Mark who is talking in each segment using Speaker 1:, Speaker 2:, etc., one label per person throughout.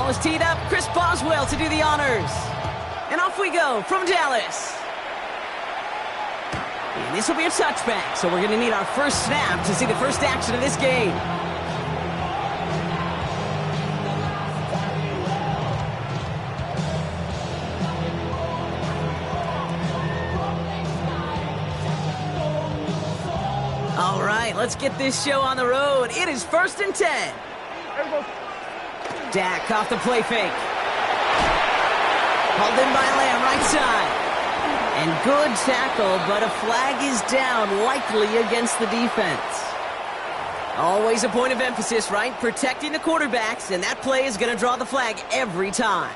Speaker 1: ball is teed up. Chris Boswell to do the honors. And off we go from Dallas. And this will be a touchback, so we're going to need our first snap to see the first action of this game. All right, let's get this show on the road. It is 1st and 10. Dak off the play fake. Hauled in by Lamb, right side. And good tackle, but a flag is down, likely against the defense. Always a point of emphasis, right? Protecting the quarterbacks, and that play is going to draw the flag every time.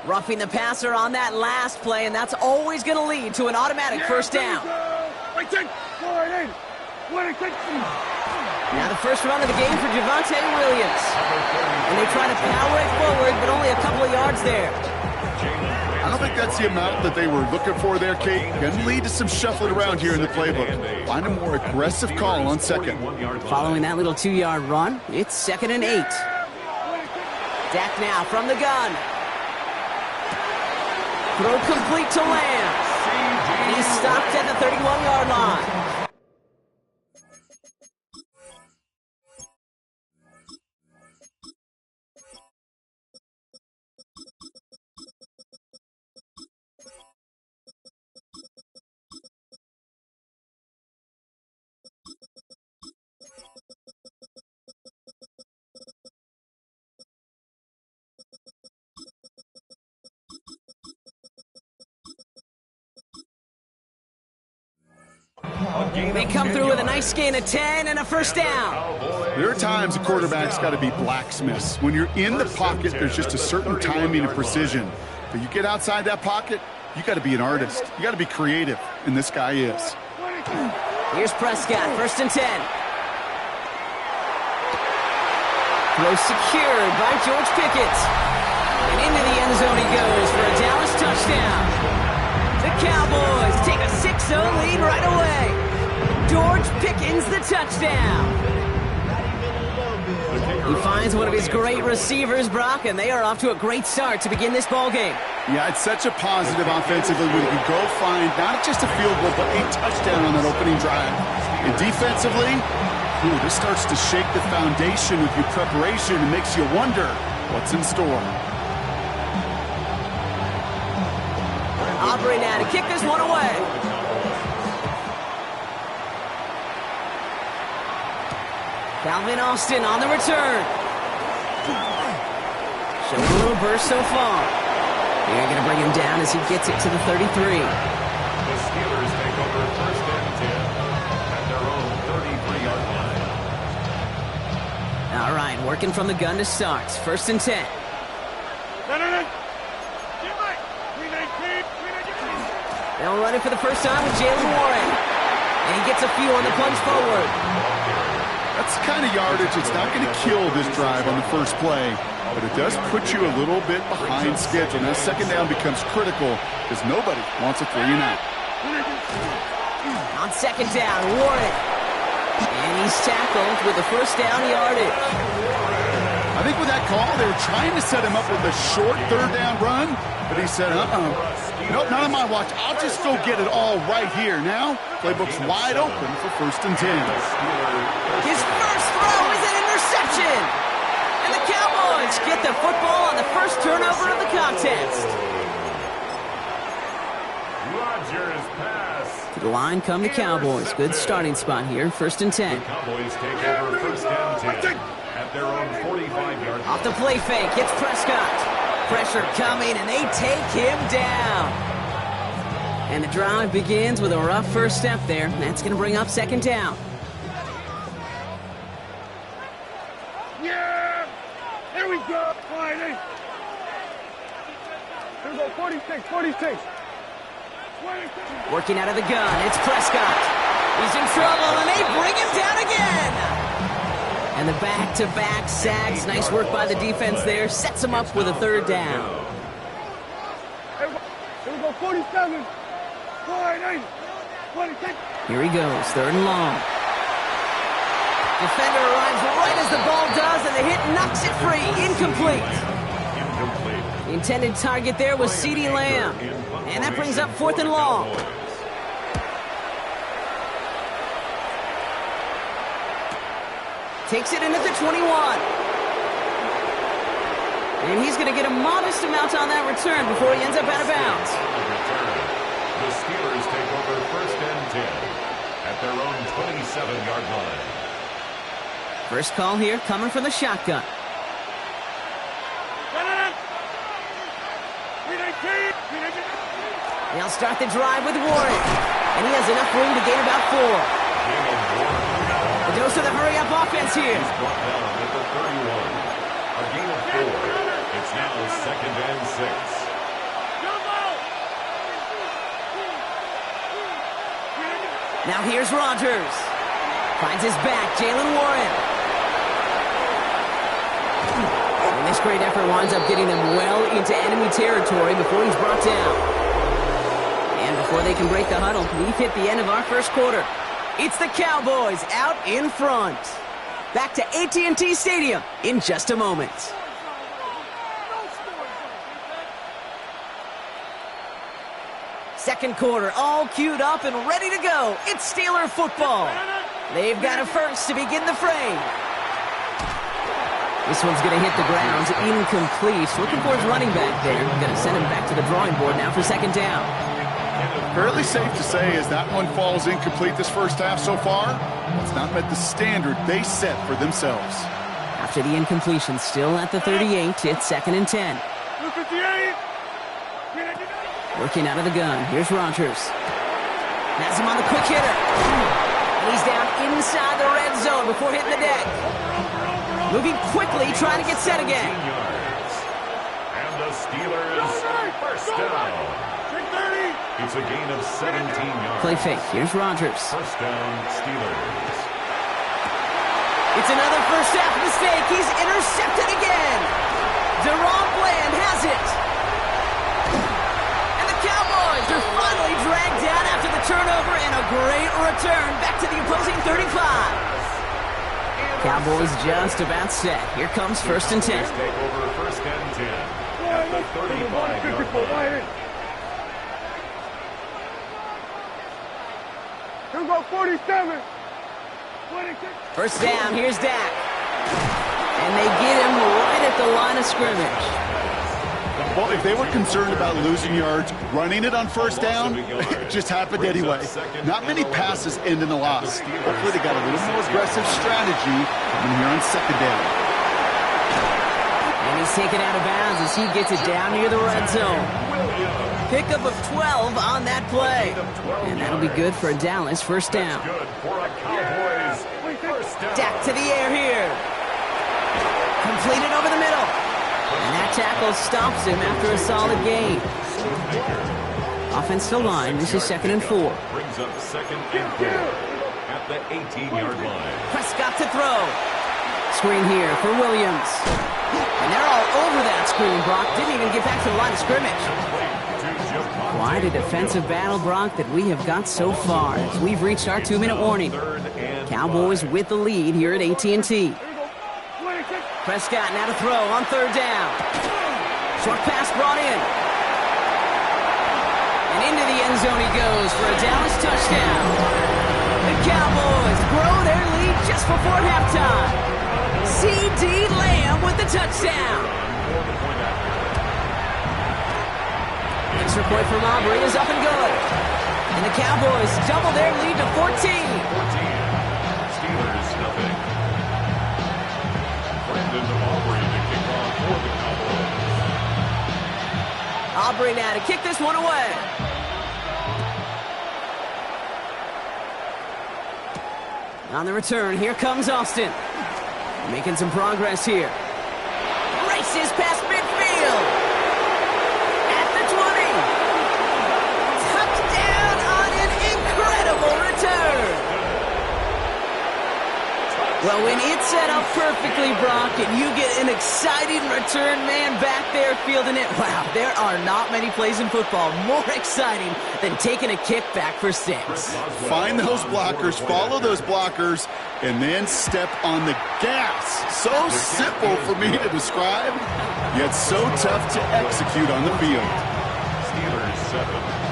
Speaker 1: Roughing the passer on that last play, and that's always going to lead to an automatic first down. Now the first run of the game for Javonte Williams. And they try to power it forward, but only a couple of yards there.
Speaker 2: I don't think that's the amount that they were looking for there, Kate. Going to lead to some shuffling around here in the playbook. Find a more aggressive call on second.
Speaker 1: Following that little 2-yard run, it's 2nd and 8. Dak now from the gun. Throw complete to Lamb. And he's stopped at the 31-yard line. They come through with a nice gain of 10 and a first down.
Speaker 2: There are times a quarterback's got to be blacksmiths. When you're in the pocket, there's just a certain timing and precision. But you get outside that pocket, you got to be an artist. You got to be creative, and this guy is.
Speaker 1: Here's Prescott, 1st and 10. Throw secured by George Pickett. And into the end zone he goes for a Dallas touchdown. The Cowboys take a 6-0 lead right away. George Pickens the touchdown. He finds one of his great receivers, Brock, and they are off to a great start to begin this ballgame.
Speaker 2: Yeah, it's such a positive offensively when you go find not just a field goal, but a touchdown on that opening drive. And defensively, this starts to shake the foundation with your preparation and makes you wonder what's in store.
Speaker 1: Aubrey now to kick this one away. Calvin Austin on the return. Showing a little burst so far. They're going to bring him down as he gets it to the 33.
Speaker 3: The Steelers take over 1st and 10 at their own 33-yard line.
Speaker 1: All right, working from the gun to start. 1st and 10. They'll run it for the first time with Jalen Warren. And he gets a few on the plunge forward.
Speaker 2: That's the kind of yardage it's not going to kill this drive on the first play, but it does put you a little bit behind schedule. Now, 2nd down becomes critical because nobody wants a 3-and-out.
Speaker 1: On 2nd down, Warren. And he's tackled with the first down yardage.
Speaker 2: I think with that call, they were trying to set him up with a short 3rd down run, but he said, nope, not on my watch. I'll just go get it all right here. Now, playbook's wide open for 1st and 10.
Speaker 1: His first throw is an interception. And the Cowboys get the football on the first turnover of the contest.
Speaker 3: Rodgers pass.
Speaker 1: To the line come the Cowboys. Good starting spot here, 1st and 10.
Speaker 3: The Cowboys take over 1st and 10 at their own 45-yard line.
Speaker 1: Off the play fake, hits Prescott. Pressure coming, and they take him down. And the drive begins with a rough first step there. That's going to bring up 2nd down.
Speaker 4: Yeah! Here we go! Here we go, 46, 46.
Speaker 1: Working out of the gun, it's Prescott. He's in trouble, and they bring him down again. And the back-to-back sacks. Nice work by the defense there. Sets him up with a 3rd down.
Speaker 4: Here we go, 47. 48. 26.
Speaker 1: Here he goes, 3rd and long. Defender arrives right as the ball does, and the hit knocks it free. Incomplete.
Speaker 3: Incomplete.
Speaker 1: The intended target there was CeeDee Lamb. And that brings up 4th and long. Takes it in at the 21. And he's going to get a modest amount on that return before he ends up out of bounds.
Speaker 3: The Steelers take over 1st and 10 at their own 27-yard line.
Speaker 1: First call here coming from the shotgun. They'll start the drive with Warren. And he has enough room to gain about 4. A dose of the hurry-up offense here.
Speaker 3: He's brought down at the 31. A gain of 4. It's now 2nd and 6.
Speaker 1: Now here's Rodgers. Finds his back, Jalen Warren. And this great effort winds up getting them well into enemy territory before he's brought down. And before they can break the huddle, we've hit the end of our first quarter. It's the Cowboys out in front. Back to AT&T Stadium in just a moment. Second quarter, all queued up and ready to go. It's Steeler football. They've got a first to begin the frame. This one's going to hit the ground. Incomplete. Looking for his running back there. Going to send him back to the drawing board now for 2nd down.
Speaker 2: Fairly safe to say as that one falls incomplete this first half so far, it's not met the standard they set for themselves.
Speaker 1: After the incompletion, still at the 38, it's 2nd and 10.
Speaker 4: 58.
Speaker 1: Working out of the gun. Here's Rodgers. Has him on the quick hitter. And he's down inside the red zone before hitting the deck. Moving quickly, trying to get set again.
Speaker 3: And the Steelers first down. It's a gain of 17 yards.
Speaker 1: Play fake. Here's Rodgers.
Speaker 3: First down, Steelers.
Speaker 1: It's another first half mistake. He's intercepted again. Deron Bland has it. And the Cowboys are finally dragged down after the turnover and a great return back to the opposing 35. Cowboys just about set. Here comes 1st and 10.
Speaker 3: Take over 1st and 10 at the 35-yard line.
Speaker 4: Here go 47. 26.
Speaker 1: First down, here's Dak. And they get him right at the line of scrimmage.
Speaker 2: Well, if they were concerned about losing yards, running it on first down, it just happened anyway. Not many passes end in a loss. Hopefully they got a little more aggressive strategy coming here on 2nd down.
Speaker 1: And he's taken out of bounds as he gets it down near the red zone. Pickup of 12 on that play. And that'll be good for Dallas first down. Dak to the air here. Completed over the middle. And that tackle stops him after a solid gain. Offensive line, this is 2nd and 4.
Speaker 3: Brings up 2nd and 4 at the 18-yard line.
Speaker 1: Prescott to throw. Screen here for Williams. And they're all over that screen, Brock. Didn't even get back to the line of scrimmage. Quite a defensive battle, Brock, that we have got so far as we've reached our 2-minute warning. Cowboys with the lead here at AT&T. Prescott now to throw on 3rd down. Short pass brought in. And into the end zone he goes for a Dallas touchdown. The Cowboys grow their lead just before halftime. CeeDee Lamb with the touchdown. Extra point from Aubrey is up and good. And the Cowboys double their lead to 14.
Speaker 3: Steelers nothing. Brandon Aubrey to kick off for the Cowboys.
Speaker 1: Aubrey now to kick this one away. On the return, here comes Austin. Making some progress here. Races past midfield. At the 20. Touchdown on an incredible return. Well, when it's set up perfectly, Brock, and you get an exciting return man back there fielding it, wow, there are not many plays in football more exciting than taking a kick back for 6.
Speaker 2: Find those blockers, follow those blockers, and then step on the gas. So simple for me to describe, yet so tough to execute on the field.
Speaker 3: Steelers 7.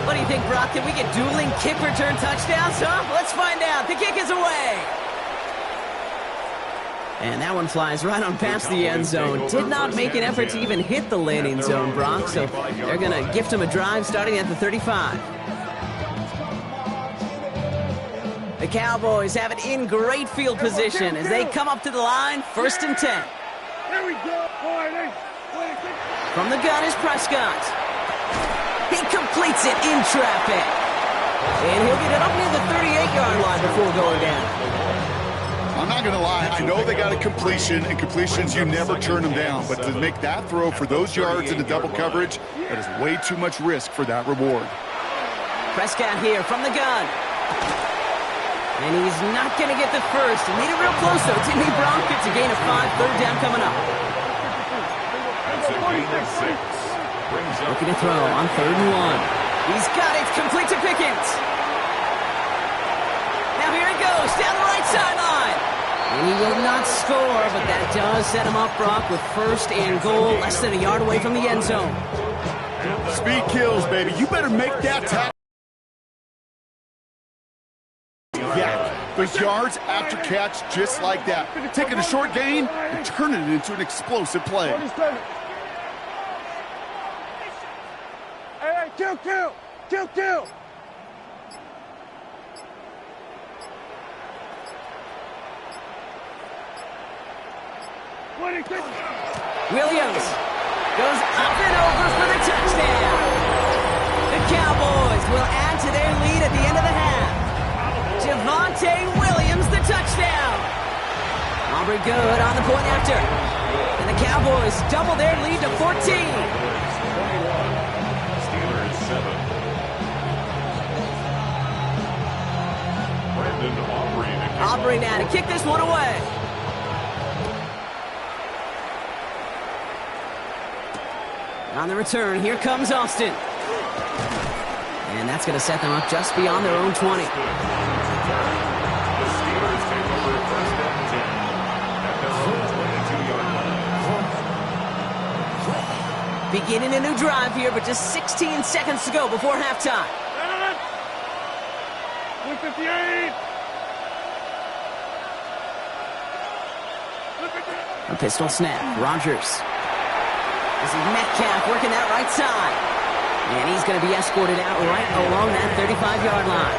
Speaker 1: What do you think, Brock? Can we get dueling kick return touchdowns, huh? Let's find out. The kick is away. And that one flies right on past the end zone. Did not make an effort to even hit the landing zone, Brock, so they're going to gift him a drive starting at the 35. The Cowboys have it in great field position as they come up to the line, 1st and 10.
Speaker 4: Here we go.
Speaker 1: From the gun is Prescott. He completes it in traffic. And he'll get it up near the 38-yard line before going down.
Speaker 2: I'm not going to lie. I know they got a completion, and completions, you never turn them down. But to make that throw for those yards into double coverage, that is way too much risk for that reward.
Speaker 1: Prescott here from the gun. And he's not going to get the first. He made it real close, though. Didn't he, Brock? It's a gain of 5, 3rd down coming up.
Speaker 3: That's a gain of 6.
Speaker 1: Looking to throw on 3rd and 1. He's got it, complete to Pickens. Now here he goes, down the right sideline. And he will not score, but that does set him up, Brock, with 1st and goal, less than a yard away from the end zone.
Speaker 2: Speed kills, baby. You better make that tackle. Yeah, those yards after catch just like that. Taking a short gain and turning it into an explosive play.
Speaker 4: Hey, kill.
Speaker 1: Williams goes up and over for the touchdown. The Cowboys will add to their lead at the end of the half. Javonte Williams, the touchdown. Aubrey good on the point after. And the Cowboys double their lead to 14. Aubrey now to kick this one away. On the return, here comes Austin. And that's going to set them up just beyond their own 20.
Speaker 3: The Steelers take over 1st and 10 at their own 22-yard line.
Speaker 1: Beginning a new drive here, but just 16 seconds to go before halftime.
Speaker 4: 158.
Speaker 1: A pistol snap. Rodgers. This is Metcalf working that right side. And he's going to be escorted out right along that 35-yard line.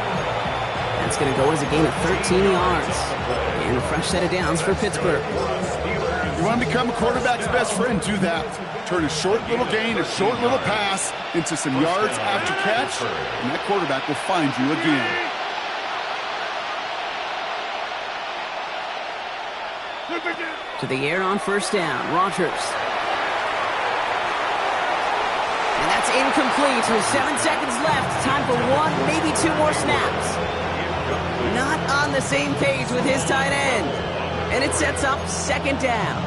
Speaker 1: That's going to go as a gain of 13 yards. And a fresh set of downs for Pittsburgh.
Speaker 2: You want to become a quarterback's best friend? Do that. Turn a short little gain, a short little pass into some yards after catch, and that quarterback will find you again.
Speaker 1: To the air on 1st down. Rodgers. And that's incomplete with 7 seconds left. Time for 1, maybe 2 more snaps. Not on the same page with his tight end. And it sets up 2nd down.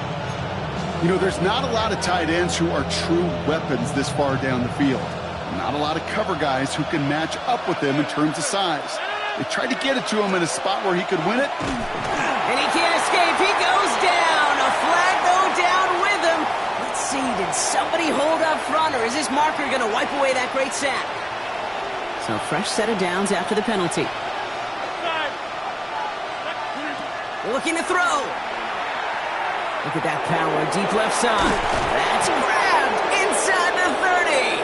Speaker 2: You know, there's not a lot of tight ends who are true weapons this far down the field. Not a lot of cover guys who can match up with them in terms of size. They tried to get it to him in a spot where he could win it.
Speaker 1: And he can't escape. He goes down. A flag, though, down with him. Let's see, did somebody hold up front, or is this marker going to wipe away that great sack? So fresh set of downs after the penalty. Looking to throw. Look at that power, deep left side. That's grabbed inside the 30.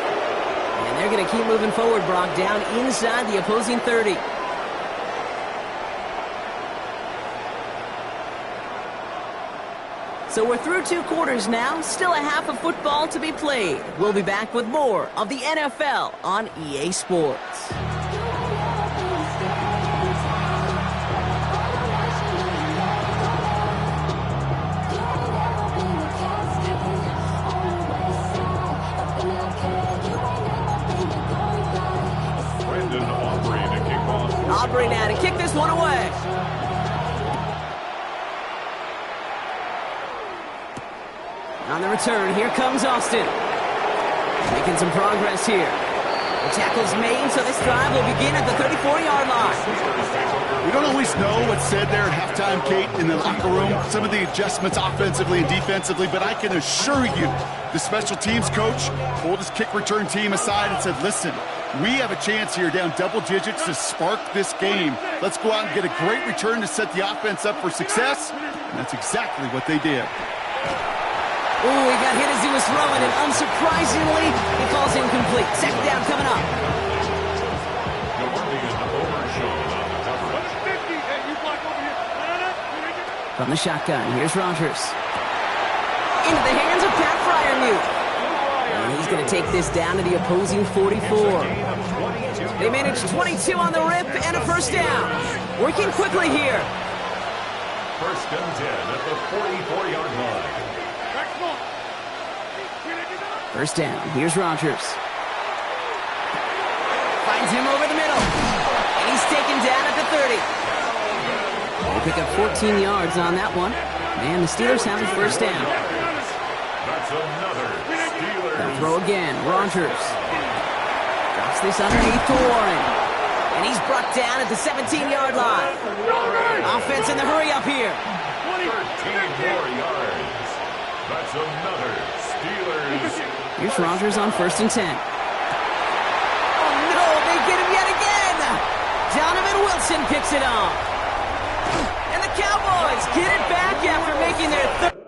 Speaker 1: And they're going to keep moving forward, Brock, down inside the opposing 30. So we're through 2 quarters now, still a half of football to be played. We'll be back with more of the NFL on EA Sports. separate now to kick this one away. On the return, here comes Austin. Making some progress here. The tackle's made, so this drive will begin at the 34-yard line.
Speaker 2: We don't always know what's said there at halftime, Kate, in the locker room. Some of the adjustments offensively and defensively, but I can assure you the special teams coach pulled his kick return team aside and said, listen, we have a chance here down double digits to spark this game. Let's go out and get a great return to set the offense up for success, and that's exactly what they did.
Speaker 1: Ooh, he got hit as he was throwing, and unsurprisingly, he falls incomplete. Second down coming up. From the shotgun, here's Rodgers. Into the hands of Pat Fryermuth. And he's going to take this down to the opposing 44. They managed 22 on the rip and a first down. Working quickly here.
Speaker 3: First and 10 at the 44-yard line.
Speaker 1: First down, here's Rodgers. Finds him over the middle. And he's taken down at the 30. They pick up 14 yards on that one. And the Steelers have a first down.
Speaker 3: That's another Steelers.
Speaker 1: They'll throw again, Rodgers. Drops this underneath to Warren. And he's brought down at the 17-yard line. Offense in the hurry up here.
Speaker 3: 13 more yards. That's another Steelers.
Speaker 1: Here's Rodgers on first and 10. Oh, no, they get him yet again. Donovan Wilson picks it off. And the Cowboys get it back after making their third.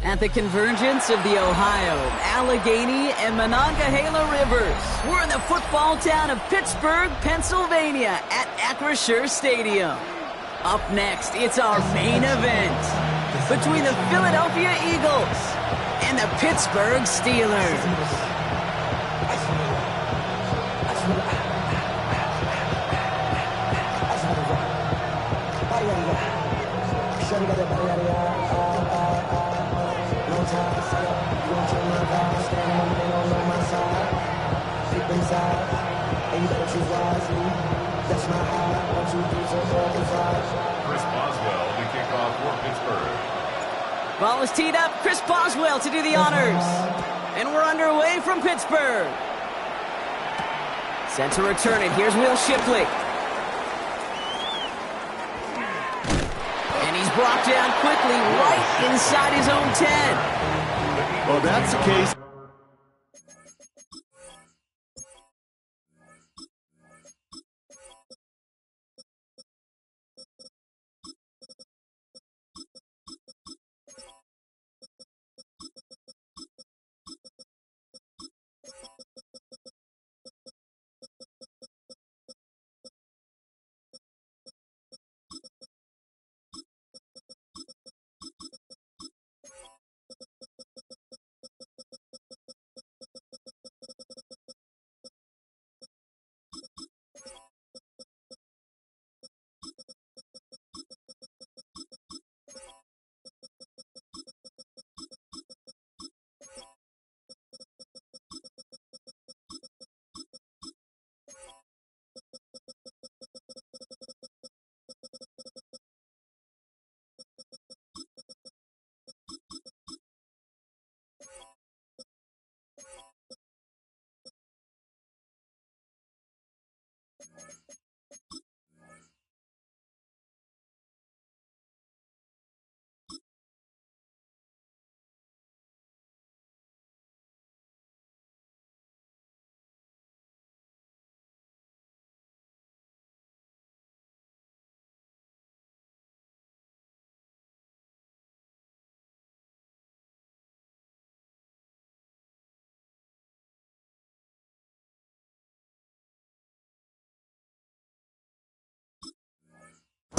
Speaker 1: At the convergence of the Ohio, Allegheny, and Monongahela Rivers, we're in the football town of Pittsburgh, Pennsylvania at Acrisure Stadium. Up next, it's our main event between the Philadelphia Eagles and the Pittsburgh Steelers.
Speaker 3: Chris Boswell to kick off for Pittsburgh.
Speaker 1: Ball is teed up. Chris Boswell to do the honors. And we're underway from Pittsburgh. Set to return it. Here's Will Shipley. And he's brought down quickly right inside his own 10.
Speaker 2: Well, that's the case.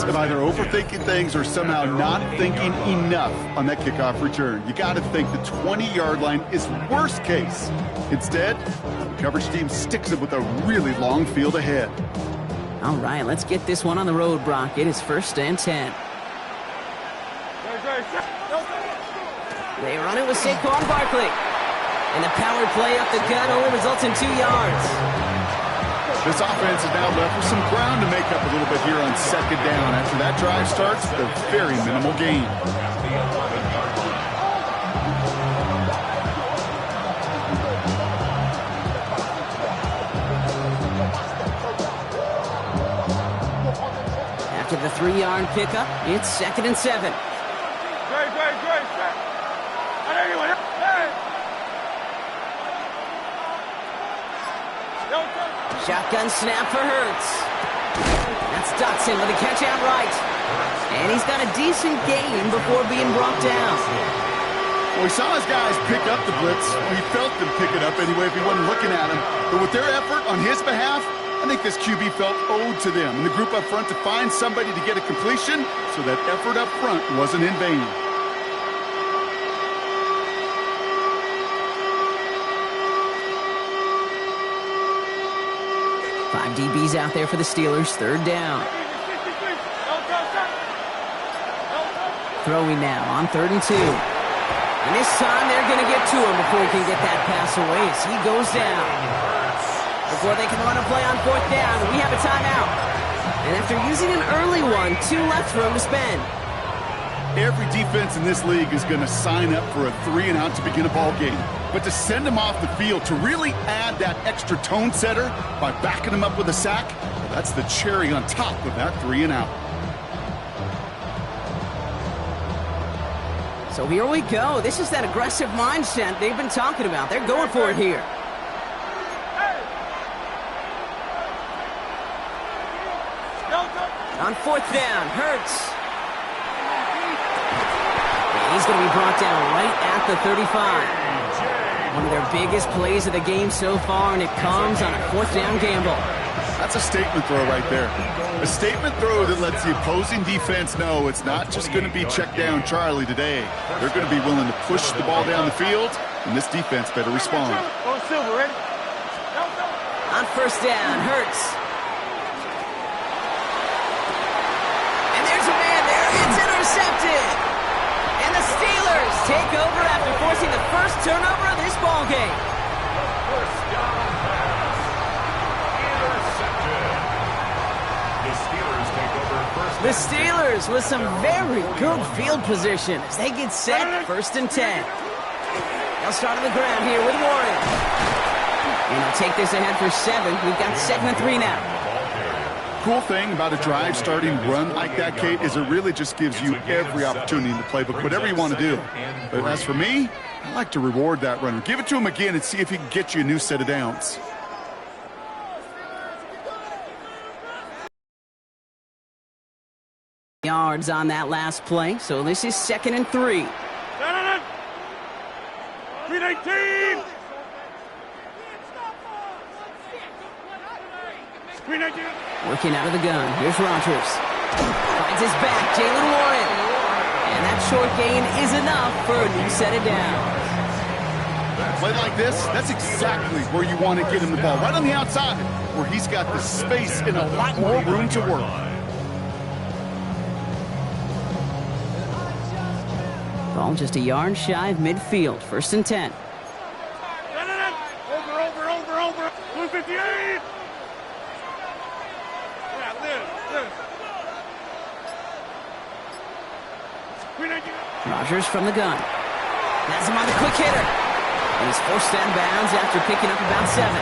Speaker 2: Of either overthinking things or somehow not thinking enough on that kickoff return. You got to think the 20-yard line is worst case. Instead, the coverage team sticks it with a really long field ahead.
Speaker 1: All right, let's get this one on the road, Brock. It is 1st and 10. They run it with Saquon Barkley. And the power play up the gut only results in 2 yards.
Speaker 2: This offense is now left with some ground to make up a little bit here on 2nd down. After that drive starts with a very minimal gain.
Speaker 1: After the 3-yard pickup, it's 2nd and 7. Shotgun snap for Hurts. That's Dotson with a catch out right. And he's got a decent gain before being brought down.
Speaker 2: Well, he saw his guys pick up the blitz. He felt them pick it up anyway if he wasn't looking at him. But with their effort on his behalf, I think this QB felt owed to them and the group up front to find somebody to get a completion, so that effort up front wasn't in vain.
Speaker 1: Five DBs out there for the Steelers. 3rd down. Throwing now on 3rd and 2. And this time they're going to get to him before he can get that pass away as he goes down. Before they can run a play on 4th down, we have a timeout. And after using an early one, 2 left for him to spend.
Speaker 2: Every defense in this league is going to sign up for a 3-and-out to begin a ball game. But to send him off the field, to really add that extra tone setter by backing him up with a sack, well, that's the cherry on top of that 3-and-out.
Speaker 1: So here we go. This is that aggressive mindset they've been talking about. They're going for it here. On 4th down, Hurts. He's going to be brought down right at the 35. One of their biggest plays of the game so far, and it comes on a 4th down gamble.
Speaker 2: That's a statement throw right there. A statement throw that lets the opposing defense know it's not just going to be check down Charlie today. They're going to be willing to push the ball down the field, and this defense better respond.
Speaker 1: On 1st down, Hurts. And there's a man there. It's intercepted. And the Steelers take over after forcing the first turnover of this ball game.
Speaker 3: First down pass. Intercepted. The Steelers take over first.
Speaker 1: The Steelers with some very good field position as they get set 1st and 10. They'll start on the ground here with Warren. And they'll take this ahead for 7. We've got 2nd and 3 now.
Speaker 2: Cool thing about a drive starting run like that, Kate, is it really just gives you every opportunity in the playbook, whatever you want to do. But as for me, I like to reward that runner. Give it to him again and see if he can get you a new set of downs.
Speaker 1: Yards on that last play, so this is 2nd and 3.
Speaker 4: 319.
Speaker 1: Working out of the gun. Here's Rodgers. Finds his back, Jalen Warren. And that short gain is enough for a new set of downs.
Speaker 2: Play like this, that's exactly where you want to get him the ball. Right on the outside, where he's got the space and a lot more room to work.
Speaker 1: Ball just a yard shy of midfield. 1st and 10.
Speaker 4: Over. 258.
Speaker 1: Rodgers from the gun. Has him on the quick hitter. And he's forced out of bounds after picking up about 7.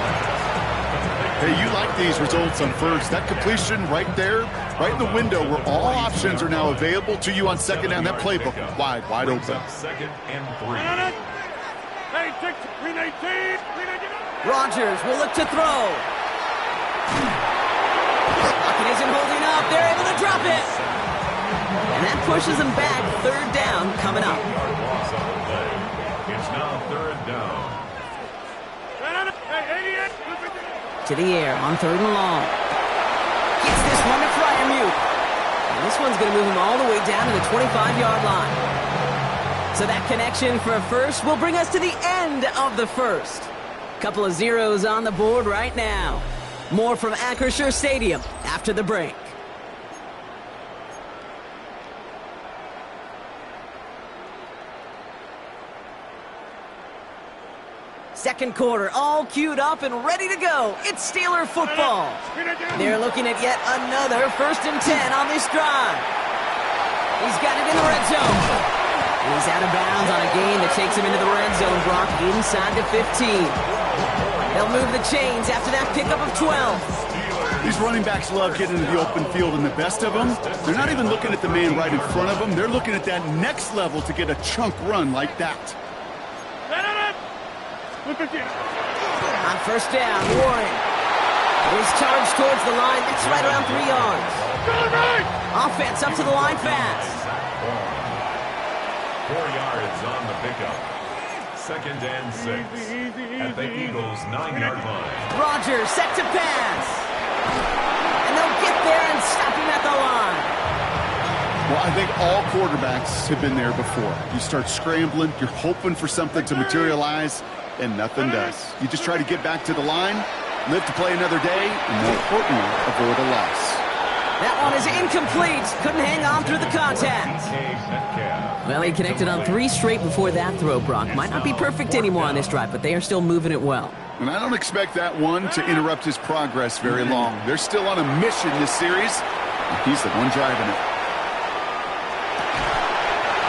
Speaker 2: Hey, you like these results on first. That completion right there, right in the window where all options are now available to you on 2nd down. That playbook wide open.
Speaker 3: 2nd and 3.
Speaker 4: Hey, 319.
Speaker 1: Rodgers will look to throw. Pocket isn't holding up. They're able to drop it. And that pushes them back. 3rd down coming up.
Speaker 3: It's now 3rd down.
Speaker 1: To the air on 3rd and long. Gets this one to Fryermuth. And this this one's going to move him all the way down to the 25-yard line. So that connection for a first will bring us to the end of the first. Couple of zeros on the board right now. More from Acrisure Stadium after the break. Second quarter, all queued up and ready to go. It's Steeler football. They're looking at yet another 1st and 10 on this drive. He's got it in the red zone. And he's out of bounds on a gain that takes him into the red zone, Brock, inside the 15. They'll move the chains after that pickup of 12.
Speaker 2: These running backs love getting into the open field, and the best of them, they're not even looking at the man right in front of them. They're looking at that next level to get a chunk run like that.
Speaker 1: On first down, Warren. He's charged towards the line. That's right around 3 yards. Offense up to the line fast.
Speaker 3: 4 yards on the pickup. 2nd and 6 at the Eagles' 9-yard line.
Speaker 1: Rodgers set to pass. And they'll get there and stop him at the line.
Speaker 2: Well, I think all quarterbacks have been there before. You start scrambling, you're hoping for something to materialize, and nothing does. You just try to get back to the line, live to play another day, and more importantly, avoid a loss.
Speaker 1: That one is incomplete. Couldn't hang on through the contact. Well, he connected on 3 straight before that throw, Brock. Might not be perfect anymore on this drive, but they are still moving it well.
Speaker 2: And I don't expect that one to interrupt his progress very long. They're still on a mission this series, and he's the one driving it.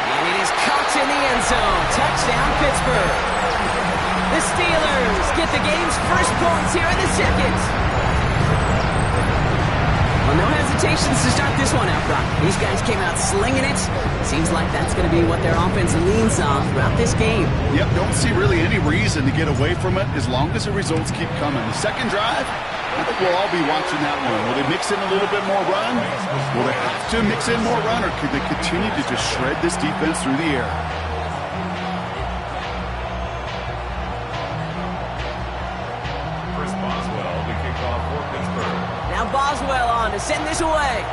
Speaker 1: And it is caught in the end zone. Touchdown, Pittsburgh. The Steelers get the game's first points here in the second. Well, no hesitations to start this one out, Brock. These guys came out slinging it. Seems like that's going to be what their offense leans on throughout this game.
Speaker 2: Yep, don't see really any reason to get away from it as long as the results keep coming. The second drive, I think we'll all be watching that one. Will they mix in a little bit more run? Will they have to mix in more run, or could they continue to just shred this defense through the air?
Speaker 1: Boswell on to send this away.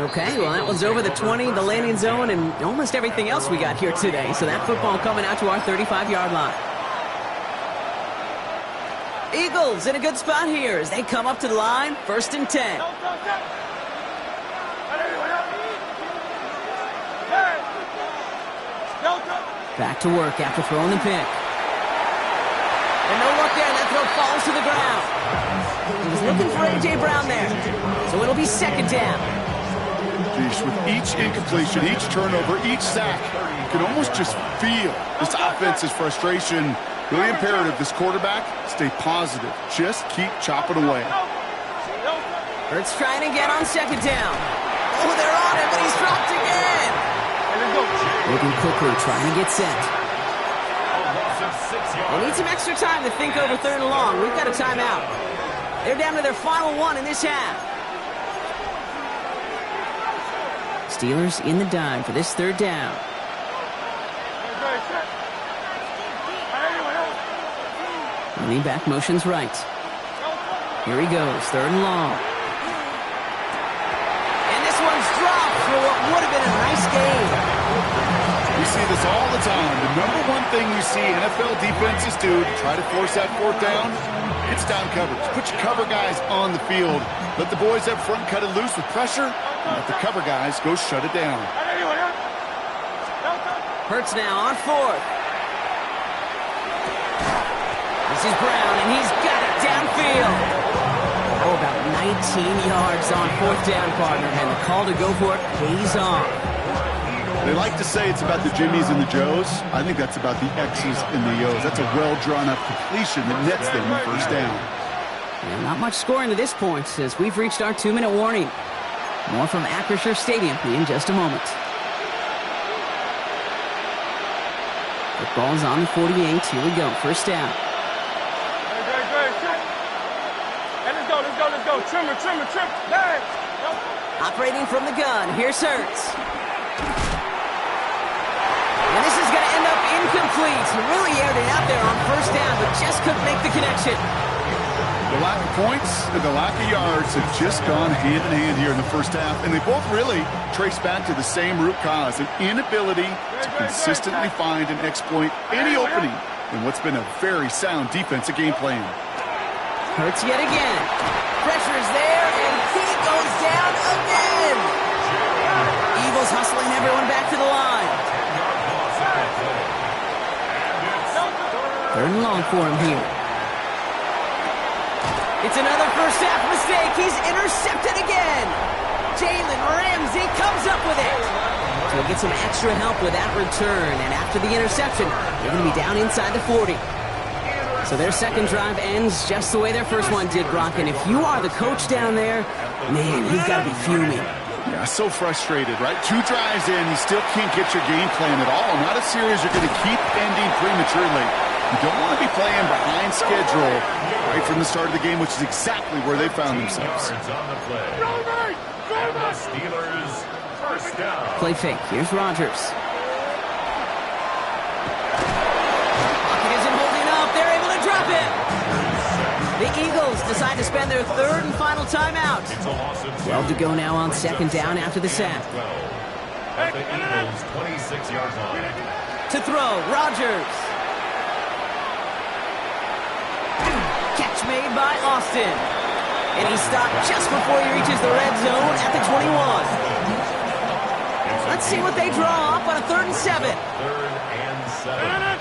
Speaker 1: Okay, well, that one's over the 20, the landing zone, and almost everything else we got here today. So that football coming out to our 35-yard line. Eagles in a good spot here as they come up to the line. 1st and 10. Back to work after throwing the pick. And no luck there, and that throw falls to the ground. He was looking for A.J. Brown there. So it'll be 2nd down.
Speaker 2: Geez, with each incompletion, each turnover, each sack, you can almost just feel this offense's frustration. Really imperative, this quarterback, stay positive. Just keep chopping away.
Speaker 1: Hurts trying again on 2nd down. Oh, they're on him, but he's dropped again. Moving quickly, trying to get set. They need some extra time to think over 3rd and long. We've got a timeout. They're down to their final one in this half. Steelers in the dime for this 3rd down. Running back motions right. Here he goes, 3rd and long. And this one's dropped for what would have been a nice game.
Speaker 2: We see this all the time. The number one thing you see NFL defenses do to try to force that 4th down, it's down coverage. Put your cover guys on the field. Let the boys up front cut it loose with pressure, and let the cover guys go shut it down.
Speaker 1: Hurts now on 4th. This is Brown, and he's got it downfield. Oh, about 19 yards on 4th down, partner, and the call to go for it pays off.
Speaker 2: They like to say it's about the Jimmies and the Joes. I think that's about the X's and the O's. That's a well-drawn-up completion that nets them the 1st down.
Speaker 1: And not much scoring to this point as we've reached our 2-minute warning. More from Acrisure Stadium in just a moment. Football's on the 48. Here we go. 1st down.
Speaker 4: Hey, let's go. Trimmer. Hey.
Speaker 1: Operating from the gun. Here's Hurts. And this is going to end up incomplete. He really aired it out there on 1st down, but just couldn't make the connection. The
Speaker 2: lack of points and the lack of yards have just gone hand in hand here in the first half, and they both really trace back to the same root cause, an inability to consistently find and exploit any opening in what's been a very sound defensive game plan.
Speaker 1: Hurts yet again. Pressure's there, and he goes down again. Eagles hustling everyone back to the line. Third and long for him here. It's another first half mistake. He's intercepted again. Jalen Ramsey comes up with it. So he'll get some extra help with that return. And after the interception, they're going to be down inside the 40. So their second drive ends just the way their first one did, Brock. And if you are the coach down there, man, you've got to be fuming.
Speaker 2: Yeah, so frustrated, right? 2 drives in, you still can't get your game plan at all. Not a series you're going to keep ending prematurely. You don't want to be playing behind schedule right from the start of the game, which is exactly where they found themselves.
Speaker 1: Play fake. Here's Rodgers. Pocket isn't holding up. They're able to drop it. The Eagles decide to spend their third and final timeout. 12 to go now on second down after the sack.
Speaker 3: The Eagles 26-yard line.
Speaker 1: To throw, Rodgers. Catch made by Austin. And he stopped just before he reaches the red zone at the 21. Let's see what they draw up on a 3rd and 7.
Speaker 3: 3rd and 7.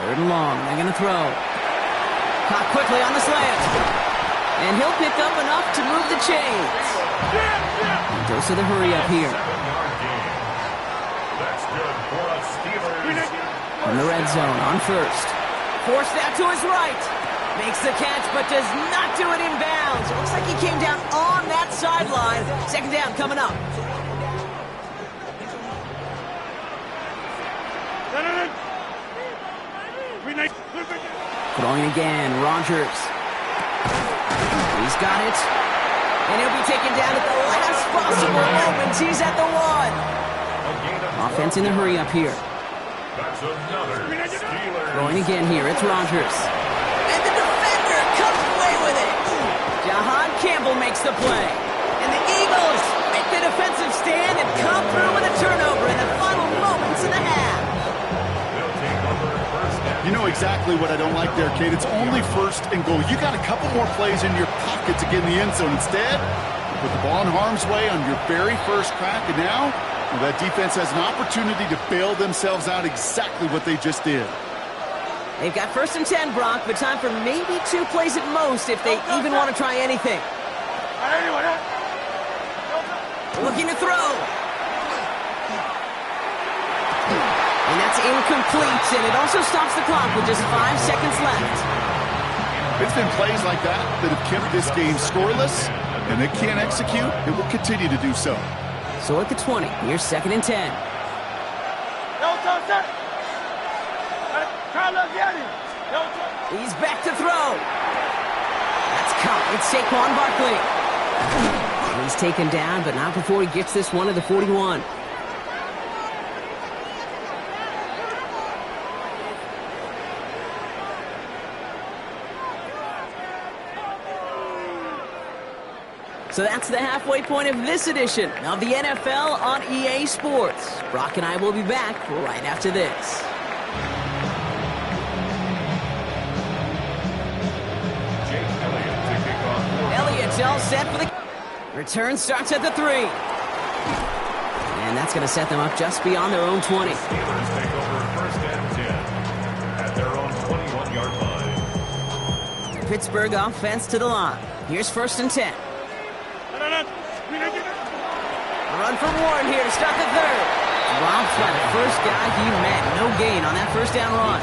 Speaker 1: 3rd and long. They're going to throw. Caught quickly on the slant. And he'll pick up enough to move the chains. And goes to the hurry up here.
Speaker 3: 7-yard gain. That's good for us Steelers.
Speaker 1: From the red zone on first. Forced that to his right. Makes the catch, but does not do it in bounds. It looks like he came down on that sideline. Second down coming up. Throwing again, Rodgers. He's got it. And he'll be taken down at the last possible moment. He's at the 1. Offense in the hurry up here.
Speaker 3: That's another Steelers.
Speaker 1: Throwing again here, it's Rodgers. And the defender comes away with it. Jahan Campbell makes the play. And the Eagles make the defensive stand and come through with a turnover in the final moments of the half.
Speaker 3: They'll take over first down.
Speaker 2: You know exactly what I don't like there, Kate. It's only 1st and goal. You got a couple more plays in your pocket to get in the end zone. Instead, you put the ball in harm's way on your very first crack, and now that defense has an opportunity to bail themselves out exactly what they just did.
Speaker 1: They've got 1st and 10, Brock, but time for maybe 2 plays at most if they even want to try anything. Looking to throw. And that's incomplete, and it also stops the clock with just 5 seconds left.
Speaker 2: It's been plays like that that have kept this game scoreless, and they can't execute. It will continue to do so.
Speaker 1: So at the 20, here's 2nd and 10. He's back to throw. That's caught. It's Saquon Barkley. He's taken down, but not before he gets this one to the 41. So that's the halfway point of this edition of the NFL on EA Sports. Brock and I will be back right after this. Elliott's all set for the return. Starts at the 3. And that's going to set them up just beyond their own 20.
Speaker 3: Steelers take over 1st and 10 at their own 21-yard line.
Speaker 1: Pittsburgh offense to the line. Here's 1st and 10. Run from Warren here to start the 3rd. Drops by the first guy he met. No gain on that 1st down run.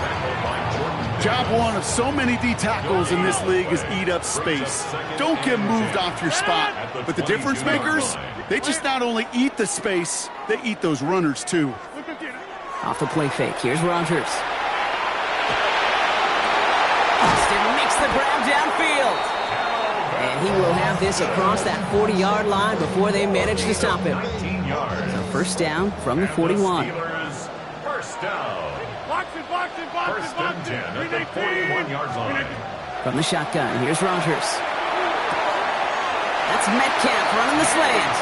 Speaker 2: Job one of so many D tackles in this league is eat up space. Don't get moved off your spot. But the difference makers, they just not only eat the space, they eat those runners too.
Speaker 1: Off the play fake. Here's Rodgers. Austin makes the grab downfield. And he will have this across that 40-yard line before they manage to stop him. So 1st down from the 41.
Speaker 3: Steelers, 1st down. First and 10 at the 41-yard line.
Speaker 1: From the shotgun, here's Rogers. That's Metcalf running the slant.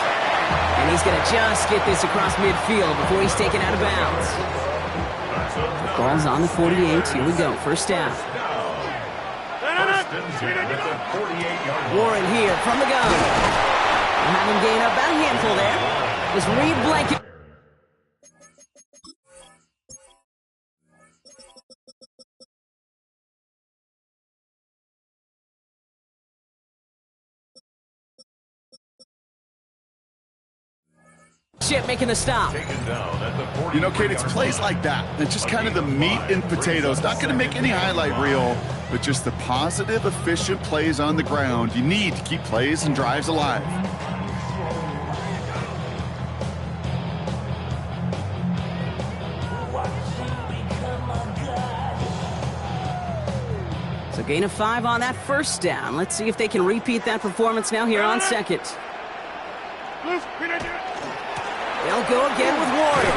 Speaker 1: And he's going to just get this across midfield before he's taken out of bounds. The ball's on the 48. Here we go. First down.
Speaker 3: First and 10 at the 48-yard line.
Speaker 1: Warren here from the gun. We'll have him gain up about a handful there. This Reed blanket. Making the stop.
Speaker 2: You know, Kate, it's plays like that. It's just kind of the meat and potatoes. Not going to make any highlight reel, but just the positive, efficient plays on the ground. You need to keep plays and drives alive.
Speaker 1: So gain of 5 on that first down. Let's see if they can repeat that performance now here on second. They'll go again with Warren.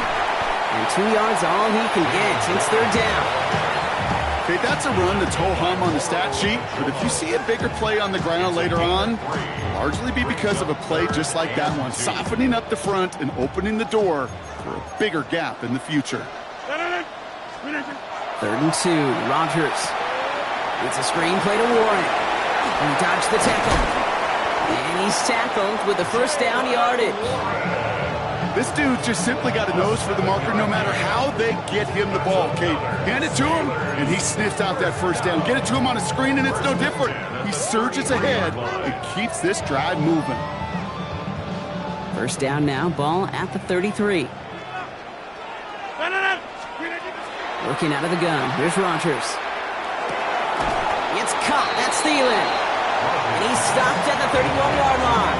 Speaker 1: And 2 yards all he can get. It's third down.
Speaker 2: Okay, that's a run that's ho-hum on the stat sheet, but if you see a bigger play on the ground later on, it'll largely be because of a play just like that one, softening up the front and opening the door for a bigger gap in the future.
Speaker 1: 3rd and 2, Rogers. It's a screen play to Warren. And he dodged the tackle. And he's tackled with the first down yardage.
Speaker 2: This dude just simply got a nose for the marker no matter how they get him the ball, Kate. Hand it to him, and he sniffed out that first down. Get it to him on a screen, and it's no different. He surges ahead and keeps this drive moving.
Speaker 1: First down now, ball at the 33. Working out of the gun. Here's Rogers. It's caught. That's Thielen. And he's stopped at the 31-yard line.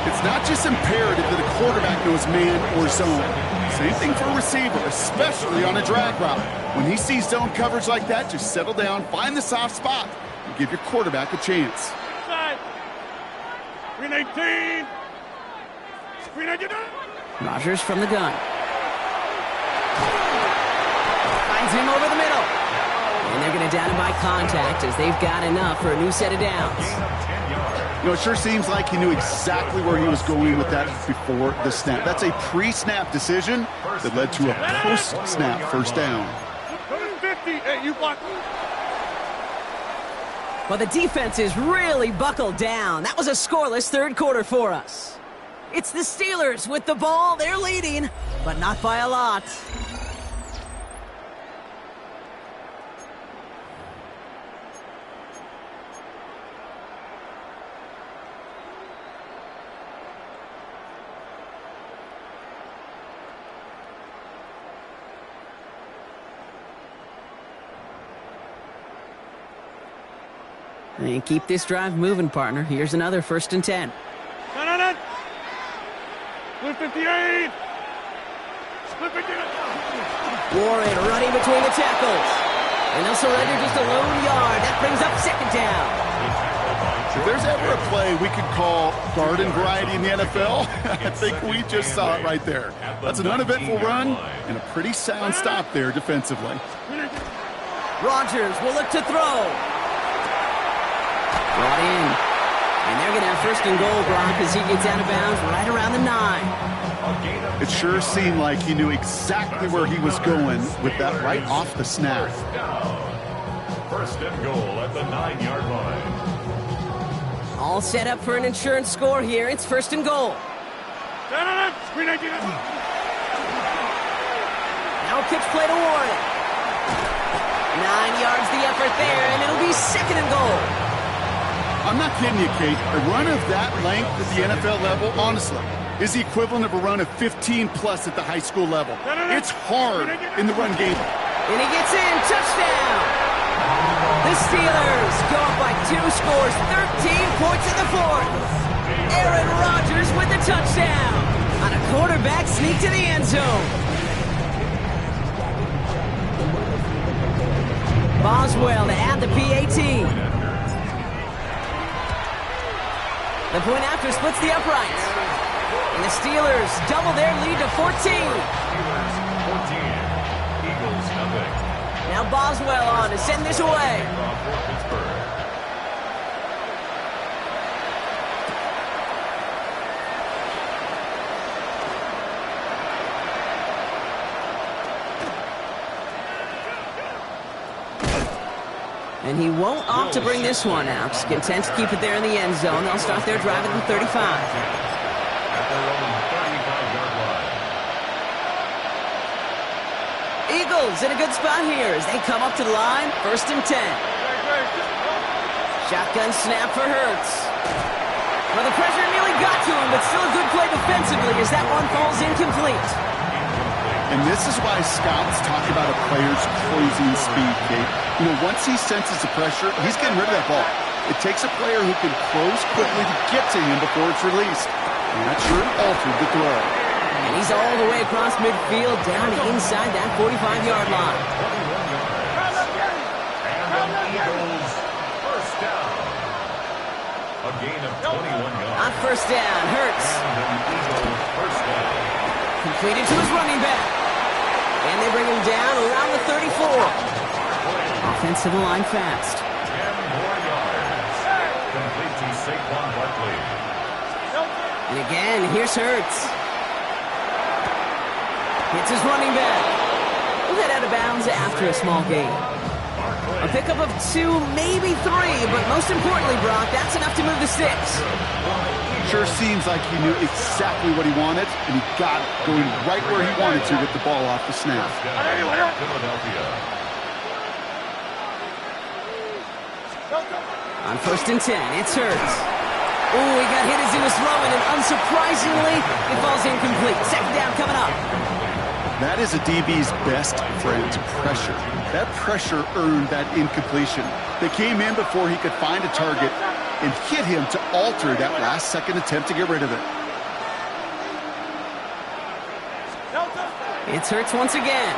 Speaker 2: It's not just imperative that a quarterback knows man or zone. Same thing for a receiver, especially on a drag route. When he sees zone coverage like that, just settle down, find the soft spot, and give your quarterback a chance.
Speaker 4: Screen 18. Screen 18.
Speaker 1: Rogers from the gun. Finds him over the middle. And they're going to down him by contact as they've got enough for a new set of downs.
Speaker 2: You know, it sure seems like he knew exactly where he was going with that before the snap. That's a pre-snap decision that led to a post-snap first down.
Speaker 4: 50. Hey, you block.
Speaker 1: Well, the defense is really buckled down. That was a scoreless third quarter for us. It's the Steelers with the ball. They're leading, but not by a lot. And keep this drive moving, partner. Here's another 1st and 10.
Speaker 4: Split 58. Split 58.
Speaker 1: Warren running between the tackles. And they'll surrender just a lone yard. That brings up 2nd down.
Speaker 2: If there's ever a play we could call garden variety in the NFL, I think we just saw it right there. That's an uneventful run and a pretty sound stop there defensively.
Speaker 1: Rogers will look to throw. Brought in. And they're going to have 1st and goal, Brock, as he gets out of bounds right around the 9.
Speaker 2: It sure seemed like he knew exactly where he was going with that right off the snap.
Speaker 3: 1st and goal at the 9-yard line.
Speaker 1: All set up for an insurance score here. It's 1st and goal.
Speaker 4: Now
Speaker 1: pitch play to Warren. 9 yards the effort there, and it'll be 2nd and goal.
Speaker 2: I'm not kidding you, Kate. A run of that length at the NFL level, honestly, is the equivalent of a run of 15-plus at the high school level. It's hard in the run game.
Speaker 1: And he gets in. Touchdown! The Steelers go up by 2 scores, 13 points in the 4th. Aaron Rodgers with the touchdown on a quarterback sneak to the end zone. Boswell to add the PAT. The point after splits the uprights. And the Steelers double their lead to 14.
Speaker 3: Eagles have the
Speaker 1: Now Boswell on to send this away. And he won't opt to bring this one out. Just content to keep it there in the end zone. They'll start their drive at the 35.
Speaker 3: At their own 35-yard line.
Speaker 1: Eagles in a good spot here as they come up to the line. 1st and 10. Shotgun snap for Hurts. Well, the pressure nearly got to him, but still a good play defensively as that one falls incomplete.
Speaker 2: And this is why scouts talk about a player's closing speed, Kate. You know, once he senses the pressure, he's getting rid of that ball. It takes a player who can close quickly to get to him before it's released. And that sure altered the throw.
Speaker 1: And he's all the way across midfield, down to inside that 45-yard line.
Speaker 3: And the Eagles, first down. A gain of 21 yards.
Speaker 1: On 1st down, Hurts.
Speaker 3: And the Eagles, first down.
Speaker 1: Completed to his running back. And they bring him down around the 34. Offensive line fast.
Speaker 3: 10 more yards. Complete to Saquon Barkley.
Speaker 1: And again, here's Hurts. Hits his running back. He'll head out of bounds after a small gain. A pickup of 2, maybe 3, but most importantly, Brock, that's enough to move the sticks.
Speaker 2: Sure seems like he knew exactly what he wanted, and he got it, going right where he wanted to with the ball off the snap.
Speaker 3: Philadelphia.
Speaker 1: On 1st and 10, it's Hurts. Oh, he got hit as he was throwing, and unsurprisingly, it falls incomplete. 2nd down coming up.
Speaker 2: That is a DB's best friend, pressure. That pressure earned that incompletion. They came in before he could find a target and hit him to alter that last-second attempt to get rid of it.
Speaker 1: It's Hurts once again.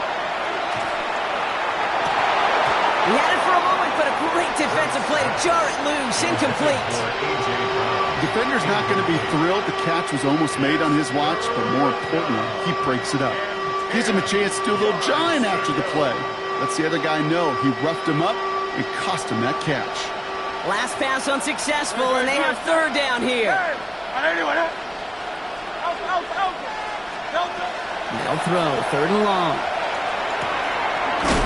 Speaker 1: He had it for a moment, but a great defensive play to jar it loose. Incomplete.
Speaker 2: Defender's not going to be thrilled the catch was almost made on his watch, but more importantly, he breaks it up. Gives him a chance to do a little jawing after the play. Lets the other guy know he roughed him up and cost him that catch.
Speaker 1: Last pass unsuccessful, and they have 3rd down here. They'll throw, 3rd and long.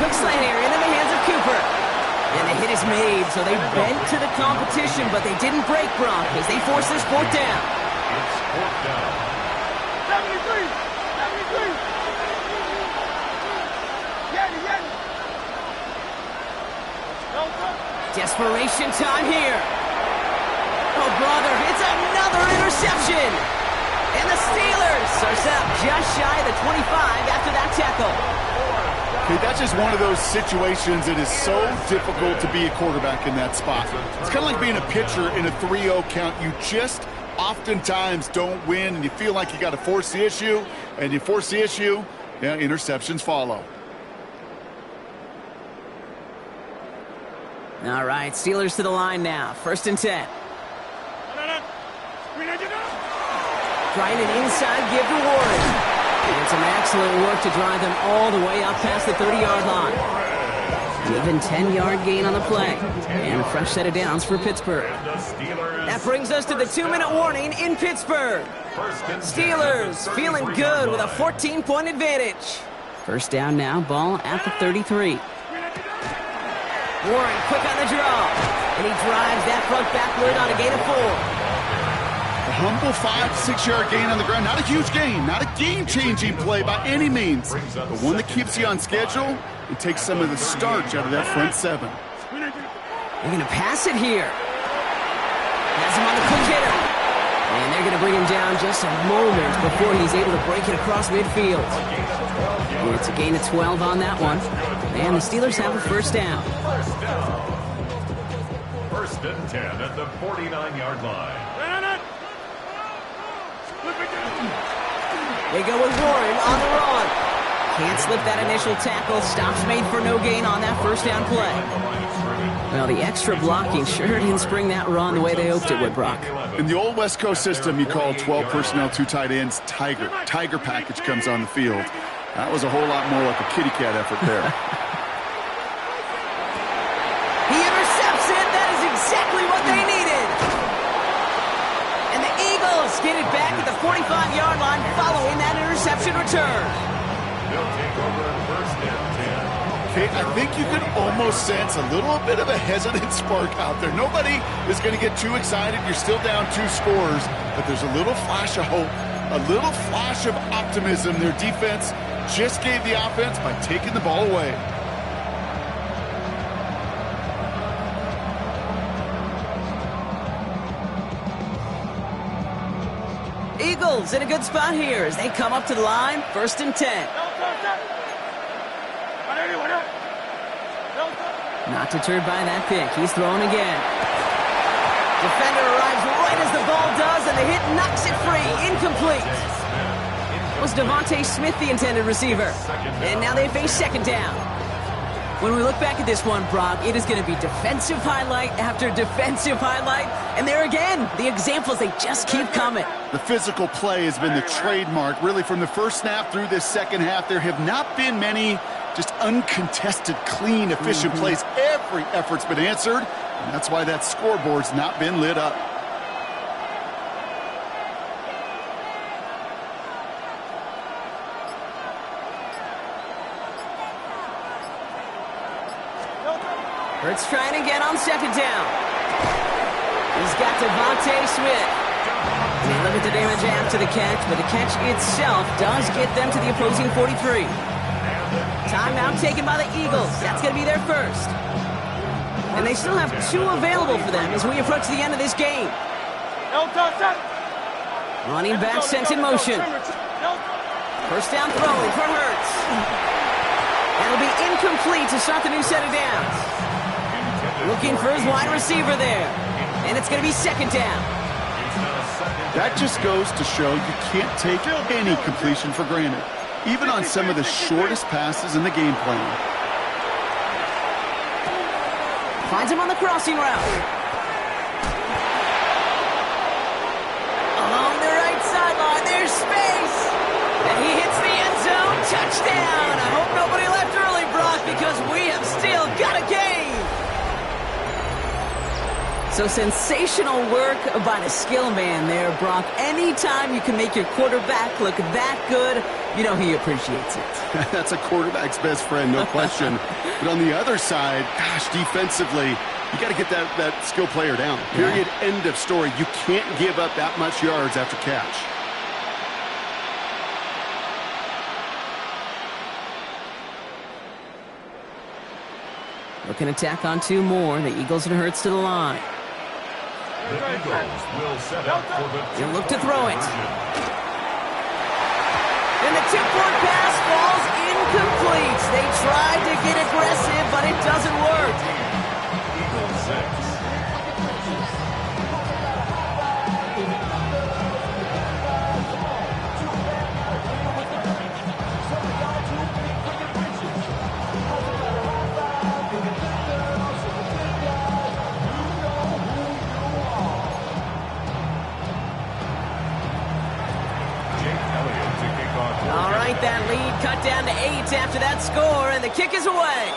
Speaker 1: Quick slant area into the hands of Cooper. And the hit is made, so they bent to the competition, but they didn't break, Brock, as they force this 4th down.
Speaker 3: It's 4th down.
Speaker 4: 73!
Speaker 1: Desperation time here. Oh, brother, it's another interception. And the Steelers are set up just shy of the 25 after that tackle.
Speaker 2: Okay, that's just one of those situations that is so difficult to be a quarterback in that spot. It's kind of like being a pitcher in a 3-0 count. You just oftentimes don't win, and you feel like you got to force the issue, and you force the issue, yeah, interceptions follow.
Speaker 1: All right, Steelers to the line now. 1st and 10. Trying an inside give to Warren. And some excellent work to drive them all the way up past the 30-yard line. An even 10-yard gain on the play. And a fresh set of downs for Pittsburgh. That brings us to the 2-minute warning in Pittsburgh. Steelers feeling good with a 14-point advantage. 1st down now, ball at the 33. Warren quick on the draw. And he drives that front backward on a gain of 4.
Speaker 2: A humble 5-6-yard gain on the ground. Not a huge gain, not a game-changing play by any means, but one that keeps you on schedule and takes some of the starch out of that front 7.
Speaker 1: They're going to pass it here. Has him on the quick hitter. And they're going to bring him down just a moment before he's able to break it across midfield. It's a gain of 12 on that one. And the Steelers have a 1st down.
Speaker 3: 1st and 10 at the 49-yard line.
Speaker 1: They go with Warren on the run. Can't slip that initial tackle. Stops made for no gain on that 1st down play. Well, the extra blocking sure didn't spring that run the way they hoped it would, Brock.
Speaker 2: In the old West Coast system, you call 12 personnel, 2 tight ends, Tiger. Tiger package comes on the field. That was a whole lot more like a kitty cat effort there.
Speaker 1: exactly what they needed. And the Eagles get it back at the 45-yard line following that interception return.
Speaker 3: They'll take over first and 10.
Speaker 2: Okay, I think you can almost sense a little bit of a hesitant spark out there. Nobody is going to get too excited. You're still down 2 scores, but there's a little flash of hope, a little flash of optimism. Their defense just gave the offense by taking the ball away.
Speaker 1: Eagles in a good spot here as they come up to the line, first and 10. Not deterred by that pick. He's throwing again. Defender arrives right as the ball does, and the hit knocks it free. Incomplete. Was Devontae Smith the intended receiver? And now they face second down. When we look back at this one, Brock, it is going to be defensive highlight after defensive highlight. And there again, the examples, they just keep coming.
Speaker 2: The physical play has been the trademark. Really, from the first snap through this second half, there have not been many just uncontested, clean, efficient plays. Every effort's been answered, and that's why that scoreboard's not been lit up.
Speaker 1: Hurts trying again on second down. He's got Devontae Smith. They limit the damage after the catch, but the catch itself does get them to the opposing 43. Timeout taken by the Eagles. That's going to be their first. And they still have 2 available for them as we approach the end of this game. Running back sent in motion. First down throwing for Hurts. That'll be incomplete to start the new set of downs. Looking for his wide receiver there. And it's going to be second down.
Speaker 2: That just goes to show you can't take any completion for granted, even on some of the shortest passes in the game plan.
Speaker 1: Finds him on the crossing route. Along the right sideline, there's space. And he hits the end zone. Touchdown. I hope nobody left early, Brock, because we have still got a game. So sensational work by the skill man there, Brock. Anytime you can make your quarterback look that good, you know he appreciates it.
Speaker 2: That's a quarterback's best friend, no question. But on the other side, gosh, defensively, you got to get that skill player down. Period, end of story. You can't give up that much yards after catch.
Speaker 1: Looking to tack on 2 more. The Eagles and Hurts to the line.
Speaker 3: The Eagles will set up for the
Speaker 1: He'll look to throw it. And the tip-forward pass falls incomplete. They tried to get aggressive, but it doesn't work.
Speaker 3: Eagles 6.
Speaker 1: That lead cut down to 8 after that score, and the kick is away.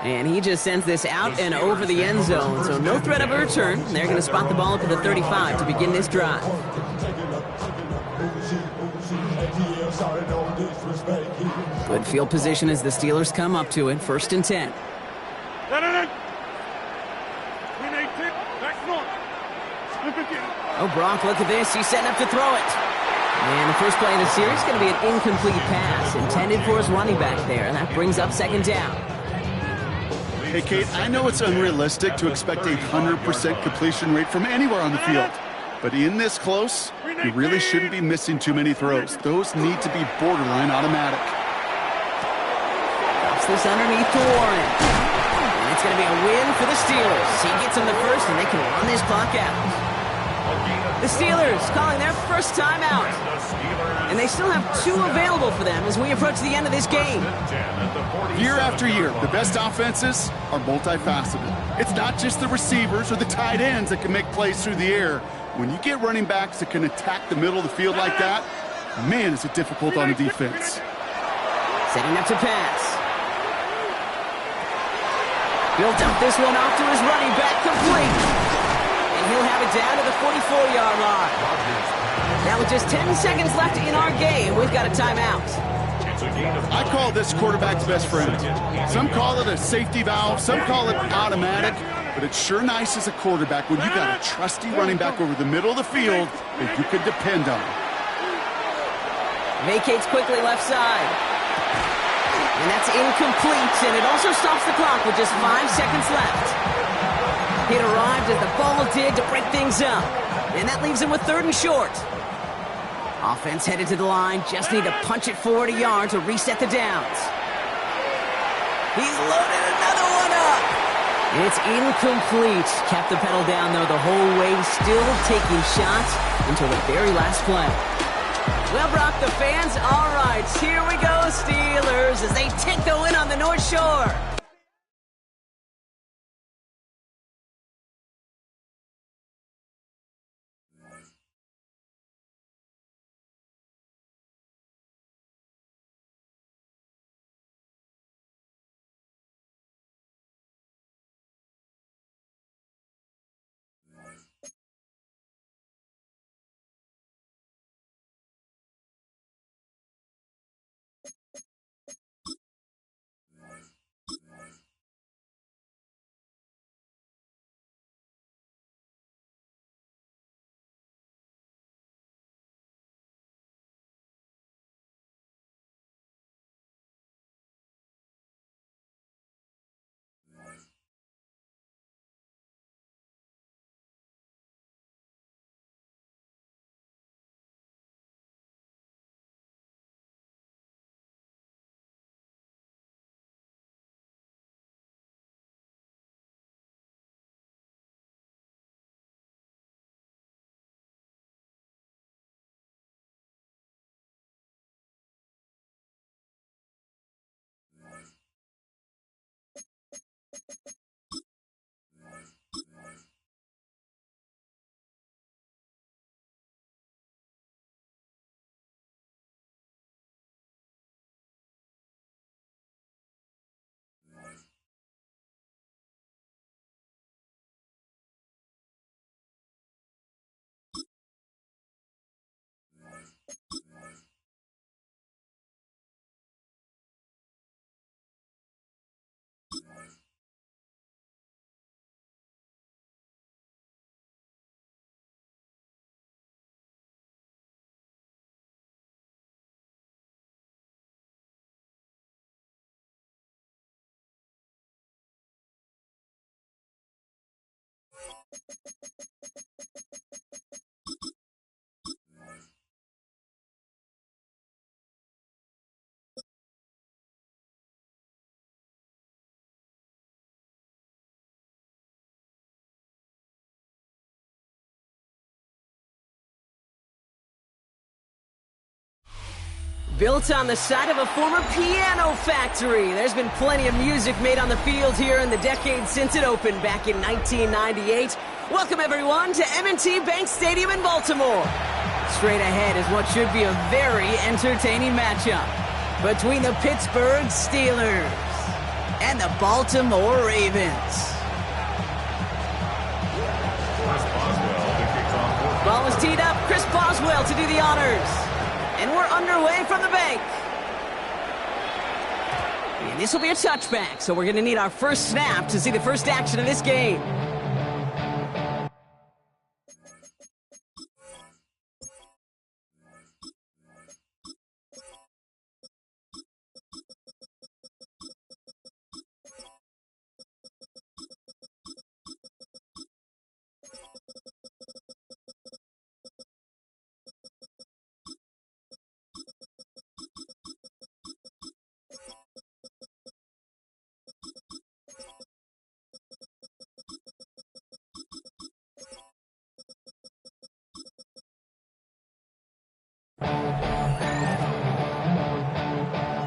Speaker 1: And he just sends this out and over the end zone, so no threat of a return. They're going to spot the ball up at the 35 to begin this drive. Good field position as the Steelers come up to it, first and 10. Oh, Brock, look at this. He's setting up to throw it. And the first play of the series is going to be an incomplete pass intended for his running back there, and that brings up second down.
Speaker 2: Hey, Kate, I know it's unrealistic to expect a 100% completion rate from anywhere on the field, but in this close, you really shouldn't be missing too many throws. Those need to be borderline automatic.
Speaker 1: Drops this underneath to Warren. And it's going to be a win for the Steelers. He gets them the first, and they can run this clock out. The Steelers calling their first timeout. And they still have 2 available for them as we approach the end of this game.
Speaker 2: Year after year, the best offenses are multifaceted. It's not just the receivers or the tight ends that can make plays through the air. When you get running backs that can attack the middle of the field like that, man, is it difficult on the defense.
Speaker 1: Setting up to pass. He'll dump this one off to his running back, complete. And he'll have it down to the 44-yard line. Now with just 10 seconds left in our game, we've got a timeout.
Speaker 2: I call this quarterback's best friend. Some call it a safety valve, some call it automatic, but it's sure nice as a quarterback when you got a trusty running back over the middle of the field that you can depend on.
Speaker 1: Vacates quickly left side. And that's incomplete, and it also stops the clock with just 5 seconds left. It arrived as the ball did to break things up, and that leaves him with 3rd and short. Offense headed to the line, just need to punch it forward a yard to reset the downs. He's loaded another one up. It's incomplete. Kept the pedal down, though, the whole way, still taking shots until the very last play. Well, Brock, the fans, all right, here we go, Steelers, as they take the win on the North Shore. Built on the side of a former piano factory, there's been plenty of music made on the field here in the decade since it opened back in 1998. Welcome, everyone, to M&T Bank Stadium in Baltimore. Straight ahead is what should be a very entertaining matchup between the Pittsburgh Steelers and the Baltimore Ravens. Ball is teed up. Chris Boswell to do the honors. And we're underway from the bank. And this will be a touchback, so we're going to need our first snap to see the first action of this game.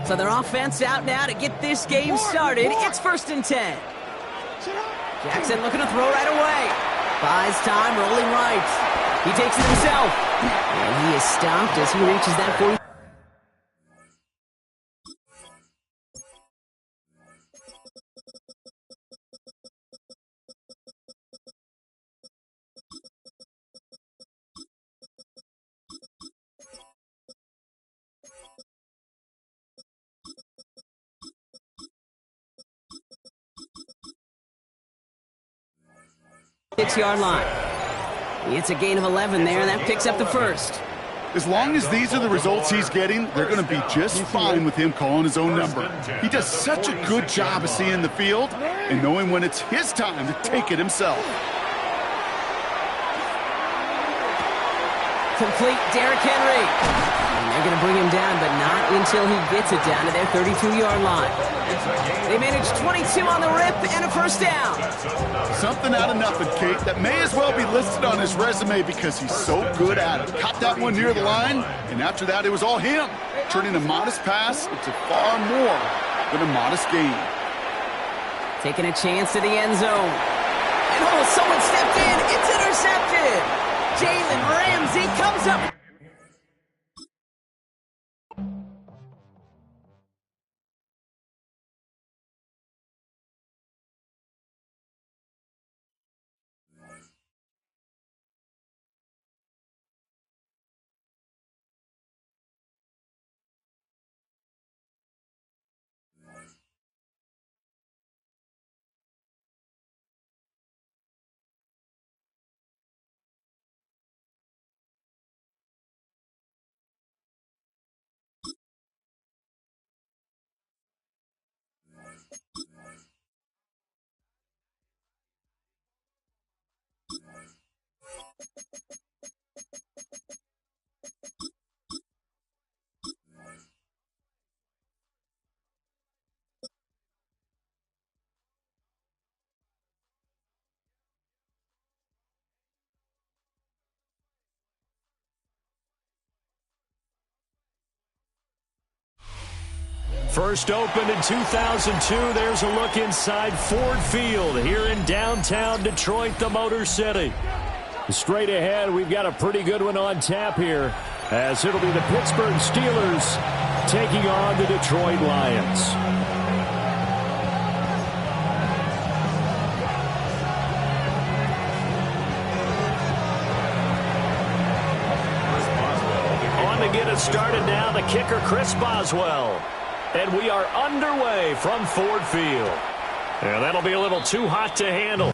Speaker 1: So their offense out now to get this game started. It's 1st and 10. Jackson looking to throw right away. Buys time, rolling right. He takes it himself. And he is stopped as he reaches that 40. 6-yard line. It's a gain of 11 there, and that picks up the first.
Speaker 2: As long as these are the results he's getting, they're going to be just fine with him calling his own number. He does such a good job of seeing the field and knowing when it's his time to take it himself.
Speaker 1: Complete Derrick Henry. And they're going to bring him down, but not until he gets it down to their 32-yard line. They managed 22 on the rip and a first down.
Speaker 2: Something out of nothing, Kate, that may as well be listed on his resume because he's so good at it. Caught that one near the line, and after that, it was all him, turning a modest pass into far more than a modest gain.
Speaker 1: Taking a chance to the end zone. And someone stepped in. It's intercepted. Jalen Ramsey comes up.
Speaker 5: First opened in 2002. There's a look inside Ford Field here in downtown Detroit, the Motor City. Straight ahead, we've got a pretty good one on tap here, as it'll be the Pittsburgh Steelers taking on the Detroit Lions. On to get it started now, the kicker, Chris Boswell. And we are underway from Ford Field. Yeah, that'll be a little too hot to handle.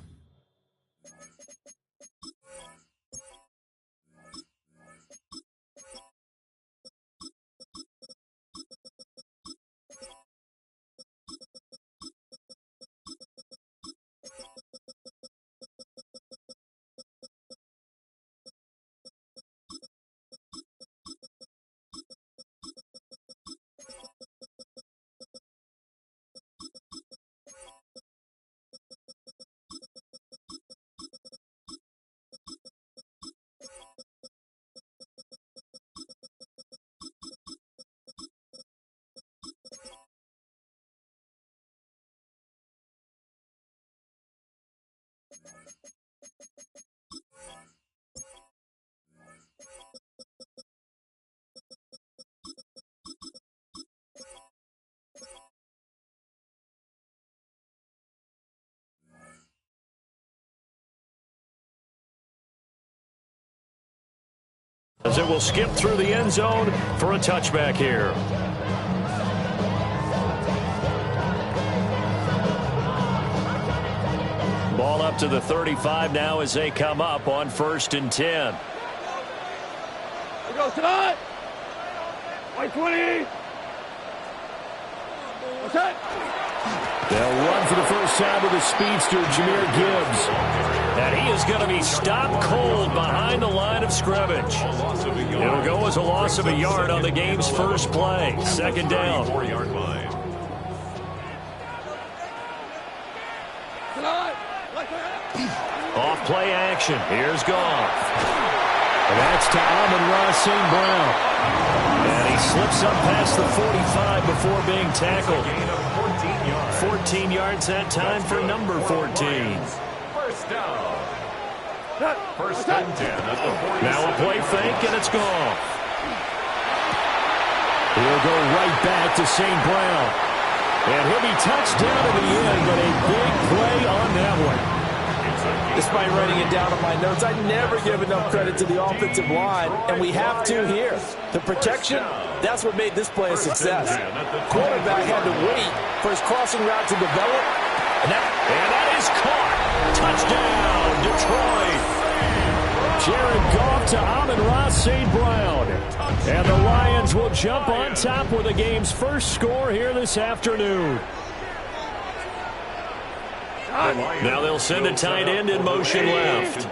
Speaker 5: As it will skip through the end zone for a touchback here. Ball up to the 35 now as they come up on 1st and 10.
Speaker 4: Here goes tonight. White 20. What's that?
Speaker 5: They'll run for the first time with the speedster, Jahmyr Gibbs. And he is going to be stopped cold behind the line of scrimmage. It'll go as a loss of a yard on the game's first play. 2nd down. Off play action. Here's Goff. And that's to Amon-Ra St. Brown. And he slips up past the 45 before being tackled. 14 yards that time for number 14.
Speaker 3: First down. First and 10 at the 46.
Speaker 5: Now a play fake, and it's gone. He'll go right back to St. Brown. And he'll be touched down in the end, but a big play on that one.
Speaker 6: Despite writing it down on my notes, I never give enough credit to the offensive line, and we have to here. The protection, that's what made this play a success. Quarterback had to wait for his crossing route to develop.
Speaker 5: And that is caught. Touchdown, Detroit. to Amon-Ra St. Brown. And the Lions will jump on top with the game's first score here this afternoon. Now they'll send a tight end in motion left.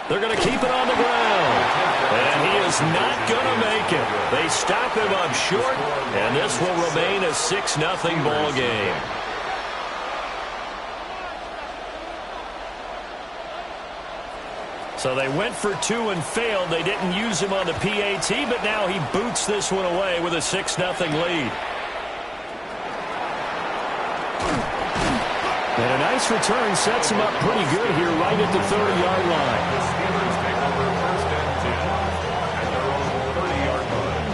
Speaker 5: They're going to keep it on the ground. And he is not going to make it. They stop him up short, and this will remain a 6-0 ball game. So they went for 2 and failed. They didn't use him on the PAT, but now he boots this one away with a 6-0 lead. And a nice return sets him up pretty good here right at the 30-yard line.
Speaker 3: The Steelers take over first and 10 at their own 30-yard
Speaker 5: line.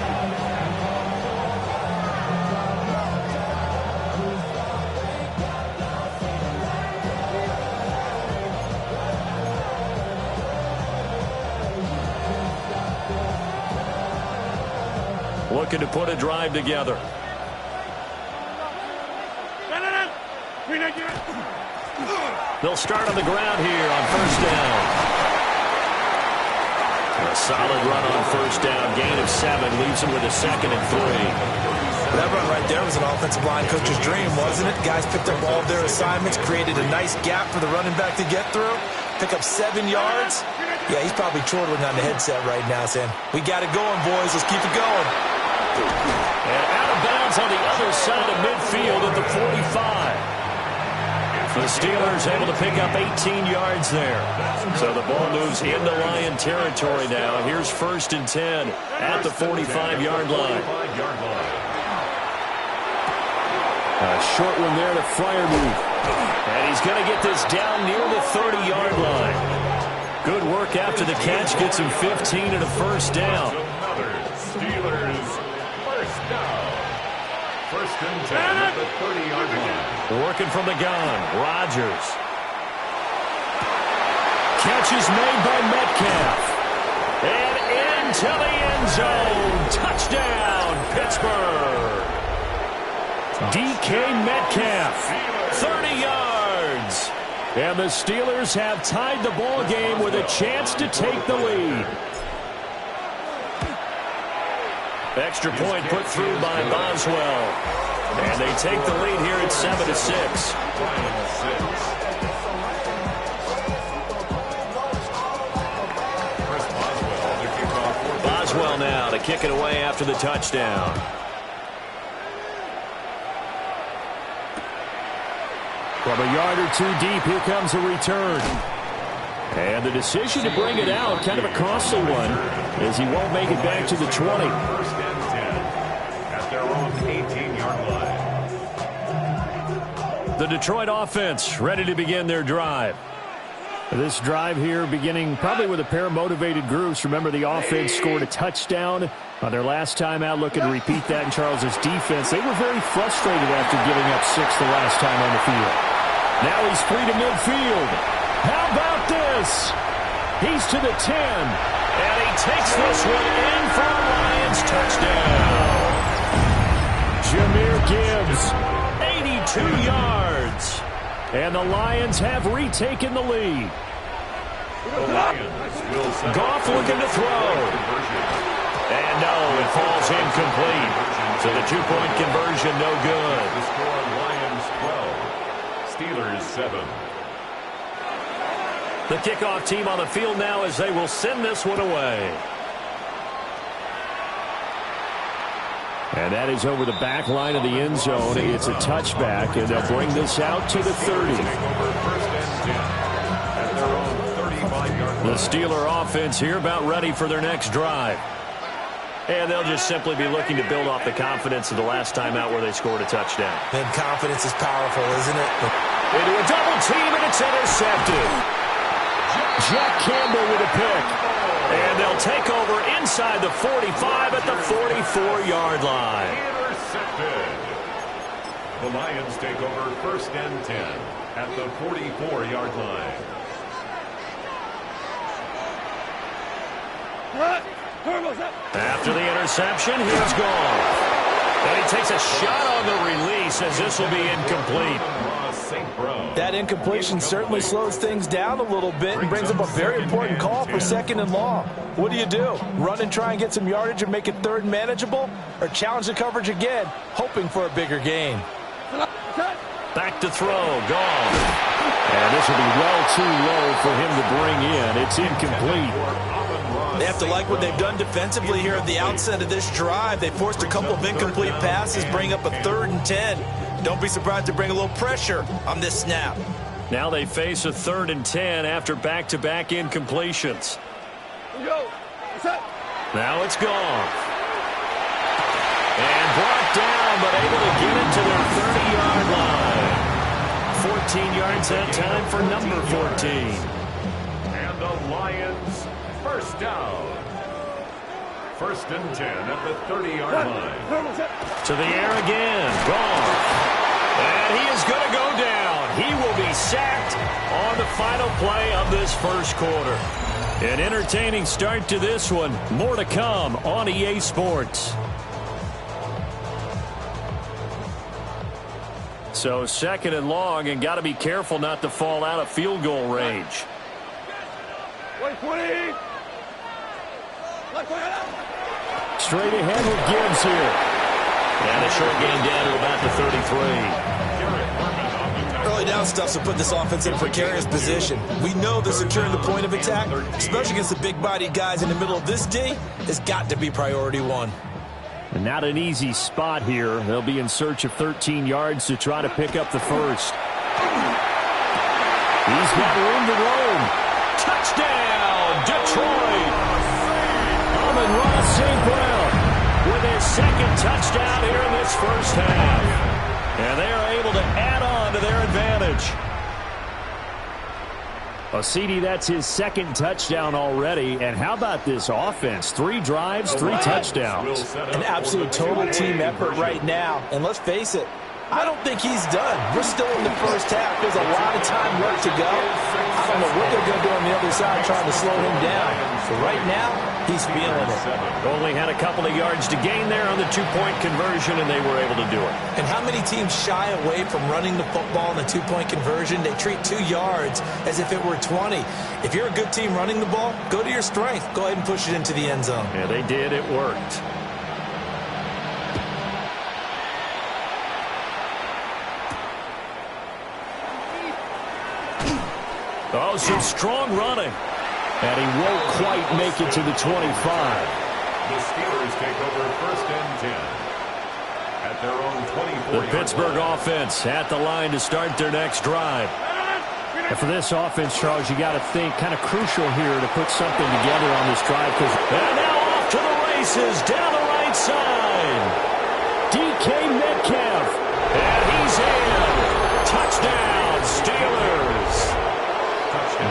Speaker 5: Looking to put a drive together. They'll start on the ground here on first down. A solid run on first down. Gain of 7 leaves him with a 2nd and 3.
Speaker 6: That run right there was an offensive line coach's dream, wasn't it? Guys picked up all of their assignments, created a nice gap for the running back to get through, pick up 7 yards. Yeah, he's probably chortling on the headset right now saying, we got it going, boys. Let's keep it going.
Speaker 5: And out of bounds on the other side of midfield at the 45. The Steelers able to pick up 18 yards there. So the ball moves into Lion territory now. Here's first and 10 at the 45-yard line. A short one there to Freiermuth. And he's going to get this down near the 30-yard line. Good work after the catch. Gets him 15 and a first down.
Speaker 3: Steelers first down. First and 10 at the 30-yard line.
Speaker 5: Working from the gun, Rodgers. Catch is made by Metcalf. And into the end zone. Touchdown, Pittsburgh. DK Metcalf, 30 yards. And the Steelers have tied the ball game with a chance to take the lead. Extra point put through by Boswell. And they take the lead here at 7-6. Boswell now to kick it away after the touchdown. From a yard or 2 deep, here comes a return. And the decision to bring it out, kind of a costly one, as he won't make it back to the 20.
Speaker 3: First and 10 at their own 18-yard line.
Speaker 5: The Detroit offense ready to begin their drive. This drive here beginning probably with a pair of motivated groups. Remember, the offense scored a touchdown on their last time out. Looking to repeat that in Charles's defense. They were very frustrated after giving up 6 the last time on the field. Now he's free to midfield. How about this? He's to the 10. And he takes this one in for a Lions touchdown. Jahmyr Gibbs, 82 yards. And the Lions have retaken the lead. Goff looking to throw. And no, it falls incomplete. So the 2-point conversion no good.
Speaker 3: The score, Lions 12, Steelers 7.
Speaker 5: The kickoff team on the field now as they will send this one away. And that is over the back line of the end zone. It's a touchback, and they'll bring this out to the 30. The Steeler offense here about ready for their next drive. And they'll just simply be looking to build off the confidence of the last time out where they scored a touchdown.
Speaker 6: And confidence is powerful, isn't it?
Speaker 5: Into a double team, and it's intercepted. Jack Campbell with a pick. And they'll take over inside the 45 at the 44-yard line.
Speaker 3: Intercepted. The Lions take over first and 10 at the 44-yard line.
Speaker 5: After the interception, here's Goff. And he takes a shot on the release as this will be incomplete.
Speaker 3: St. Brown.
Speaker 6: That incompletion certainly slows things down a little bit and brings up a very important call for 2nd and long. What do? Run and try and get some yardage and make it 3rd and manageable? Or challenge the coverage again, hoping for a bigger gain?
Speaker 5: Back to throw, gone. And this will be well too low for him to bring in. It's incomplete.
Speaker 6: They have to like what they've done defensively here at the outset of this drive. They forced a couple of incomplete passes, bring up a 3rd and 10. Don't be surprised to bring a little pressure on this snap.
Speaker 5: Now they face a 3rd and 10 after back-to-back incompletions. Now it's gone. And brought down, but able to get it to their 30-yard line. 14 yards that time for number 14.
Speaker 3: And the Lions, first down. 1st and 10 at the 30-yard line.
Speaker 5: To the air again. Gone. And he is going to go down. He will be sacked on the final play of this first quarter. An entertaining start to this one. More to come on EA Sports. So 2nd and long, and got to be careful not to fall out of field goal range.
Speaker 4: 20.
Speaker 5: Straight ahead with Gibbs here. And a short gain down to about the 33.
Speaker 6: Early down stuff to put this offense in a precarious position. We know that securing the point of attack, especially against the big-bodied guys in the middle of this D, has got to be priority one.
Speaker 5: And not an easy spot here. They'll be in search of 13 yards to try to pick up the first. He's got room to roam. Touchdown, Detroit! Amon-Ra St. Brown with his 2nd touchdown here in this first half. And they are able to add on to their advantage. CD, that's his 2nd touchdown already. And how about this offense? 3 drives, 3 touchdowns.
Speaker 6: An absolute total team effort right now. And let's face it, I don't think he's done. We're still in the first half. There's a lot of time left to go. I don't know what they're going to do on the other side trying to slow him down. But right now, he's feeling it.
Speaker 5: Only had a couple of yards to gain there on the 2-point conversion, and they were able to do it.
Speaker 6: And how many teams shy away from running the football in the 2-point conversion? They treat 2 yards as if it were 20. If you're a good team running the ball, go to your strength. Go ahead and push it into the end zone.
Speaker 5: Yeah, they did. It worked. Oh, some strong running. And he won't quite make it to the 25.
Speaker 3: The Steelers take over 1st and 10 at their own 24.
Speaker 5: The Pittsburgh offense at the line to start their next drive. And for this offense, Charles, you got to think kind of crucial here to put something together on this drive. And now off to the races down the right side. DK Metcalf. And he's in. Touchdown, Steelers.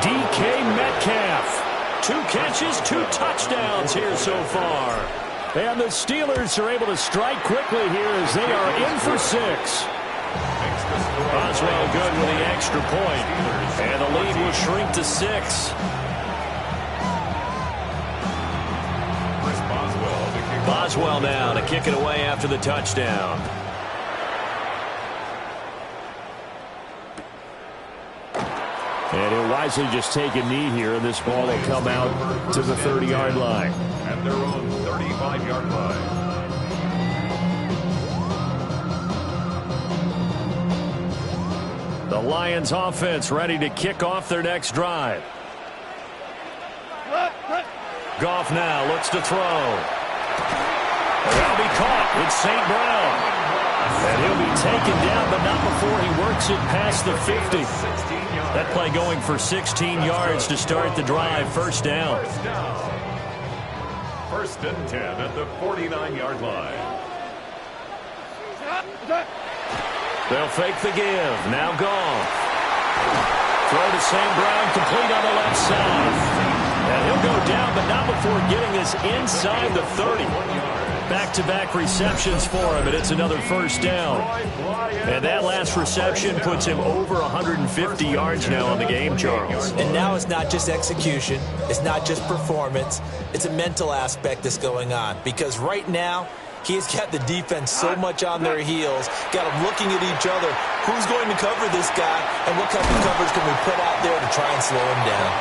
Speaker 5: DK Metcalf. 2 catches, 2 touchdowns here so far. And the Steelers are able to strike quickly here as they are in for 6. Boswell good with the extra point. And the lead will shrink to 6. Boswell now to kick it away after the touchdown. And he'll wisely just take a knee here, and this ball will come out to the 30-yard line.
Speaker 3: At their own 35-yard line.
Speaker 5: The Lions offense ready to kick off their next drive. Goff now looks to throw. That'll be caught. It's St. Brown. And he'll be taken down, but not before he works it past the 50. That play going for 16 yards to start the drive. First down.
Speaker 3: 1st and 10 at the 49-yard line.
Speaker 5: They'll fake the give. Now Goff. Throw to St. Brown, complete on the left side. And he'll go down, but not before getting this inside the 30. Back-to-back receptions for him, and it's another first down. And that last reception puts him over 150 yards now on the game, Charles.
Speaker 6: And now it's not just execution. It's not just performance. It's a mental aspect that's going on. Because right now, He's got the defense so much on their heels, got them looking at each other. Who's going to cover this guy, and what kind of coverage can we put out there to try and slow him down?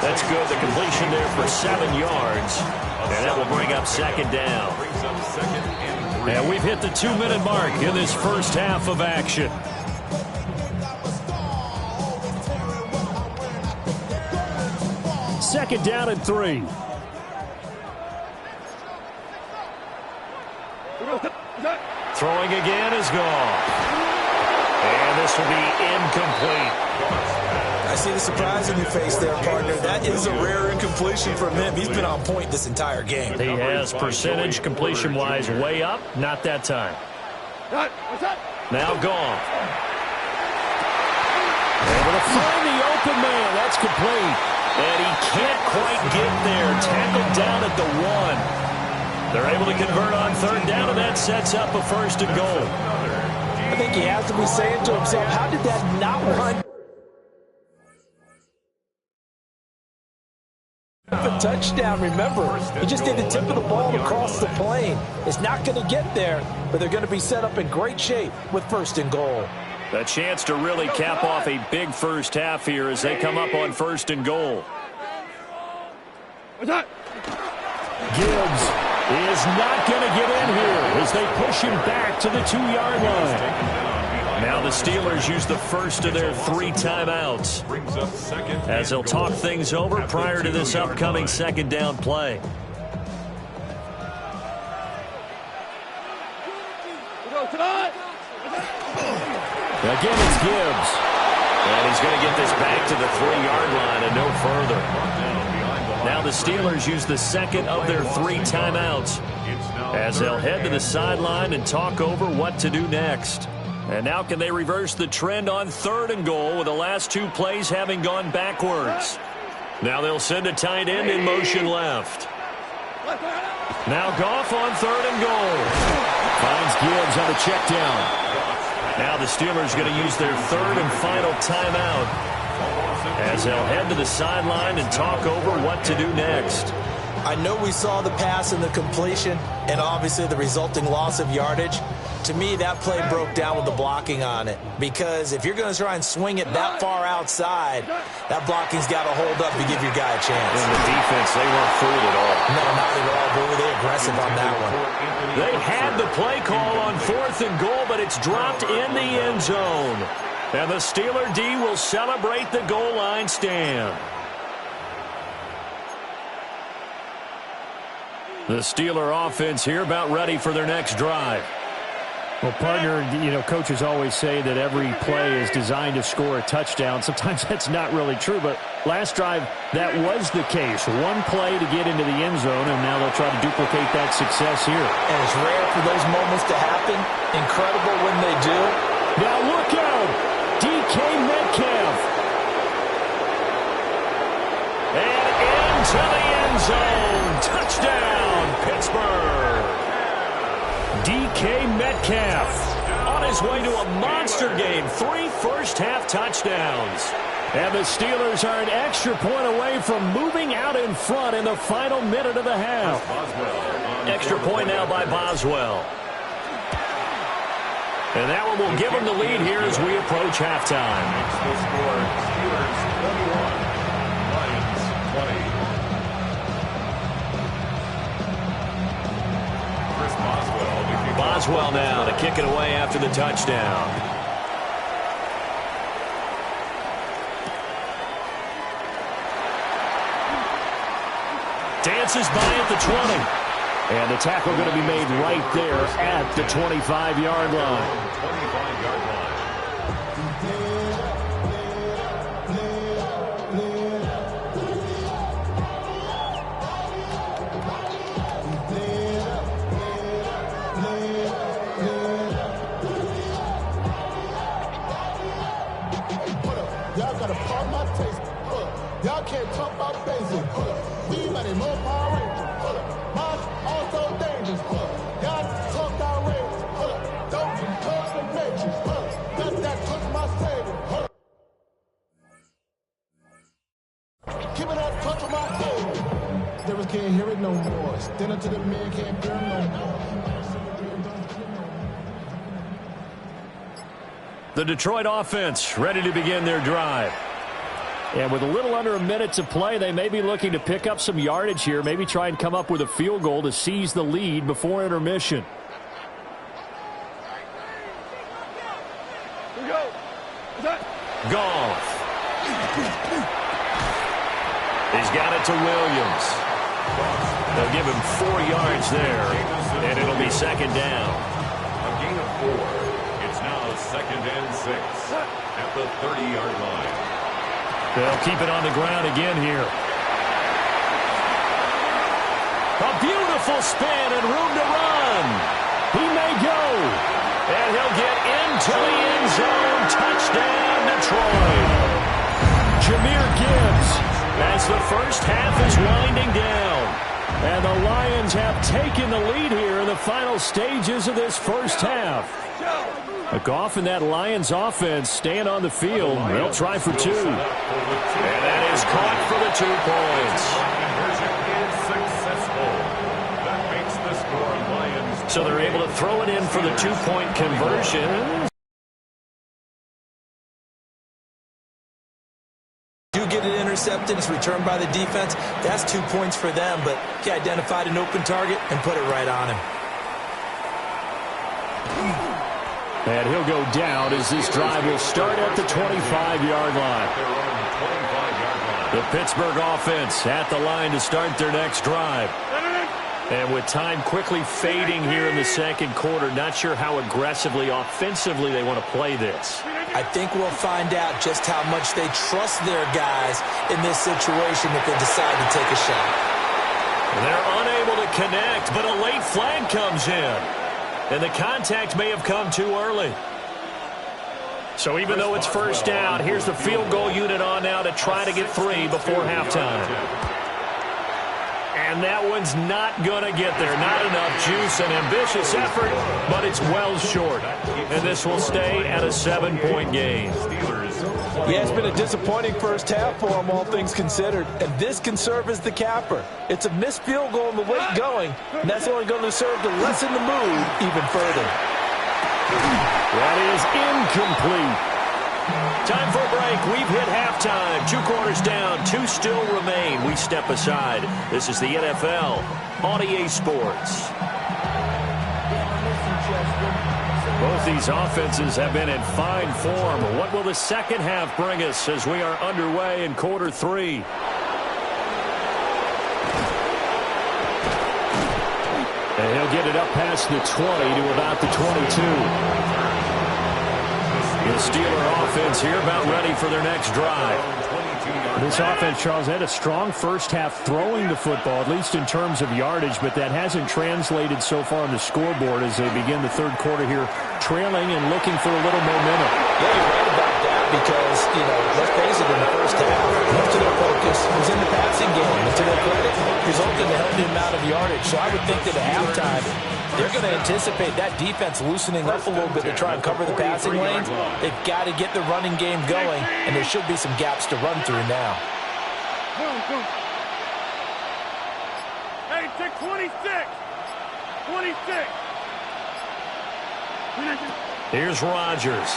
Speaker 5: That's good. The completion there for 7 yards. And that will bring up second down. And we've hit the 2-minute mark in this first half of action. Second down and 3. Throwing again is gone. And this will be incomplete.
Speaker 6: I see the surprise in your face there, partner. That is a rare incompletion from him. He's been on point this entire game.
Speaker 5: He has percentage completion-wise way up. Not that time. Now gone. Able to find the open man. That's complete. And he can't quite get there. Tackled down at the 1. They're able to convert on third down, and that sets up a first and goal.
Speaker 6: I think he has to be saying to himself, how did that not run? A touchdown, remember, he just did the tip of the ball across the plane. It's not going to get there, but they're going to be set up in great shape with first and goal.
Speaker 5: A chance to really cap off a big first half here as they come up on first and goal. Gibbs is not going to get in here as they push him back to the 2-yard line. Now the Steelers use the first of their 3 timeouts as they'll talk things over prior to this upcoming second down play. Again, it's Gibbs. And he's going to get this back to the 3-yard line and no further. Now the Steelers use the second of their 3 timeouts as they'll head to the sideline and talk over what to do next. And now can they reverse the trend on third and goal with the last 2 plays having gone backwards? Now they'll send a tight end in motion left. Now Goff on third and goal. Finds Gibbs on the check down. Now the Steelers going to use their 3rd and final timeout as they'll head to the sideline and talk over what to do next.
Speaker 6: I know we saw the pass and the completion and obviously the resulting loss of yardage. To me, that play broke down with the blocking on it, because if you're going to try and swing it that far outside, that blocking's got to hold up to give your guy a chance.
Speaker 5: And the defense, they weren't fooled at all.
Speaker 6: No, not at all. Boy, were they aggressive on that one.
Speaker 5: They had the play call on 4th and goal, but it's dropped in the end zone. And the Steeler D will celebrate the goal line stand. The Steeler offense here about ready for their next drive.
Speaker 7: Well, partner, coaches always say that every play is designed to score a touchdown. Sometimes that's not really true, but last drive, that was the case. 1 play to get into the end zone, and now they'll try to duplicate that success here.
Speaker 6: And it's rare for those moments to happen. Incredible when they do.
Speaker 5: Now look out! DK Metcalf. And into the end zone. Touchdown, Pittsburgh. DK Metcalf on his way to a monster game. 3 first-half touchdowns. And the Steelers are an extra point away from moving out in front in the final minute of the half. Extra point now by Boswell. And that one will give them the lead here as we approach halftime. Boswell now to kick it away after the touchdown. Dances by at the 20. And the tackle going to be made right there at the 25-yard line. 25-yard line.
Speaker 8: Y'all gotta pop my taste. Y'all can't talk about basic. We money more Power Rangers. Mine also dangerous. Y'all talk outrageous. Don't touch the matrix. Got that touch my savior. Keep it up, touch my savior. Devils can't hear it no more. Stand up to the man, can't fear him no more.
Speaker 5: The Detroit offense ready to begin their drive. And with a little under a minute to play, they may be looking to pick up some yardage here, maybe try and come up with a field goal to seize the lead before intermission.
Speaker 4: Here we go.
Speaker 5: Goff. He's got it to Williams. They'll give him 4 yards there, and it'll be second down.
Speaker 3: A gain of 4. It's now 2nd and 6 at the 30-yard line.
Speaker 5: They'll keep it on the ground again here. A beautiful spin and room to run. He may go. And he'll get into the end zone. Touchdown, Detroit. Jahmyr Gibbs as the first half is winding down. And the Lions have taken the lead here in the final stages of this first half. Goff and that Lions offense staying on the field. They'll try for 2. And that is caught for the 2 points.
Speaker 3: That makes the score Lions.
Speaker 5: So they're able to throw it in for the 2-point conversion.
Speaker 6: Do get it intercepted. It's returned by the defense. That's 2 points for them, but he identified an open target and put it right on him.
Speaker 5: And he'll go down as this drive will start at the 25-yard line. The Pittsburgh offense at the line to start their next drive. And with time quickly fading here in the second quarter, not sure how aggressively, offensively they want to play this.
Speaker 6: I think we'll find out just how much they trust their guys in this situation if they decide to take a shot.
Speaker 5: They're unable to connect, but a late flag comes in. And the contact may have come too early. So even though it's first down, here's the field goal unit on now to try to get 3 before halftime. And that one's not going to get there. Not enough juice, an ambitious effort, but it's well short. And this will stay at a 7-point game.
Speaker 6: Yeah, it's been a disappointing first half for them, all things considered. And this can serve as the capper. It's a missed field goal in the late going, and that's only going to serve to lessen the mood even further.
Speaker 5: That is incomplete. Time for a break. We've hit halftime. 2 quarters down. 2 still remain. We step aside. This is the NFL on EA Sports. Both these offenses have been in fine form. What will the second half bring us as we are underway in quarter 3? And he'll get it up past the 20 to about the 22. The Steeler offense here about ready for their next drive. This offense, Charles, had a strong first half throwing the football, at least in terms of yardage, but that hasn't translated so far on the scoreboard as they begin the third quarter here, trailing and looking for a little momentum.
Speaker 6: Yeah, you're right about that because, let's face it, in the first half, most of their focus was in the passing game. And to their credit, resulted in a healthy amount of yardage. So I would think that at halftime, they're going to anticipate that defense loosening up a little bit to try and cover the passing lanes. They've got to get the running game going, and there should be some gaps to run through now.
Speaker 4: Hey, take 26. 26.
Speaker 5: Here's Rodgers.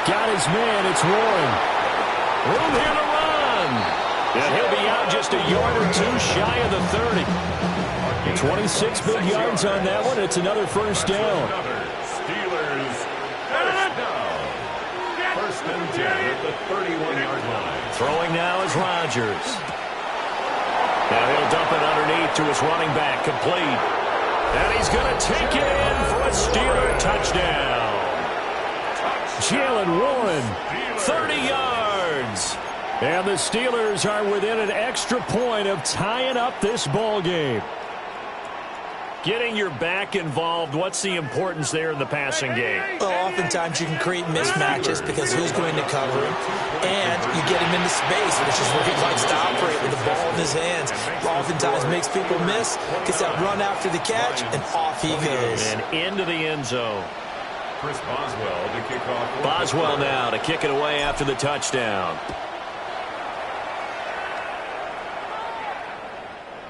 Speaker 5: Got his man. It's Warren. Room here to run. And he'll be out just a yard or 2 shy of the 30. 26 big yards on that one. It's another first down.
Speaker 3: Steelers first down. First and 10 at the 31-yard line.
Speaker 5: Throwing now is Rodgers. Now he'll dump it underneath to his running back. Complete. And he's going to take it in for a Steeler touchdown. Jalen Warren, 30 yards. And the Steelers are within an extra point of tying up this ball game. Getting your back involved, what's the importance there in the passing game?
Speaker 6: Well, oftentimes you can create mismatches because who's going to cover him, and you get him into space, which is where he likes to operate with the ball in his hands. Oftentimes makes people miss, gets that run after the catch, and off he goes.
Speaker 5: And into the end zone.
Speaker 3: Chris Boswell to kick off.
Speaker 5: Boswell now to kick it away after the touchdown.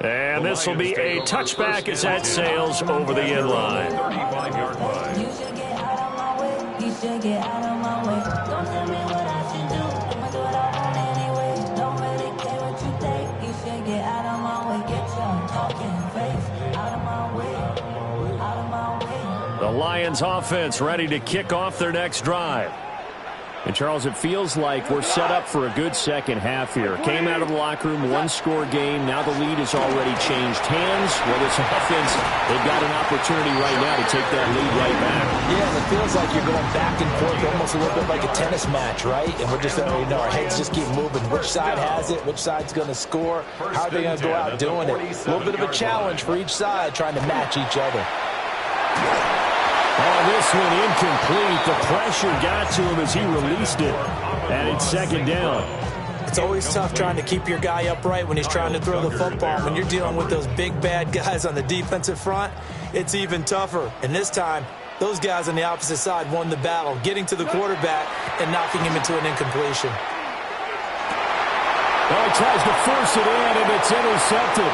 Speaker 5: And this will be a touchback as that sails over the end line.
Speaker 3: 35-yard line.
Speaker 9: You should get out of my way. You should get out of my way. Don't tell me what I should do. I'ma do what I want anyway. Don't really care what you think. You should get out of my way. Get your talking face out of my way. Out of my way.
Speaker 5: The Lions offense ready to kick off their next drive. And, Charles, it feels like we're set up for a good second half here. Came out of the locker room, one-score game. Now the lead has already changed hands. Well, this offense, they've got an opportunity right now to take that lead right back.
Speaker 6: Yeah, it feels like you're going back and forth, almost a little bit like a tennis match, right? And we're just, our heads just keep moving. Which side has it? Which side's going to score? How are they going to go out doing it? A little bit of a challenge for each side, trying to match each other.
Speaker 5: Oh, this one incomplete. The pressure got to him as he released it. And it's second down.
Speaker 6: It's always tough trying to keep your guy upright when he's trying to throw the football. When you're dealing with those big, bad guys on the defensive front, it's even tougher. And this time, those guys on the opposite side won the battle, getting to the quarterback and knocking him into an incompletion.
Speaker 5: Oh, he tries to force it in, and it's intercepted.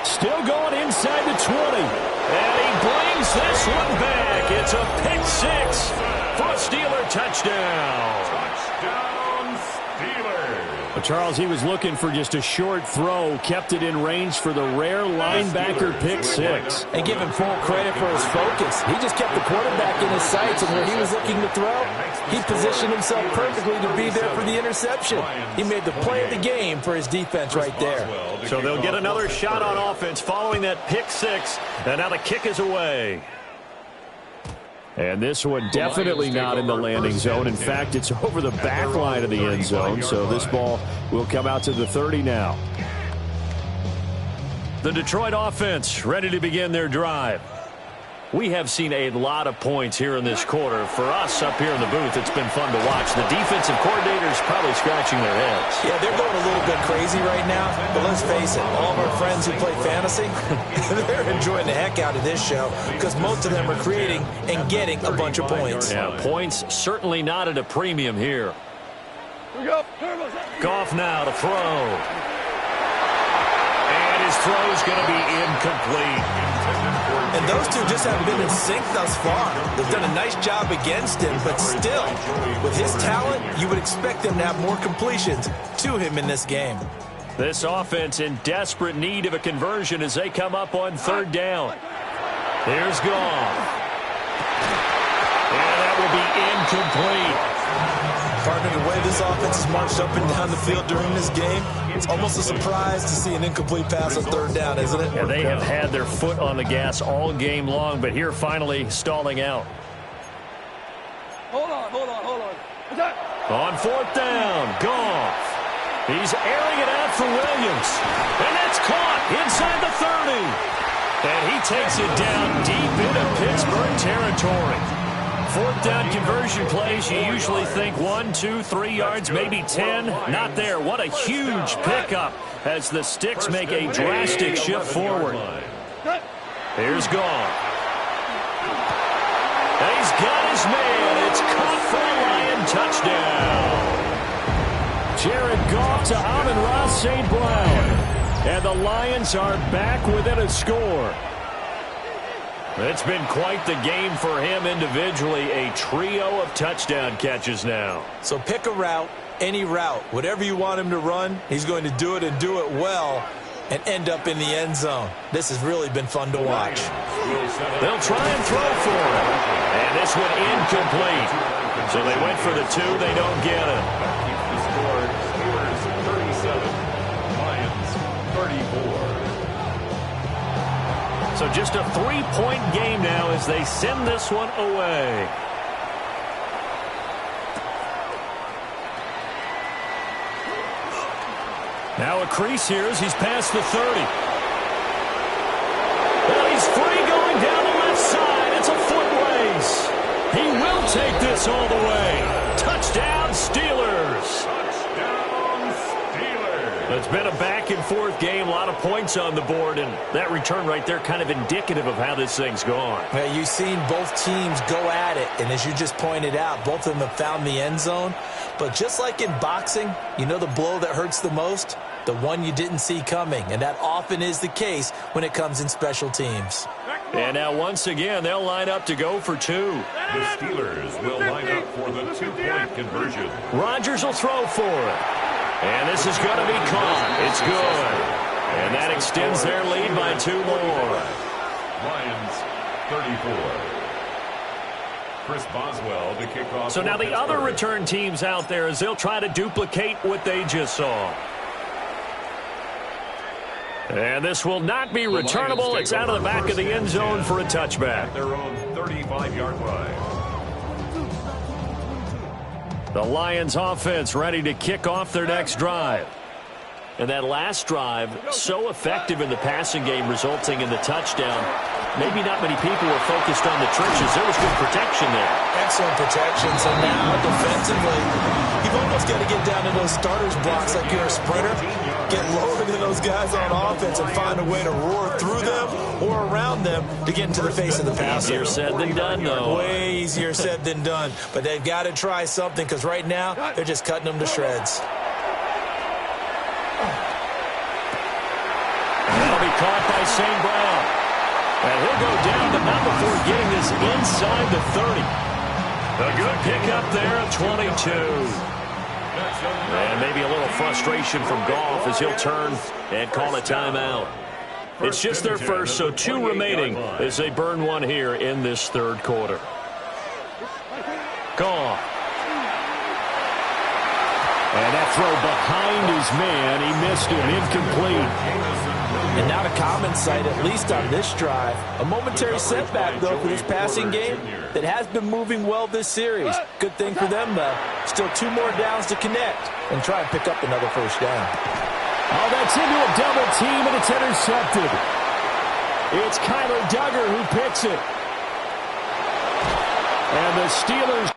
Speaker 5: Still going inside the 20. And he brings this one back. It's a pick six for a Steeler touchdown.
Speaker 3: Touchdown, Steelers.
Speaker 5: But Charles, he was looking for just a short throw, kept it in range for the rare linebacker pick six.
Speaker 6: And give him full credit for his focus. He just kept the quarterback in his sights, and where he was looking to throw, he positioned himself perfectly to be there for the interception. He made the play of the game for his defense right there.
Speaker 5: So they'll get another shot on offense following that pick six. And now the kick is away. And this one definitely not in the landing zone. In fact, it's over the back line of the end zone. So this ball will come out to the 30 now. The Detroit offense ready to begin their drive. We have seen a lot of points here in this quarter. For us up here in the booth, it's been fun to watch. The defensive coordinators probably scratching their heads.
Speaker 6: Yeah, they're going a little bit crazy right now. But let's face it, all of our friends who play fantasy, they're enjoying the heck out of this show because most of them are creating and getting a bunch of points.
Speaker 5: Yeah, points certainly not at a premium here. Goff now to throw. And his throw is going to be incomplete.
Speaker 6: And those two just haven't been in sync thus far. They've done a nice job against him, but still, with his talent, you would expect them to have more completions to him in this game.
Speaker 5: This offense in desperate need of a conversion as they come up on third down. Here's Goff. And that will be incomplete.
Speaker 6: Partner, the way this offense has marched up and down the field during this game, it's almost a surprise to see an incomplete pass on third down, isn't it?
Speaker 5: Yeah, they have had their foot on the gas all game long, but here finally stalling out.
Speaker 4: Hold on.
Speaker 5: On fourth down, Goff. He's airing it out for Williams. And that's caught inside the 30. And he takes it down deep into Pittsburgh territory. Fourth down conversion plays, you usually think 1, 2, 3 yards, maybe 10. Not there. What a huge pickup as the Sticks make a drastic shift forward. Here's Goff. And he's got his man. It's caught for a Lion touchdown. Jared Goff to Amon-Ra St. Brown. And the Lions are back within a score. It's been quite the game for him individually. A trio of touchdown catches now.
Speaker 6: So pick a route, any route. Whatever you want him to run, he's going to do it and do it well and end up in the end zone. This has really been fun to watch.
Speaker 5: They'll try and throw for him. And this one incomplete. So they went for the 2. They don't get it.
Speaker 3: The score, Steelers 37, Lions 34.
Speaker 5: So just a 3-point game now as they send this one away. Now a crease here as he's past the 30. Well, he's free going down the left side. It's a foot race. He will take this all the way. Touchdown, Steelers. It's been a back-and-forth game, a lot of points on the board, and that return right there kind of indicative of how this thing's gone.
Speaker 6: Now, you've seen both teams go at it, and as you just pointed out, both of them have found the end zone. But just like in boxing, you know the blow that hurts the most? the one you didn't see coming, and that often is the case when it comes in special teams.
Speaker 5: And now once again, they'll line up to go for two.
Speaker 3: The Steelers will line up for the two-point conversion.
Speaker 5: Rodgers will throw for it. And this is going to be caught. It's good. And that extends their lead by 2 more.
Speaker 3: Lions 34. Chris Boswell to kick off.
Speaker 5: So now the other return teams out there as they'll try to duplicate what they just saw. And this will not be returnable. It's out of the back of the end zone for a touchback.
Speaker 3: At their own 35-yard line.
Speaker 5: The Lions offense ready to kick off their next drive. And that last drive, so effective in the passing game, resulting in the touchdown. Maybe not many people were focused on the trenches. There was good protection there.
Speaker 6: Excellent protection. So now, defensively, you've almost got to get down to those starters blocks like you're a sprinter. Get lower than those guys on offense and find a way to roar through them or around them to get into the face of the passer.
Speaker 5: Easier said than done, though.
Speaker 6: Way easier said than done. But they've got to try something because right now, they're just cutting them to shreds.
Speaker 5: That'll be caught by St. Brown. And he'll go down, but not before getting this inside the 30. A good pickup there at 22. And maybe a little frustration from Goff as he'll turn and call a timeout. It's just their first, so 2 remaining as they burn one here in this third quarter. Goff. And that throw behind his man, he missed it, incomplete.
Speaker 6: And not a common sight, at least on this drive. A momentary setback, though, for this passing game that has been moving well this series. Good thing for them, though. Still 2 more downs to connect and try and pick up another first down.
Speaker 5: Oh, that's into a double team, and it's intercepted. It's Kyler Duggar who picks it. And the Steelers...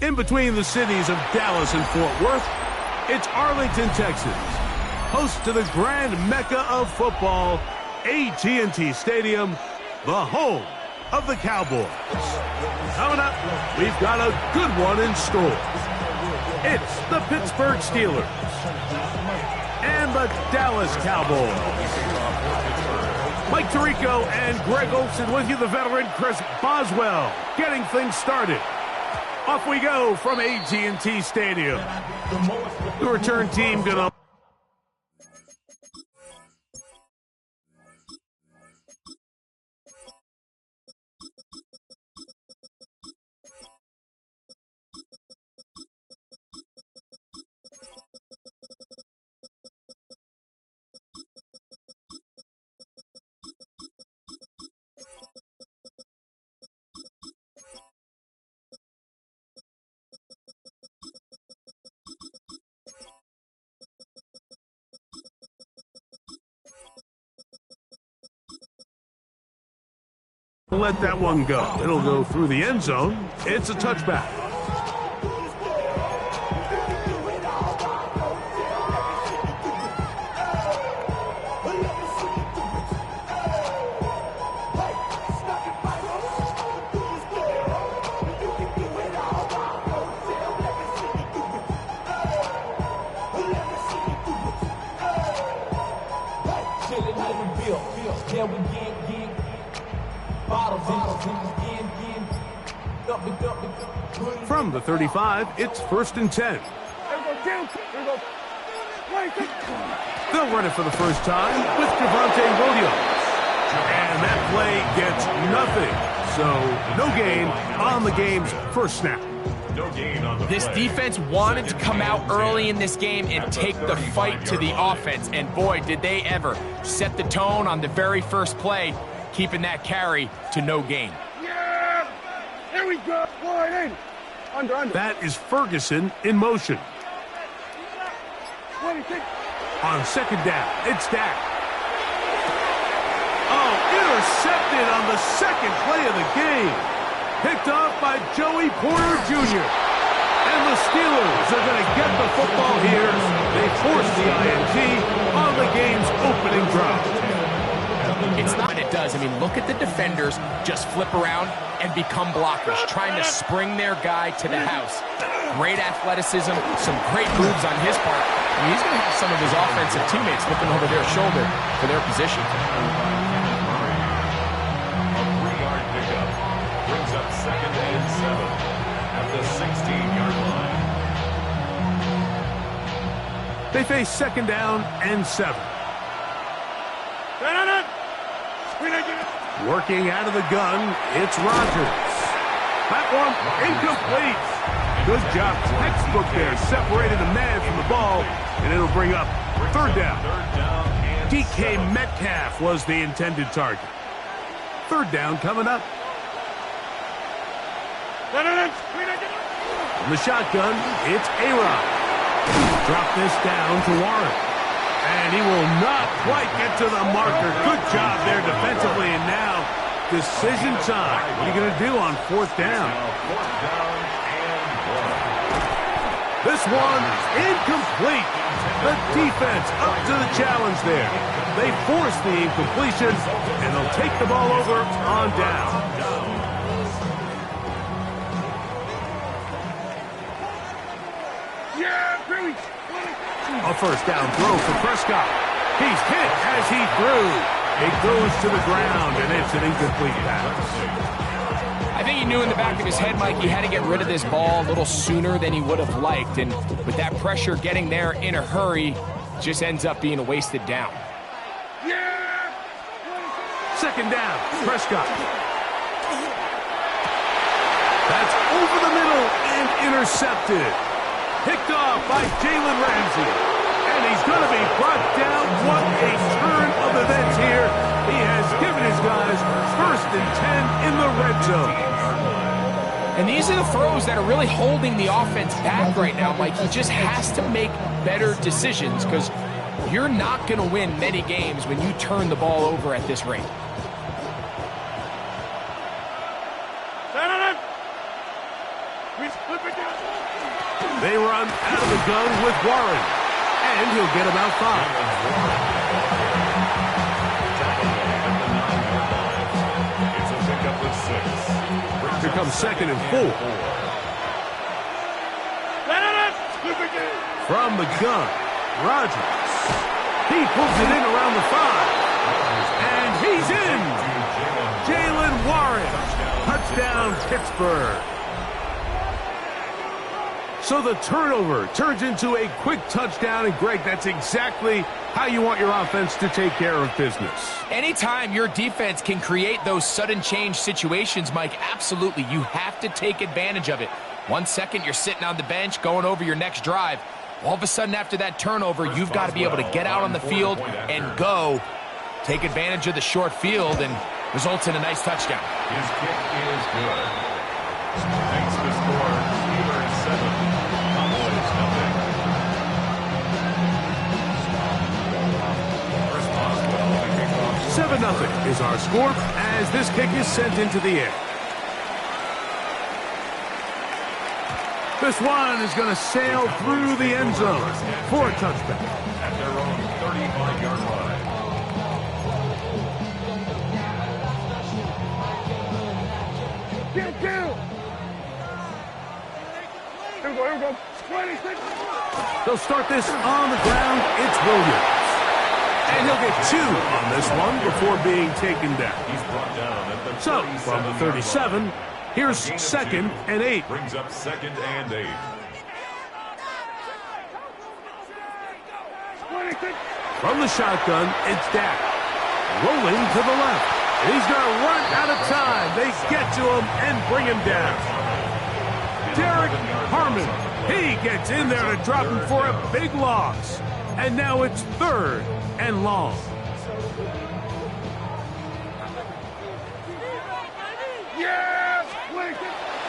Speaker 10: In between the cities of Dallas and Fort Worth, it's Arlington, Texas, host to the grand mecca of football, AT&T Stadium, the home of the Cowboys. Coming up, we've got a good one in store. It's the Pittsburgh Steelers and the Dallas Cowboys. Mike Tirico and Greg Olsen with you, the veteran Chris Boswell, getting things started. Off we go from AT&T Stadium. The return team gonna... let that one go. It'll go through the end zone. It's a touchback. From the 35, it's 1st and 10. They'll run it for the first time with Javonte Williams. And that play gets nothing. So no gain on the game's first snap.
Speaker 3: No gain on the
Speaker 11: This
Speaker 3: play.
Speaker 11: defense wanted to come out early in this game and take the fight to the offense. And boy, did they ever set the tone on the very first play, keeping that carry to no gain.
Speaker 8: Yeah! Here we go! Wide in! Under.
Speaker 10: That is Ferguson in motion. On second down, it's Dak. Oh, intercepted on the second play of the game. Picked off by Joey Porter Jr. And the Steelers are going to get the football here. They force the INT on the game's opening drive.
Speaker 11: It's not what it does. I mean, look at the defenders just flip around and become blockers, trying to spring their guy to the house. Great athleticism, some great moves on his part. I mean, he's going to have some of his offensive teammates looking over their shoulder for their position.
Speaker 3: A 3-yard pickup brings up 2nd and 7 at the 16-yard line.
Speaker 10: They face 2nd down and 7. Working out of the gun, it's Rodgers. That one incomplete. Good job, textbook there, separated the man from the ball, and it'll bring up 3rd down. DK Metcalf was the intended target. 3rd down coming up. From the shotgun, it's A-Rod. Drop this down to Warren. And he will not quite get to the marker. Good job there defensively, and now decision time. What are you going to do on 4th down? This one incomplete. The defense up to the challenge there. They force the incompletion, and they'll take the ball over on down. A 1st down throw for Prescott. He's hit as he threw. It goes to the ground, and it's an incomplete pass.
Speaker 11: I think he knew in the back of his head, Mike, he had to get rid of this ball a little sooner than he would have liked. And with that pressure getting there in a hurry, just ends up being a wasted down.
Speaker 10: 2nd down, Prescott. That's over the middle and intercepted. Picked off by Jalen Ramsey. And he's going to be brought down. What a turn of events here. He has given guys. 1st and 10 in the red zone.
Speaker 11: And these are the throws that are really holding the offense back right now, Mike. He just has to make better decisions because you're not going to win many games when you turn the ball over at this rate.
Speaker 10: They run out of the gun with Warren, and he'll get about 5.
Speaker 3: It's a pickup of 6.
Speaker 10: Here comes 2nd and 4. From the gun, Rodgers. He pulls it in around the 5. And he's in. Jalen Warren. Touchdown, Pittsburgh. So the turnover turns into a quick touchdown, and Greg, that's exactly how you want your offense to take care of business.
Speaker 11: Anytime your defense can create those sudden change situations, Mike, absolutely, you have to take advantage of it. 1 second, you're sitting on the bench going over your next drive. All of a sudden, after that turnover, you've got to be able to get out on the field and go. Take advantage of the short field and results in a nice touchdown.
Speaker 3: His kick is good. Makes the score Steelers 7, Cowboys nothing.
Speaker 10: 7-0 is our score as this kick is sent into the air. This one is going to sail through the end zone for a touchback.
Speaker 3: At their own 35-yard line.
Speaker 10: Here we go. They'll start this on the ground. It's Williams. And he'll get 2 on this one before being taken down.
Speaker 3: He's brought down at the
Speaker 10: So, from the 37, here's 2nd and 8.
Speaker 3: Brings up 2nd and 8.
Speaker 10: From the shotgun, it's Dak. Rolling to the left. And he's going to run out of time. They get to him and bring him down. Derek Harmon, he gets in there to drop him for a big loss. And now it's 3rd and long.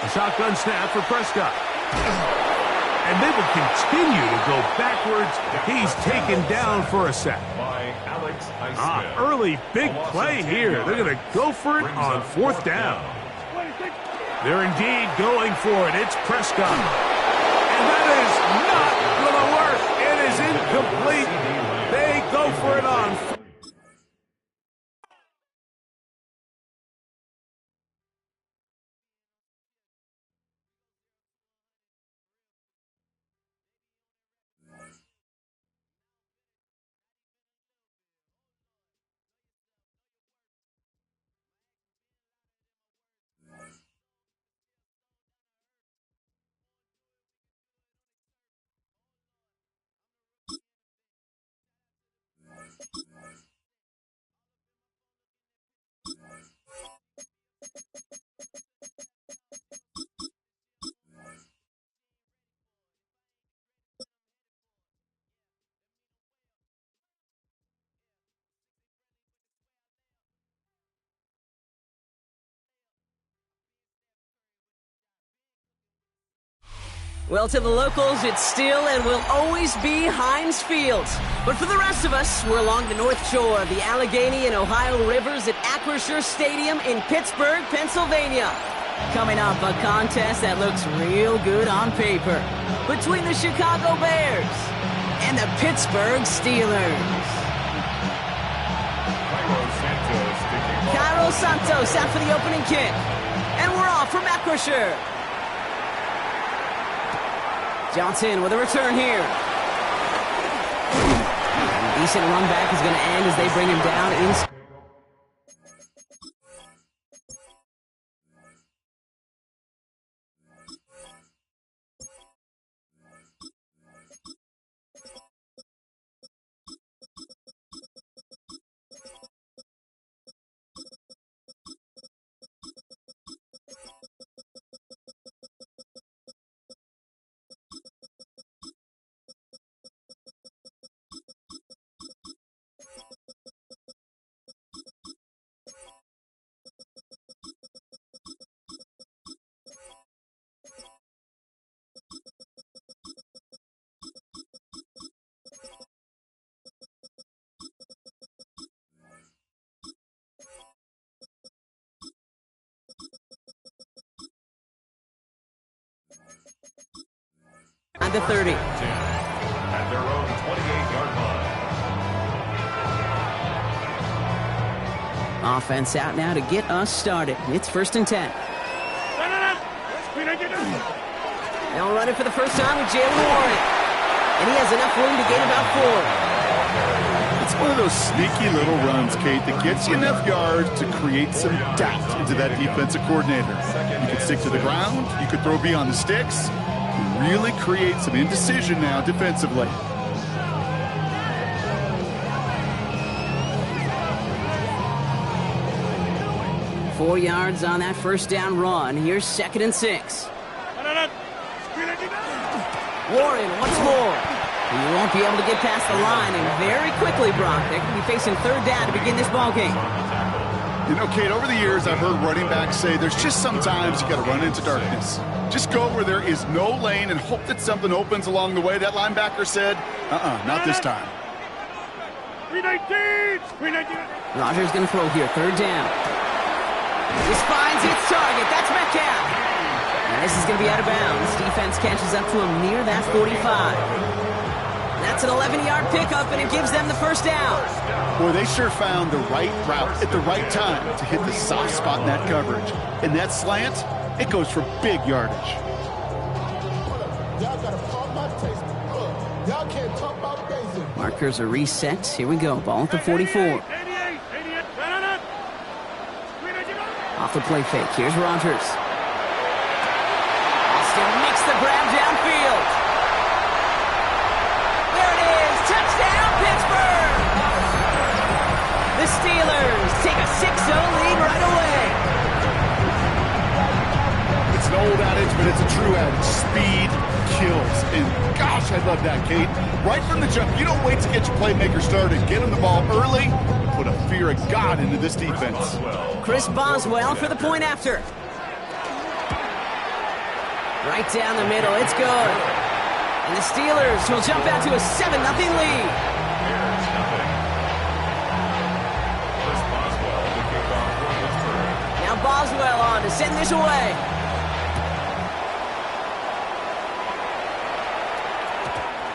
Speaker 10: A shotgun snap for Prescott. And they will continue to go backwards. He's taken down for a sack. Early big play here. They're going to go for it on 4th down. They're indeed going for it. It's Prescott. And that is not going to work. It is incomplete. They go for it on 4th.
Speaker 1: Well, to the locals, it's still and will always be Heinz Field. But for the rest of us, we're along the north shore of the Allegheny and Ohio rivers at Acrisure Stadium in Pittsburgh, Pennsylvania. Coming up, a contest that looks real good on paper between the Chicago Bears and the Pittsburgh Steelers. Cairo Santos out for the opening kick. And we're off from Acrisure. Johnson with a return here. Decent run back is going to end as they bring him down inside. At the 30.
Speaker 3: At their own 28-yard line.
Speaker 1: Offense out now to get us started. It's 1st and 10. They'll run it for the first time with Jalen Warren. And he has enough room to gain about 4.
Speaker 2: It's one of those sneaky little runs, Kate, that gets you enough yards to create some doubt into that defensive coordinator. You could stick to the ground. You could throw beyond the sticks. Really create some indecision now defensively.
Speaker 1: Four yards on that first down run. Here's 2nd and 6. Warren once more. He won't be able to get past the line, and very quickly, Brock, they're going to be facing 3rd down to begin this ballgame.
Speaker 2: You know, Kate, over the years, I've heard running backs say there's just sometimes you got to run into darkness. Just go where there is no lane and hope that something opens along the way. That linebacker said, not this time.
Speaker 1: Rodgers going to throw here, 3rd down. This finds its target. That's Metcalf. And this is going to be out of bounds. Defense catches up to him near that 45. That's an 11-yard pickup, and it gives them the first down.
Speaker 2: Boy, they sure found the right route at the right time to hit the soft spot in that coverage. And that slant, it goes for big yardage.
Speaker 1: Markers are reset. Here we go. Ball at the 44. Off the play fake. Here's Rodgers. Austin makes the grab downfield. There it is. Touchdown, Pittsburgh! The Steelers take a 6-0 lead right away.
Speaker 2: It's an old adage, but it's a true adage. Speed kills. And gosh, I love that, Kate. Right from the jump, you don't wait to get your playmaker started. Get him the ball early. Put a fear of God into this defense.
Speaker 1: Chris Boswell for the point after. Right down the middle. It's good. And the Steelers will jump out to a 7-0 lead. Now Boswell on to send this away.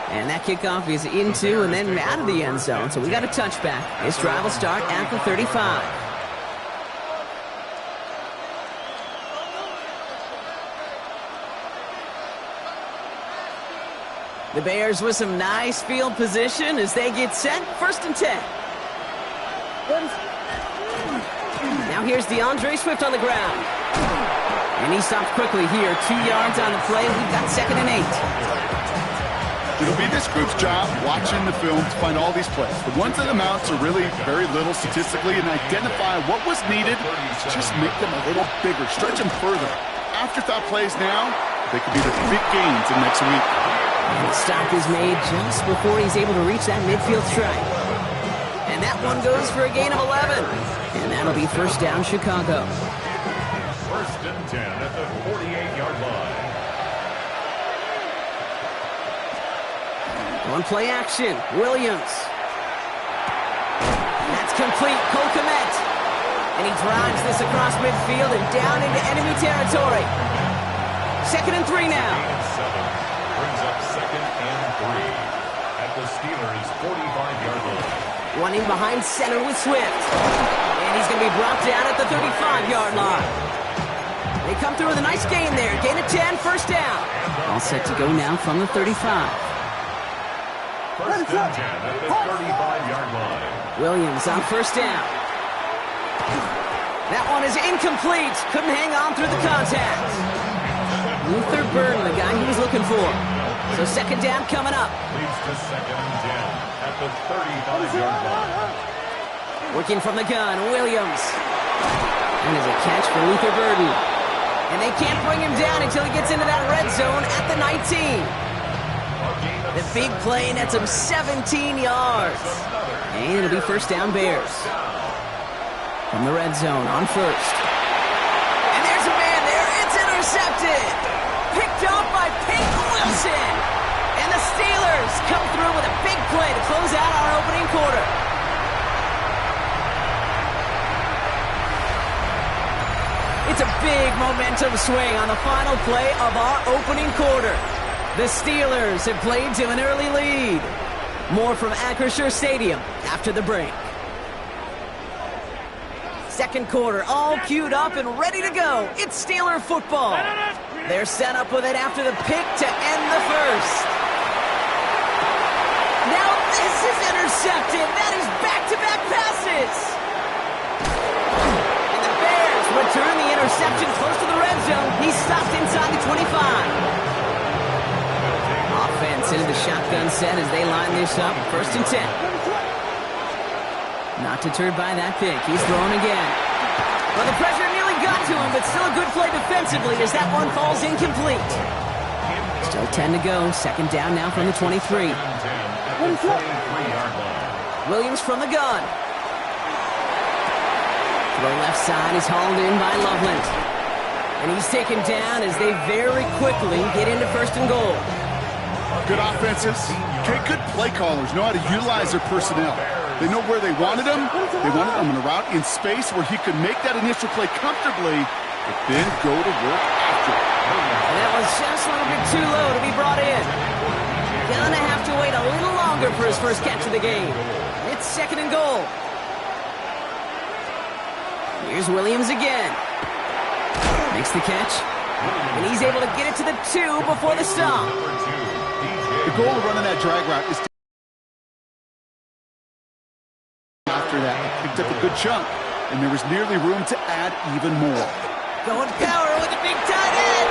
Speaker 1: And that kickoff is into and then out of the end zone. So we got a touchback. This drive will start at the 35. The Bears with some nice field position as they get set. 1st and 10. Now here's DeAndre Swift on the ground. And he stops quickly here. 2 yards on the play. We've got 2nd and 8.
Speaker 2: It'll be this group's job watching the film to find all these plays. The ones that amounts are really very little statistically and identify what was needed to just make them a little bigger, stretch them further. Afterthought plays now, they could be the big gains in next week.
Speaker 1: The stop is made just before he's able to reach that midfield stripe. And that one goes for a gain of 11. And that'll be 1st down Chicago.
Speaker 3: 1st and 10 at the 48-yard line.
Speaker 1: On play action, Williams. That's complete, Cole Kmet. And he drives this across midfield and down into enemy territory. 2nd and 3 now.
Speaker 3: Brings up 2nd and 3 at the Steelers' 45-yard line.
Speaker 1: Running behind center with Swift. And he's going to be brought down at the 35-yard line. They come through with a nice gain there. Gain of 10, 1st down. All set to go now from the 35.
Speaker 3: 1st and 10 at the 35-yard line.
Speaker 1: Williams on 1st down. That one is incomplete. Couldn't hang on through the contact. Luther Burden, the guy he was looking for. So 2nd down coming up.
Speaker 3: Leads to 2nd and 10 at the 35-yard line.
Speaker 1: Working from the gun, Williams. And there's a catch for Luther Burden. And they can't bring him down until he gets into that red zone at the 19. The big play nets him 17 yards. And it'll be 1st down Bears. From the red zone on 1st. And there's a man there. It's intercepted. Picked off by Peyton Wilson. And the Steelers come through with a big play to close out our opening quarter. It's a big momentum swing on the final play of our opening quarter. The Steelers have played to an early lead. More from Acrisure Stadium after the break. Second quarter, all queued up and ready to go. It's Steeler football. They're set up with it after the pick to end the first. Now this is intercepted. That is back-to-back passes. And the Bears return the interception close to the red zone. He's stopped inside the 25. Offense into the shotgun set as they line this up. 1st and 10. Not deterred by that pick. He's throwing again. Well, the pressure nearly got to him, but still a good play defensively as that one falls incomplete. Still 10 to go. 2nd down now from the 23. Williams from the gun. Throw left side is hauled in by Loveland. And he's taken down as they very quickly get into 1st and goal.
Speaker 2: Good offenses. Okay, good play callers know how to utilize their personnel. They know where they wanted him. They wanted him in a route in space where he could make that initial play comfortably, but then go to work after it.
Speaker 1: And that was just a little bit too low to be brought in. Gonna have to wait a little longer for his first catch of the game. It's 2nd and goal. Here's Williams again. Makes the catch. And he's able to get it to the 2 before the stop.
Speaker 2: The goal of running that drag route is after that. He picked up a good chunk, and there was nearly room to add even more.
Speaker 1: Going power with the big tight end.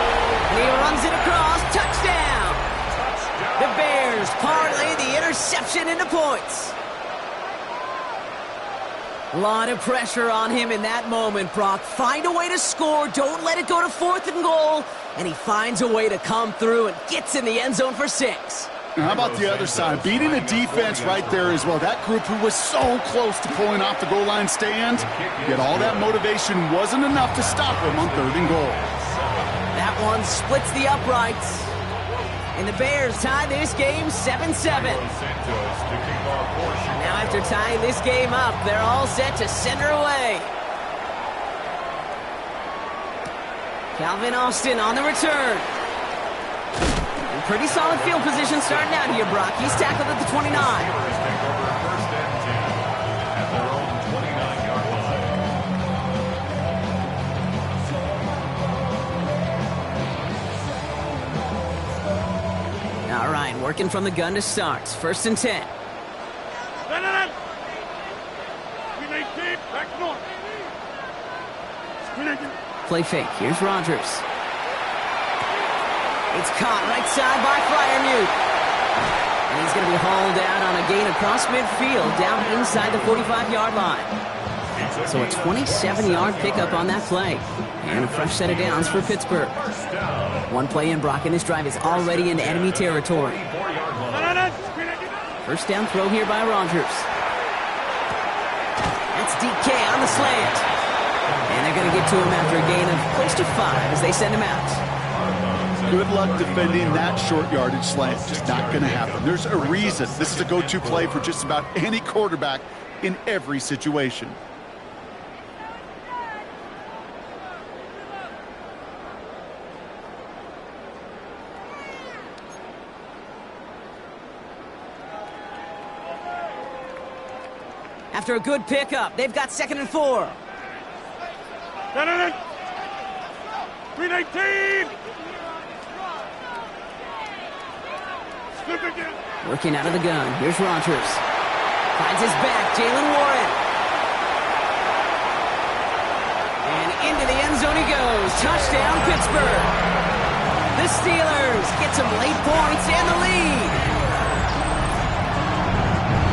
Speaker 1: And he runs it across. Touchdown. The Bears parlay the interception into points. A lot of pressure on him in that moment, Brock. Find a way to score. Don't let it go to 4th and goal. And he finds a way to come through and gets in the end zone for 6.
Speaker 2: Now how about the other side? Beating a defense right there as well. That group who was so close to pulling off the goal line stand, yet all that motivation wasn't enough to stop him on 3rd and goal.
Speaker 1: That one splits the uprights. And the Bears tie this game 7-7. Now after tying this game up, they're all set to send her away. Calvin Austin on the return. And pretty solid field position starting out here, Brock. He's tackled at the 29. All right, working from the gun to start. 1st and 10. Play fake. Here's Rodgers. It's caught right side by Freiermuth. And he's going to be hauled out on a gain across midfield down inside the 45-yard line. So a 27-yard pickup on that play. And a fresh set of downs for Pittsburgh. One play in, Brock, and this drive is already into enemy territory. 1st down throw here by Rodgers. That's DK on the slant. And they're going to get to him after a gain of close to 5 as they send him out.
Speaker 2: Good luck defending that short yardage slant. Just not going to happen. There's a reason this is a go-to play for just about any quarterback in every situation.
Speaker 1: After a good pickup, they've got 2nd and 4.
Speaker 10: 319!
Speaker 1: Working out of the gun. Here's Rodgers. Finds his back. Jalen Warren. And into the end zone he goes. Touchdown, Pittsburgh. The Steelers get some late points and the lead.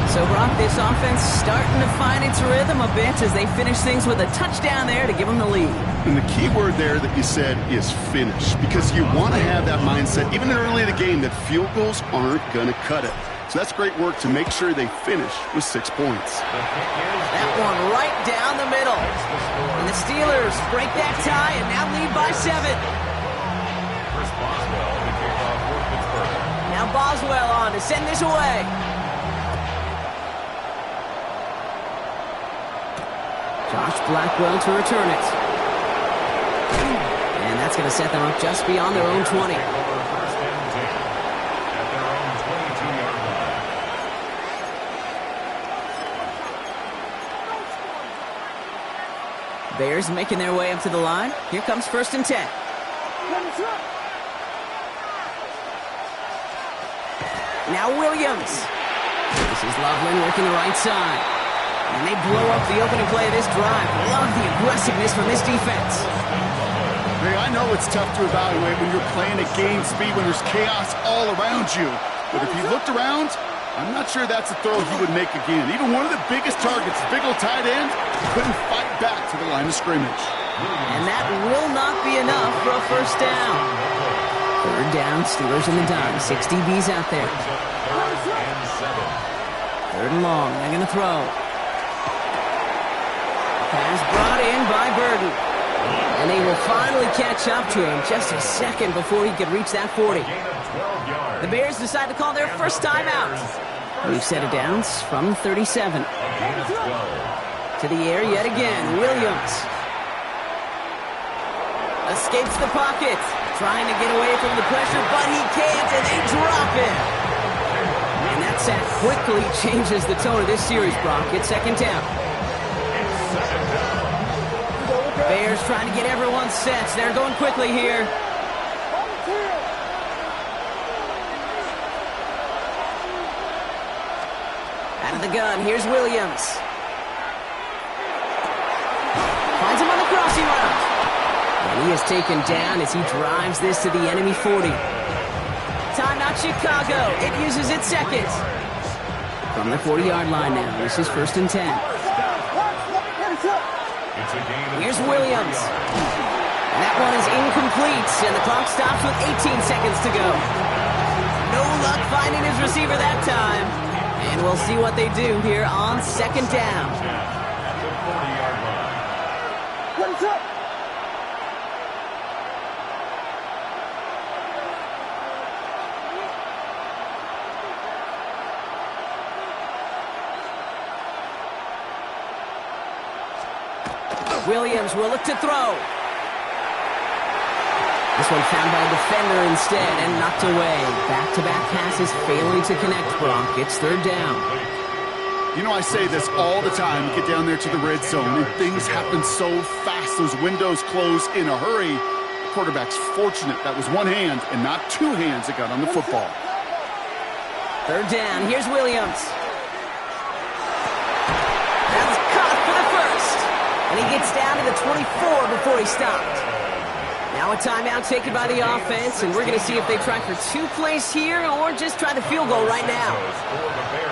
Speaker 1: So, Brock, this offense starting to find its rhythm a bit as they finish things with a touchdown there to give them the lead.
Speaker 2: And the key word there that you said is finish, because you want to have that mindset, even early in the game, that field goals aren't going to cut it. So that's great work to make sure they finish with 6 points.
Speaker 1: That one right down the middle. And the Steelers break that tie and now lead by 7. Now Boswell on to send this away. Josh Blackwell to return it. That's going to set them up just beyond their own 20.
Speaker 3: First and 10 at their own 22-yard line.
Speaker 1: Bears making their way up to the line. Here comes 1st and 10. Now Williams. This is Loveland working the right side. And they blow up the opening play of this drive. Love the aggressiveness from this defense.
Speaker 2: Hey, I know it's tough to evaluate when you're playing at game speed when there's chaos all around you. But if you looked around, I'm not sure that's a throw he would make again. Even one of the biggest targets, big old tight end, couldn't fight back to the line of scrimmage.
Speaker 1: And that will not be enough for a 1st down. 3rd down, Steelers in the dime. 6 DBs out there. 3rd and long. They're going to throw. Pass brought in by Burden. And they will finally catch up to him just a second before he could reach that 40. The Bears decide to call their first timeout. We've set it down from 37. To the air yet again. Williams escapes the pocket. Trying to get away from the pressure, but he can't, and they drop it. And that sack quickly changes the tone of this series, Brock. It's 2nd down. Bears trying to get everyone set. They're going quickly here. Out of the gun, here's Williams. Finds him on the crossing route. And he is taken down as he drives this to the enemy 40. Timeout Chicago. It uses its second. From the 40-yard line now. This is 1st and 10. Here's Williams. And that one is incomplete. And the clock stops with 18 seconds to go. No luck finding his receiver that time. And we'll see what they do here on 2nd down.
Speaker 3: At the 40-yard line.
Speaker 8: What is up?
Speaker 1: Williams will look to throw. This one found by a defender instead and knocked away. Back-to-back passes failing to connect, Brock. It's 3rd down.
Speaker 2: You know, I say this all the time. You get down there to the red zone, and things happen so fast. Those windows close in a hurry. The quarterback's fortunate that was one hand and not 2 hands that got on the football.
Speaker 1: 3rd down. Here's Williams. That's caught for the first. And he gets down to the 24 before he stopped. Now a timeout taken by the offense, and we're going to see if they try for 2 plays here or just try the field goal right now.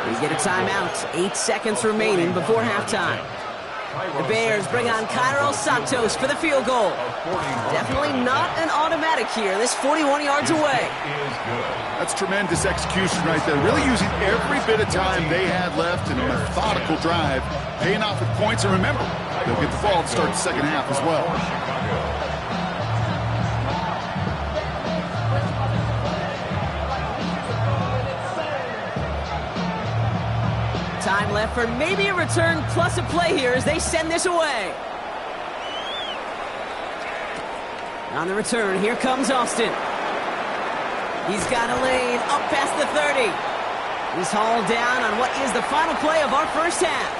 Speaker 1: We get a timeout. 8 seconds remaining before halftime. The Bears bring on Cairo Santos for the field goal. Definitely not an automatic here. This 41 yards away.
Speaker 2: That's tremendous execution right there. Really using every bit of time they had left in a methodical drive, paying off with points. And remember, they'll get the ball to start the second half as well.
Speaker 1: Time left for maybe a return plus a play here as they send this away. On the return, here comes Austin. He's got a lane up past the 30. He's hauled down on what is the final play of our first half.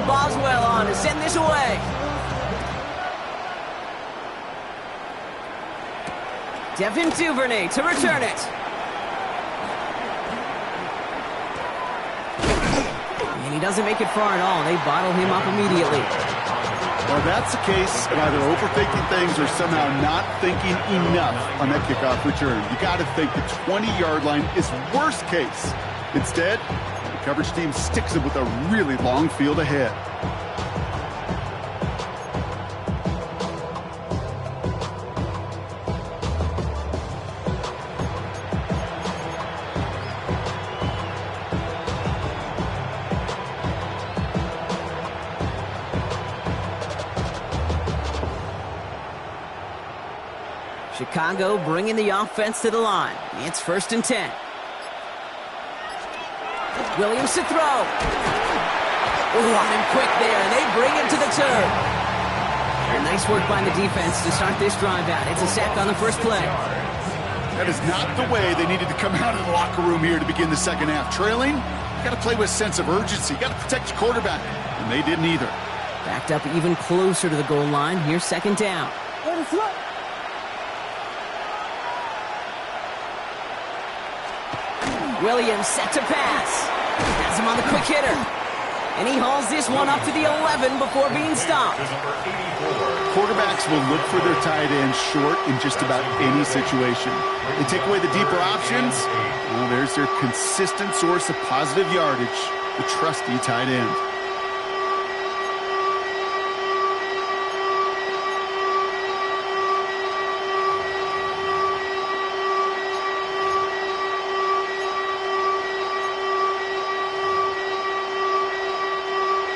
Speaker 1: Boswell on to send this away. Devin Duvernay to return it. And he doesn't make it far at all. They bottle him up immediately.
Speaker 2: Well, that's the case of either overthinking things or somehow not thinking enough on that kickoff return. You got to think the 20-yard line is worst case. Instead, the coverage team sticks it with a really long field ahead.
Speaker 1: Chicago bringing the offense to the line. It's 1st and 10. Williams to throw. Oh, on him quick there, and they bring him to the turf. And nice work by the defense to start this drive out. It's a sack on the first play.
Speaker 2: That is not the way they needed to come out of the locker room here to begin the second half. Trailing, you got to play with a sense of urgency. You got to protect your quarterback, and they didn't either.
Speaker 1: Backed up even closer to the goal line. Here's 2nd down. Williams set to pass. Has him on the quick hitter. And he hauls this one up to the 11 before being stopped.
Speaker 2: Quarterbacks will look for their tight end short in just about any situation. They take away the deeper options. Well, there's their consistent source of positive yardage, the trusty tight end.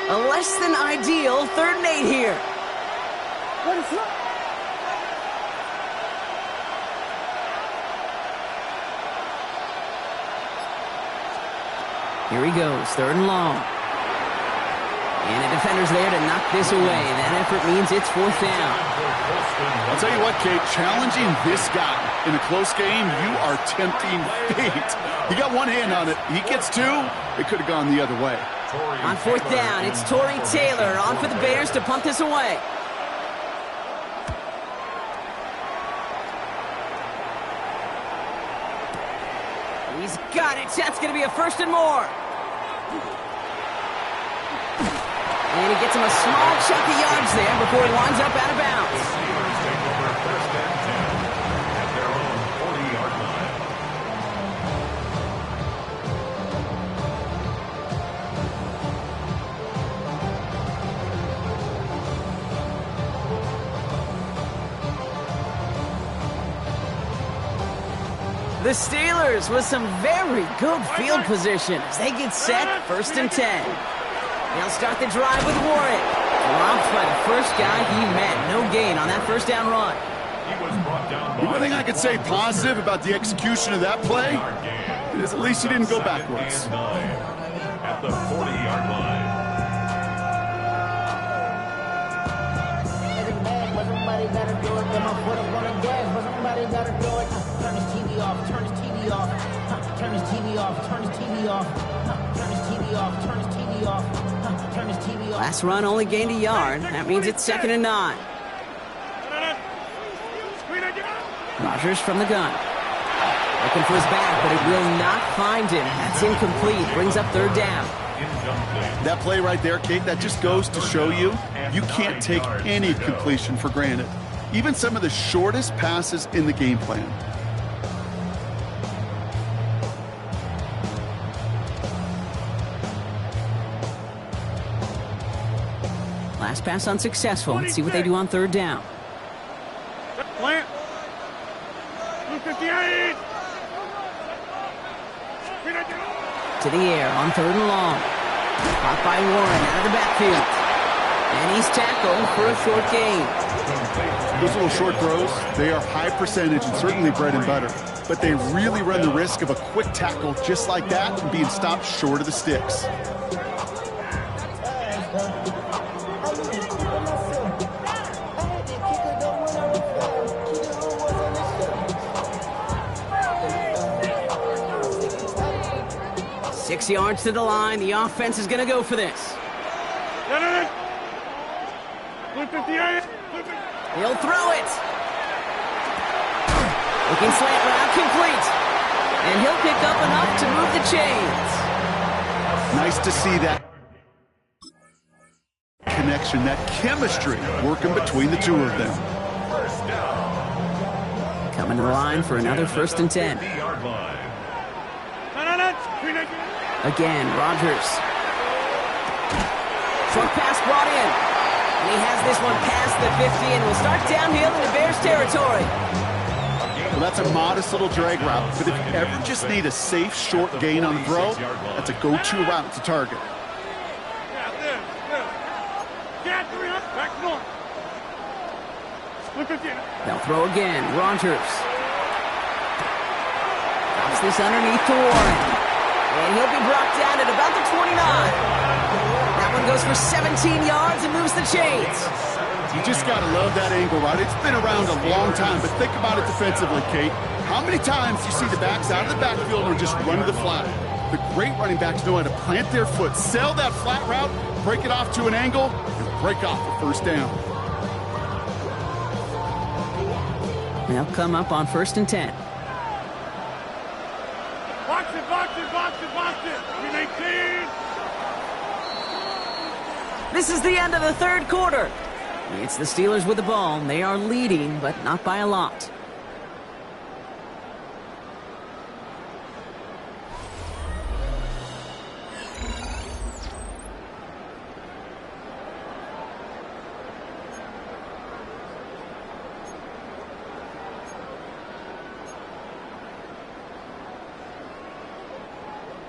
Speaker 1: A less than ideal 3rd and 8 here. Here he goes, 3rd and long. And the defender's there to knock this away. That effort means it's 4th down.
Speaker 2: I'll tell you what, Kate, challenging this guy in a close game, you are tempting fate. He got one hand on it. He gets 2. It could have gone the other way.
Speaker 1: On 4th down, it's Torrey Taylor on for the Bears to punt this away. He's got it. That's going to be a 1st and more. And he gets him a small chunk of yards there before he winds up out of bounds. The Steelers with some very good field position as they get set, 1st and 10. They'll start the drive with Warren. Dropped by the first guy he met. No gain on that 1st down run.
Speaker 2: The one thing I could say positive about the execution of that play is at least he didn't go backwards.
Speaker 3: At the 40-yard line.
Speaker 12: Somebody gotta do it. Get my foot up on the gas, but somebody gotta do it. Turn his TV off. Turn his TV off. Turn his TV off. Turn his TV off. Turn his TV off. Turn his TV off. Turn his TV off.
Speaker 1: Last run only gained a yard. That means it's 2nd and 9. Rodgers from the gun. Looking for his back, but it will not find him. That's incomplete. Brings up 3rd down.
Speaker 2: That play right there, Kate, that just goes to show you can't take any completion for granted. Even some of the shortest passes in the game plan.
Speaker 1: Last pass unsuccessful. Let's see what they do on 3rd down.
Speaker 4: Plant. 258.
Speaker 1: To the air on 3rd and long. Caught by Warren out of the backfield. And he's tackled for a short gain.
Speaker 2: Those little short throws, they are high percentage and certainly bread and butter. But they really run the risk of a quick tackle just like that and being stopped short of the sticks.
Speaker 1: Six yards to the line. The offense is going to go for this. He'll throw it. Looking slant route, complete. And he'll pick up enough to move the chains.
Speaker 2: Nice to see that connection, that chemistry working between the two of them.
Speaker 1: Coming to the line for another 1st and 10. Again, Rodgers. Short pass brought in. And he has this one past the 50 and will start downhill into Bears territory.
Speaker 2: Well, that's a modest little drag route, but if you ever just need a safe, short gain on the throw, that's a go-to route to target.
Speaker 1: They'll throw again. Rogers. Drops this underneath to Warren. And he'll be brought down at about the 29. That one goes for 17 yards and moves the chains.
Speaker 2: You just got to love that angle, right? It's been around a long time, but think about it defensively, Kate. How many times do you see the backs out of the backfield or just run to the flat? The great running backs know how to plant their foot, sell that flat route, break it off to an angle, and break off the first down.
Speaker 1: They'll come up on 1st and 10.
Speaker 4: Box it, box it, box it, box it. 18.
Speaker 1: This is the end of the third quarter. It's the Steelers with the ball. They are leading, but not by a lot.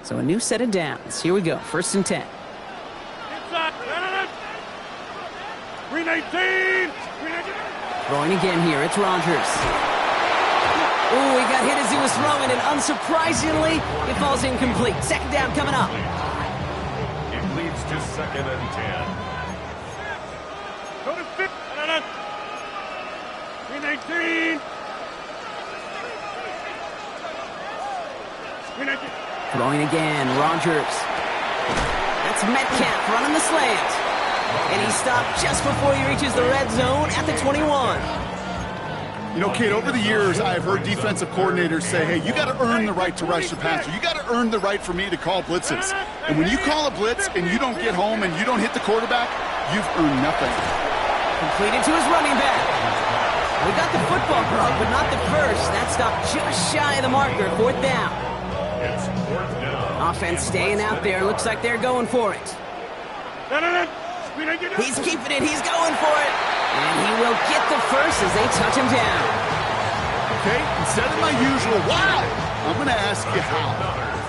Speaker 1: So a new set of downs. Here we go. 1st and 10.
Speaker 4: Inside. 18.
Speaker 1: Throwing again here. It's Rogers. Ooh, he got hit as he was throwing, and unsurprisingly, it falls incomplete. 2nd down coming up.
Speaker 3: It leads to 2nd and 10.
Speaker 4: Go to 5. 18.
Speaker 1: Throwing again, Rogers. That's Metcalf running the slant. And he stopped just before he reaches the red zone at the 21.
Speaker 2: You know, Kate, over the years, I've heard defensive coordinators say, hey, you got to earn the right to rush the passer. You got to earn the right for me to call blitzes. And when you call a blitz and you don't get home and you don't hit the quarterback, you've earned nothing.
Speaker 1: Completed to his running back. We got the football club, but not the first. That stopped just shy of the marker. 4th down.
Speaker 3: It's 4th down.
Speaker 1: Offense staying out there. Looks like they're going for it. He's keeping it. He's going for it. And he will get the first as they touch him down.
Speaker 2: Okay, instead of my usual, wow, I'm going to ask you how.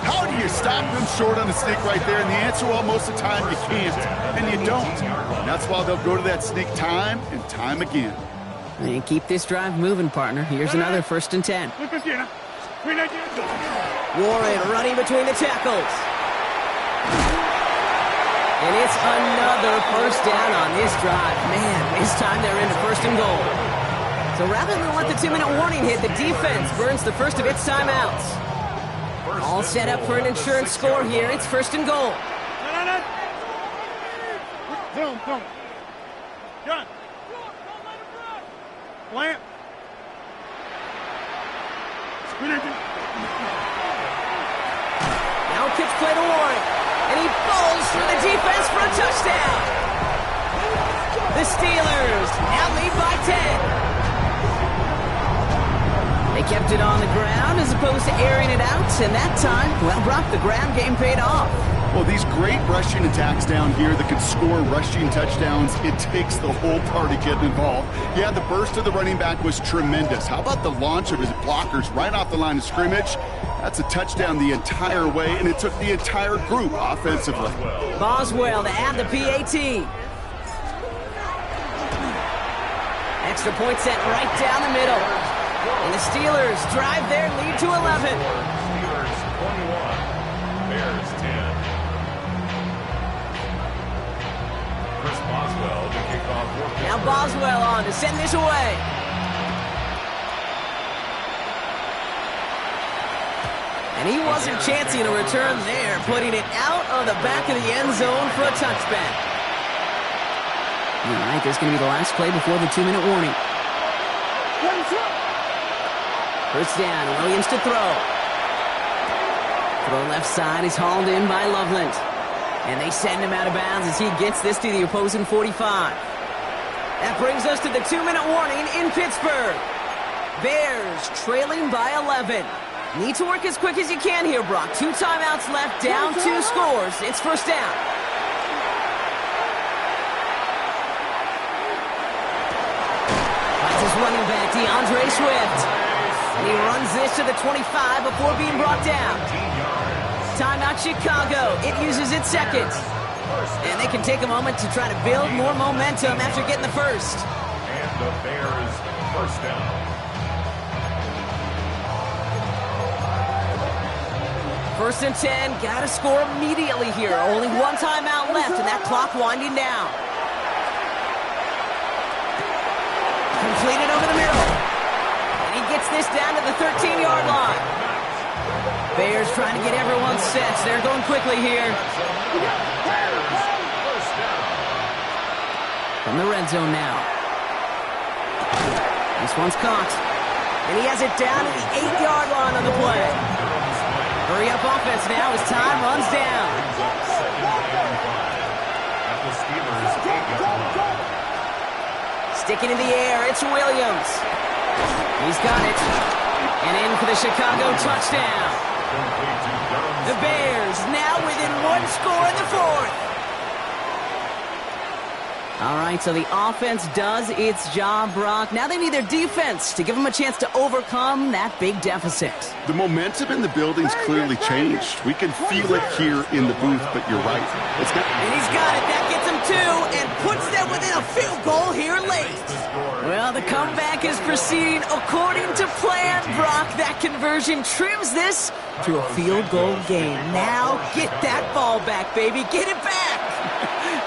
Speaker 2: How do you stop them short on the sneak right there? And the answer, well, most of the time you can't, and you don't. And that's why they'll go to that sneak time and time again.
Speaker 1: And keep this drive moving, partner. Here's another 1st and 10. Warren running between the tackles. And it's another 1st down on this drive. Man, this time they're into 1st and goal. So rather than let the 2-minute warning hit, the defense burns the first of its timeouts. All set up for an insurance score here. It's 1st and goal.
Speaker 4: Zone. Gun. Plant.
Speaker 1: Now pitch play to Warren. And he falls through the defense for a touchdown. The Steelers now lead by 10. They kept it on the ground as opposed to airing it out. And that time, well, Brock, the ground game paid off.
Speaker 2: Well, these great rushing attacks down here that can score rushing touchdowns, it takes the whole party getting involved. Yeah, the burst of the running back was tremendous. How about the launch of his blockers right off the line of scrimmage? That's a touchdown the entire way, and it took the entire group offensively.
Speaker 1: Boswell to add the PAT. Extra point set right down the middle. And the Steelers drive their lead to 11.
Speaker 3: Steelers 21, Bears 10. Chris Boswell to kick off.
Speaker 1: Now Boswell on to send this away. And he wasn't chancing a return there, putting it out of the back of the end zone for a touchback. All right, this is going to be the last play before the 2-minute warning. 1st down, Williams to throw. Throw left side is hauled in by Loveland. And they send him out of bounds as he gets this to the opposing 45. That brings us to the 2-minute warning in Pittsburgh. Bears trailing by 11. Need to work as quick as you can here, Brock. 2 timeouts left, down 2 scores. It's 1st down. That's his running back, DeAndre Swift. And he runs this to the 25 before being brought down. Timeout Chicago. It uses its 2nd. And they can take a moment to try to build more momentum after getting the first.
Speaker 3: And the Bears first down.
Speaker 1: First and 10, gotta score immediately here. Only one timeout left, and that clock winding down. Completed over the middle. And he gets this down to the 13-yard line. Bears trying to get everyone set. They're going quickly here. From the red zone now. This one's caught. And he has it down to the 8-yard line on the play. Hurry up offense now as time runs down.
Speaker 3: At the Steelers' 8-yard line.
Speaker 1: Sticking in the air, it's Williams. He's got it. And in for the Chicago touchdown. The Bears now within one score in the fourth. All right, so the offense does its job, Brock. Now they need their defense to give them a chance to overcome that big deficit.
Speaker 2: The momentum in the building's clearly changed. We can feel it here in the booth, but you're right.
Speaker 1: And he's got it. That gets him two and puts them within a field goal here late. Well, the comeback is proceeding according to plan, Brock. That conversion trims this to a field goal game. Now get that ball back, baby. Get it back.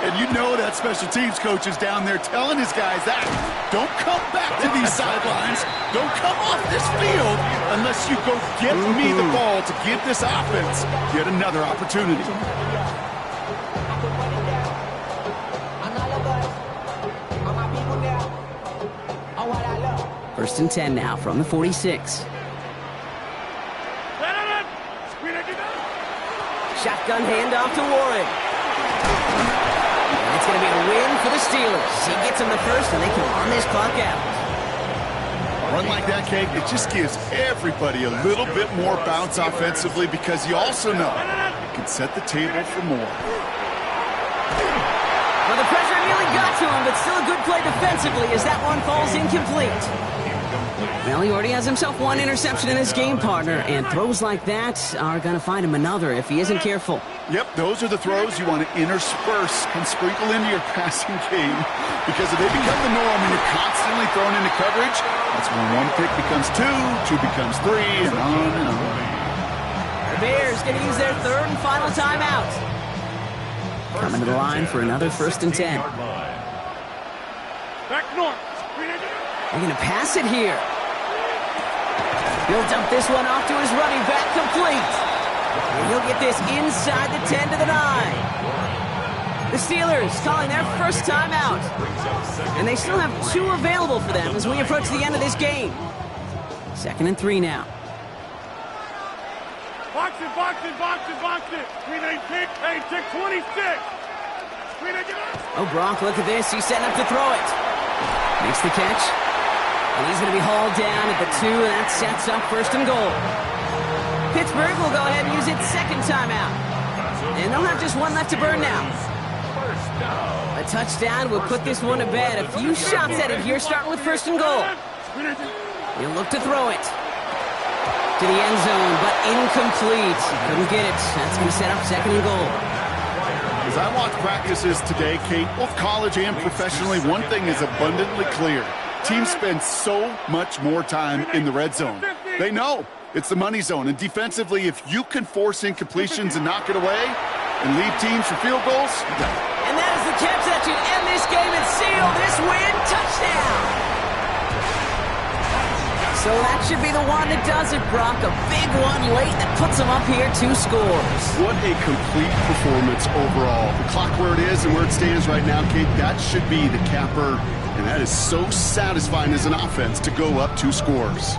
Speaker 2: And you know that special teams coach is down there telling his guys that. Don't come back to these sidelines. Don't come off this field unless you go get me the ball to give this offense yet another opportunity.
Speaker 1: First and 10 now from the 46. Shotgun handoff to Warren. And it's going to be a win for the Steelers. He gets them the first, and they can run this clock out.
Speaker 2: A run like that, Kate, it just gives everybody a little bit more bounce offensively because you also know it can set the table for more.
Speaker 1: Well, the pressure nearly got to him, but still a good play defensively as that one falls incomplete. Well, he already has himself one interception in his game, partner, and throws like that are going to find him another if he isn't careful.
Speaker 2: Yep, those are the throws you want to intersperse and sprinkle into your passing game because if they become the norm and you're constantly thrown into coverage, that's when one pick becomes two becomes three, and on and on.
Speaker 1: The Bears going to use their third and final timeout. Coming to the line for another first and 10.
Speaker 4: Back north.
Speaker 1: They're going to pass it here. He'll dump this one off to his running back, complete. And he'll get this inside the 10 to the 9. The Steelers calling their first timeout. And they still have two available for them as we approach the end of this game. Second and 3 now.
Speaker 4: Box it, box it, box it, box it. Green 8 pick, 26. Green 8, get up.
Speaker 1: Oh, Brock, look at this. He's setting up to throw it. Makes the catch. And he's going to be hauled down at the 2, and that sets up first and goal. Pittsburgh will go ahead and use its second timeout. And they'll have just one left to burn now. A touchdown will put this one to bed. A few shots at it here, starting with first and goal. He'll look to throw it to the end zone, but incomplete. Couldn't get it. That's going to set up second and goal.
Speaker 2: As I watch practices today, Kate, both college and professionally, one thing is abundantly clear. Teams spend so much more time in the red zone. They know it's the money zone. And defensively, if you can force incompletions and knock it away and leave teams for field goals,
Speaker 1: and that is the catch that should end this game and seal this win. Touchdown! So that should be the one that does it, Brock. A big one late that puts them up here 2 scores.
Speaker 2: What a complete performance overall. The clock where it is and where it stands right now, Kate, that should be the capper. And that is so satisfying as an offense to go up 2 scores.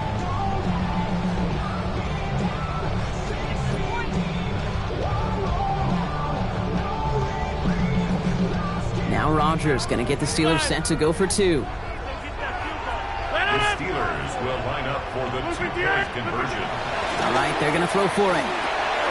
Speaker 1: Now Rodgers going to get the Steelers set to go for 2.
Speaker 3: The Steelers will line up for the 2-point conversion.
Speaker 1: All right, they're going to throw for it.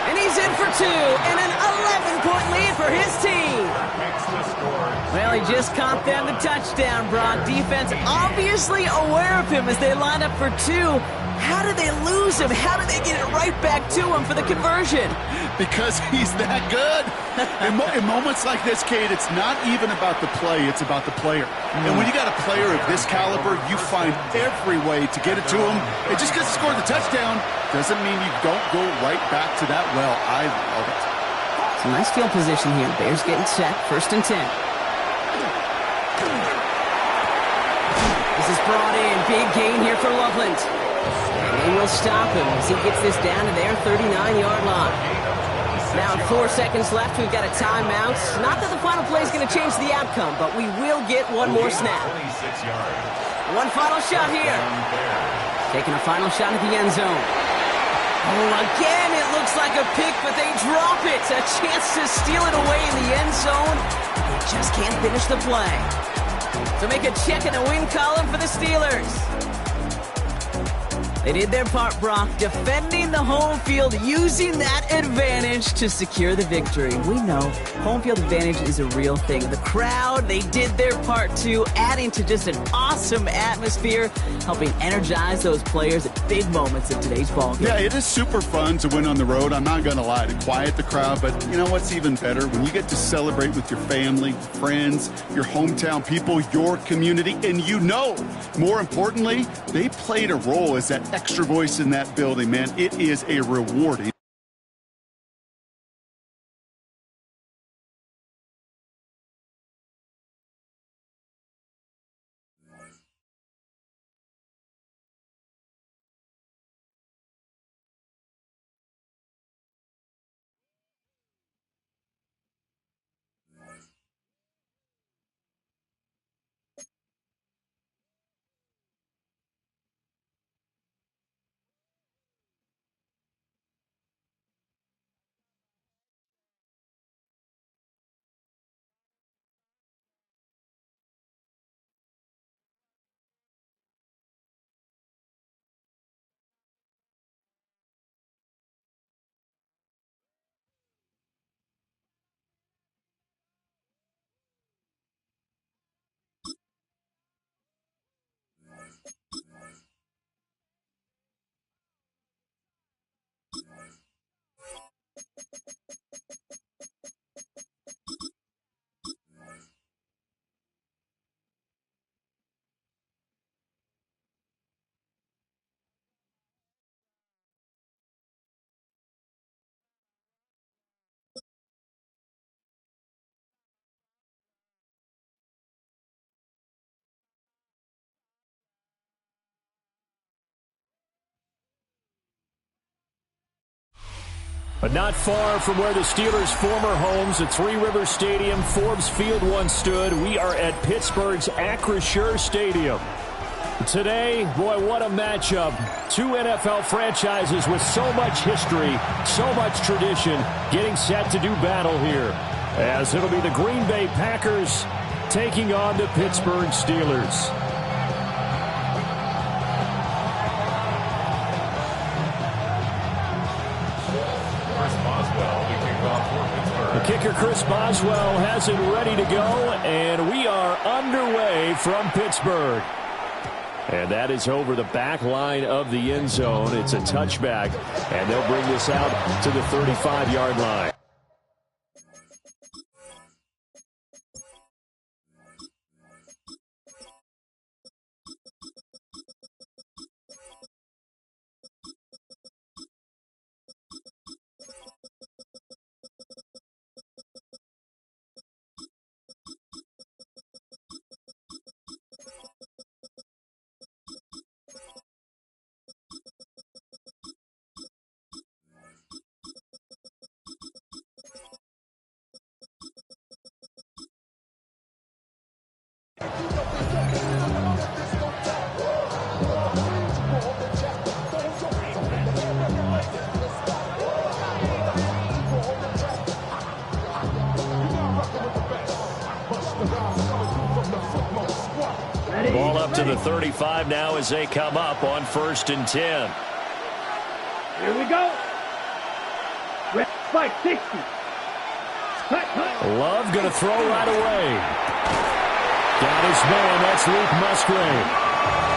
Speaker 1: And he's in for 2, and an 11-point lead for his team.
Speaker 3: Makes the score.
Speaker 1: Well, he just caught them the touchdown, Brock. Defense obviously aware of him as they line up for two. How did they lose him? How did they get it right back to him for the conversion?
Speaker 2: Because he's that good. In moments like this, Kate, it's not even about the play, it's about the player. And when you got a player of this caliber, you find every way to get it to him. And just because he scored the touchdown doesn't mean you don't go right back to that well. I love it.
Speaker 1: It's a nice field position here. Bears getting set. 1st and 10. This is brought in. Big gain here for Loveland. And they will stop him as he gets this down to their 39-yard line. Now 4 seconds left. We've got a timeout. Not that the final play is going to change the outcome, but we will get one more snap. One final shot here. Taking a final shot at the end zone. Oh, again, it looks like a pick, but they drop it. A chance to steal it away in the end zone. They just can't finish the play. So make a check in the win column for the Steelers. They did their part, Brock, defending the home field, using that advantage to secure the victory. We know home field advantage is a real thing. The crowd, they did their part too, adding to just an awesome atmosphere, helping energize those players at big moments of today's ballgame.
Speaker 2: Yeah, it is super fun to win on the road. I'm not going to lie, to quiet the crowd. But you know what's even better? When you get to celebrate with your family, friends, your hometown people, your community, and you know, more importantly, they played a role as that extra voice in that building, man. It is a rewarding.
Speaker 5: But not far from where the Steelers' former homes at Three Rivers Stadium, Forbes Field once stood, we are at Pittsburgh's Acrisure Stadium. Today, boy, what a matchup. Two NFL franchises with so much history, so much tradition, getting set to do battle here. As it'll be the Green Bay Packers taking on the Pittsburgh Steelers. The kicker, Chris Boswell, has it ready to go, and we are underway from Pittsburgh. And that is over the back line of the end zone. It's a touchback, and they'll bring this out to the 35-yard line. Ball up to the 35 now as they come up on 1st and 10.
Speaker 4: Here we go. Spike 60.
Speaker 5: Love going to throw right away. Got his man. That's Luke Musgrave.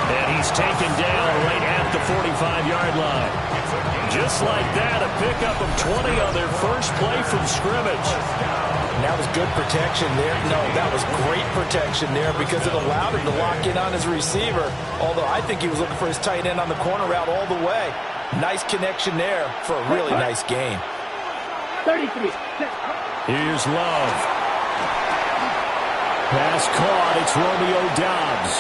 Speaker 5: And he's taken down right at the 45-yard line. Just like that, a pickup of 20 on their first play from scrimmage.
Speaker 6: And that was good protection there. No, that was great protection there because it allowed him to lock in on his receiver. Although I think he was looking for his tight end on the corner route all the way. Nice connection there for a really nice gain.
Speaker 12: 33.
Speaker 5: Here's Love. Pass caught. It's Romeo Doubs.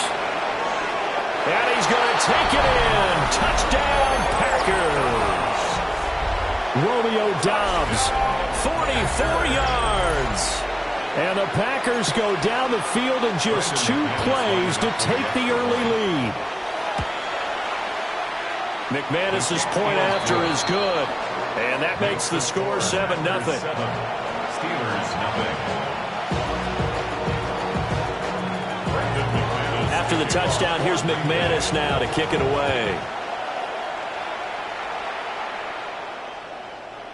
Speaker 5: And he's going to take it in. Touchdown, Packers. Romeo Doubs, 44 yards. And the Packers go down the field in just 2 plays to take the early lead. McManus's point after is good. And that makes the score 7-0.
Speaker 3: Steelers, nothing.
Speaker 5: After the touchdown, here's McManus now to kick it away.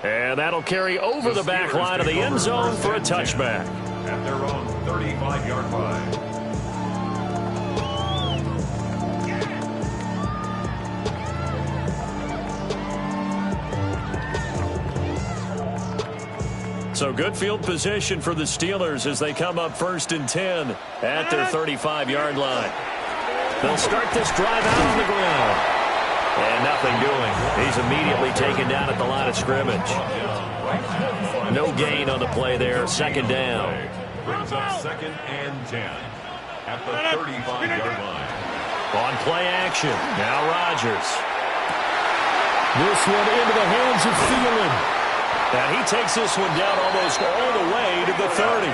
Speaker 5: And that'll carry over the back line of the end zone for a touchback.
Speaker 3: At their own 35-yard line.
Speaker 5: So good field position for the Steelers as they come up 1st and 10 at their 35-yard line. They'll start this drive out on the ground. And nothing doing. He's immediately taken down at the line of scrimmage. No gain on the play there. 2nd down.
Speaker 3: Brings up 2nd and 10 at the 35-yard line.
Speaker 5: On play action. Now Rodgers. This one into the hands of Thielen. And he takes this one down almost all the way to the 30.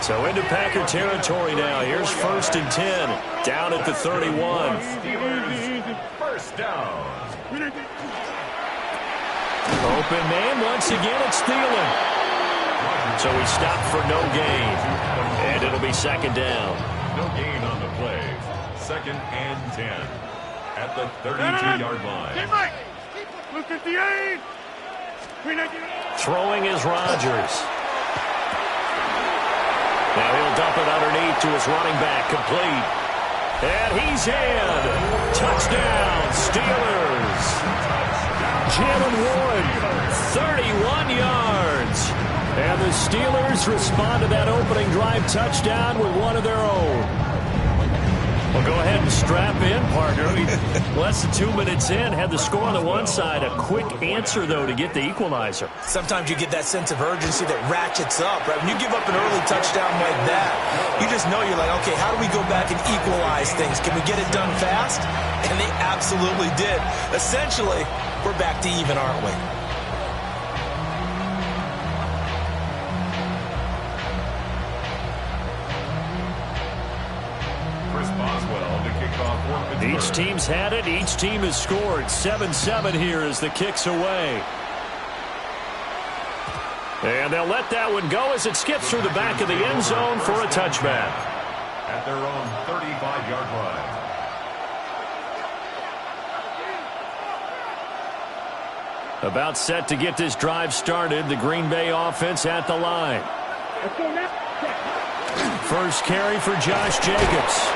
Speaker 5: So into Packer territory now. Here's 1st and 10. Down at the 31.
Speaker 3: Steelers, 1st down.
Speaker 5: Open man once again. It's Thielen. So he stopped for no gain. And it'll be 2nd down.
Speaker 3: No gain on the play. 2nd and 10 at the 32-yard line.
Speaker 4: Get Mike. Look at the 8.
Speaker 5: Throwing is Rodgers. Now he'll dump it underneath to his running back, complete. And he's in. Touchdown, Steelers. Jalen Warren, 31 yards. And the Steelers respond to that opening drive touchdown with one of their own. Well, go ahead and strap in, partner. Less than 2 minutes in, had the score on the one side. A quick answer, though, to get the equalizer.
Speaker 6: Sometimes you get that sense of urgency that ratchets up, right? When you give up an early touchdown like that, you just know you're like, okay, how do we go back and equalize things? Can we get it done fast? And they absolutely did. Essentially, we're back to even, aren't we?
Speaker 5: Each team's had it. Each team has scored. 7-7 here as the kick's away. And they'll let that one go as it skips through the back of the end zone for a touchback.
Speaker 3: At their own 35-yard line.
Speaker 5: About set to get this drive started. The Green Bay offense at the line. First carry for Josh Jacobs.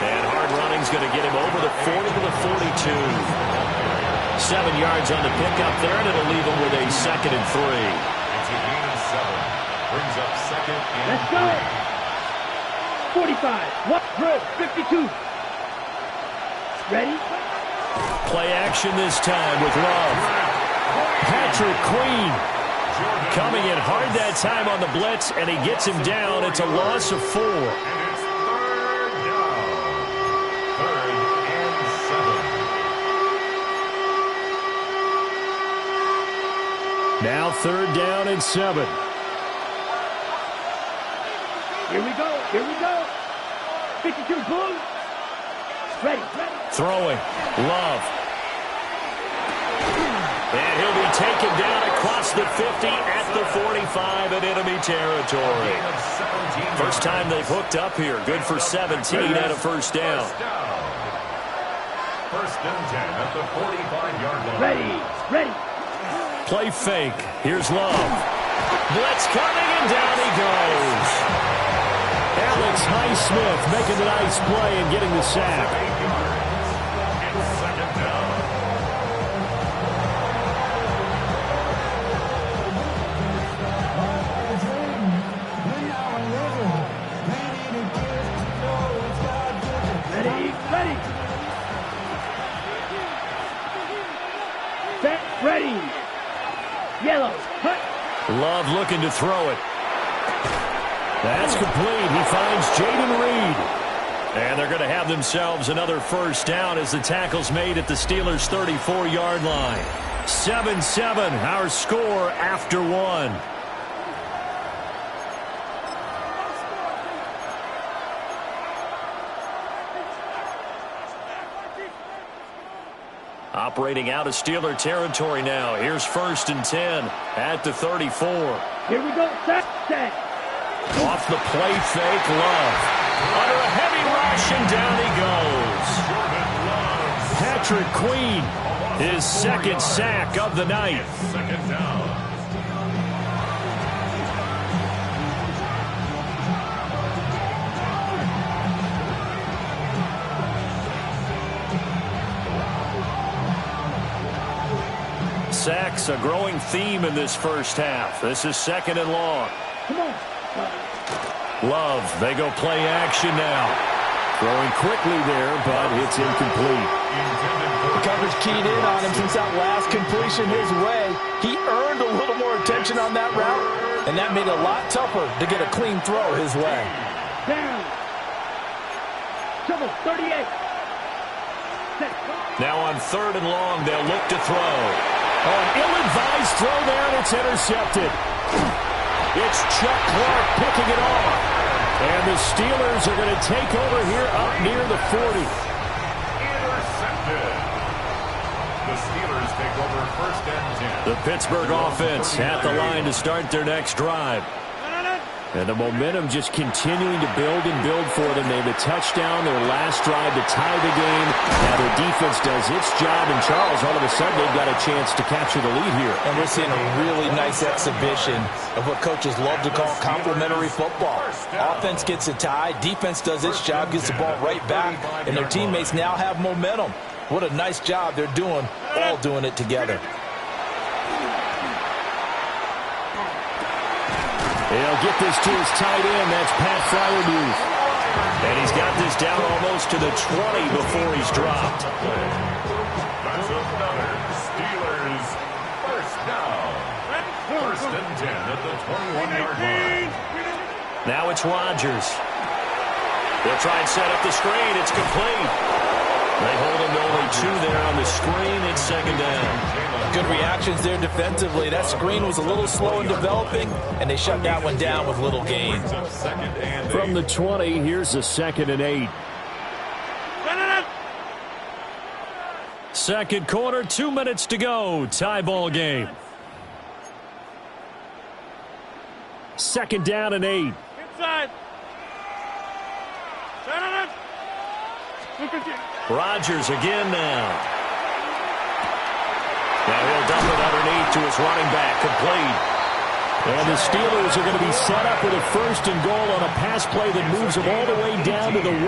Speaker 5: And hard running's going to get him over the 40 to the 42. 7 yards on the pickup there, and it'll leave him with a 2nd and 3.
Speaker 3: It's a gain of 7. Brings up 2nd and
Speaker 12: Let's go. 45. What? Drill. 52. Ready?
Speaker 5: Play action this time with Love. Patrick Queen coming in hard that time on the blitz, and he gets him down. It's a loss of 4. Now 3rd down and 7.
Speaker 12: Here we go. Here we go. 52 blue. Ready.
Speaker 5: Throwing. Love. And he'll be taken down across the 50 at the 45 in enemy territory. First time they've hooked up here. Good for 17 and a 1st down.
Speaker 3: 1st and 10 at the 45-yard line.
Speaker 12: Ready.
Speaker 5: Play fake. Here's Love. Blitz coming, and down he goes. And the Alex Highsmith making the nice play and getting the sack.
Speaker 3: It's second down.
Speaker 4: Ready. Set, ready. Yellow. Hut.
Speaker 5: Love looking to throw it. That's complete. He finds Jaden Reed. And they're going to have themselves another first down as the tackle's made at the Steelers' 34-yard line. 7-7, our score after one. Operating out of Steeler territory now. Here's 1st and 10 at the 34.
Speaker 4: Here we go. Set.
Speaker 5: Off the play fake, Love. Under a heavy rush, and down he goes. Patrick Queen, his second sack of the night.
Speaker 3: Second down.
Speaker 5: Sacks, a growing theme in this first half. This is 2nd and long.
Speaker 4: Come on.
Speaker 5: Love, they go play action now. Throwing quickly there, but it's incomplete.
Speaker 6: The coverage keyed in on him since that last completion his way. He earned a little more attention on that route, and that made it a lot tougher to get a clean throw his way.
Speaker 4: Down. Trouble, 38. Set.
Speaker 5: Now on 3rd and long, they'll look to throw. Oh, an ill-advised throw there, and it's intercepted. It's Chuck Clark picking it off. And the Steelers are going to take over here up near the 40.
Speaker 3: Intercepted. The Steelers take over 1st and 10.
Speaker 5: The Pittsburgh offense at the line to start their next drive. And the momentum just continuing to build and build for them. They have a touchdown, their last drive to tie the game. Now their defense does its job, and Charles, all of a sudden, they've got a chance to capture the lead here.
Speaker 6: And we're seeing a really nice exhibition of what coaches love to call complementary football. Offense gets a tie, defense does its job, gets the ball right back, and their teammates now have momentum. What a nice job they're doing, all doing it together.
Speaker 5: He'll get this to his tight end. That's Pat Fryermuth. And he's got this down almost to the 20 before he's dropped.
Speaker 3: That's another Steelers first down. 1st and 10 at the 21-yard line.
Speaker 5: Now it's Rodgers. They'll try and set up the screen. It's complete. They hold him to only 2 there on the screen. It's 2nd down.
Speaker 6: Good reactions there defensively. That screen was a little slow in developing, and they shut that one down with little gain.
Speaker 5: From the 20, here's a 2nd and 8. Second quarter, 2 minutes to go. Tie ball game. 2nd down and 8.
Speaker 4: Inside.
Speaker 5: Rodgers again now. Now he'll dump it underneath to his running back, complete. And the Steelers are going to be set up with a 1st and goal on a pass play that moves them all the way down to the 1.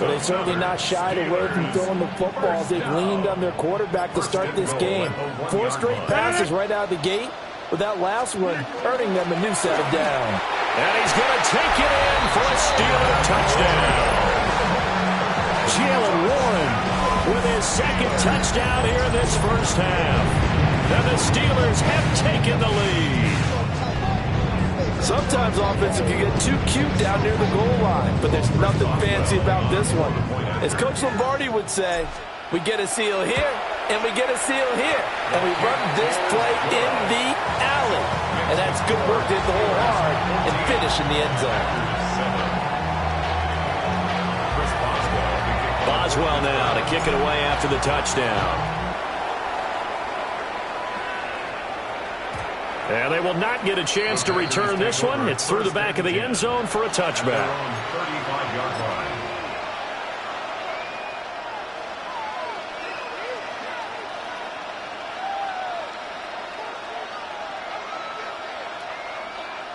Speaker 6: But they certainly not shied away from throwing the football. They've leaned on their quarterback to start this game. 4 straight passes right out of the gate, with that last one earning them a new set of down.
Speaker 5: And he's going to take it in for a Steeler touchdown. Jalen Warren with his 2nd touchdown here in this first half. And the Steelers have taken the lead.
Speaker 6: Sometimes offensive, you get too cute down near the goal line, but there's nothing fancy about this one. As Coach Lombardi would say, we get a seal here, and we get a seal here, and we run this play in the alley. And that's good work to hit the hole hard and finish in the end zone.
Speaker 5: Boswell now to kick it away after the touchdown. And they will not get a chance to return this one. It's through the back of the end zone for a touchback.
Speaker 3: 35-yard line.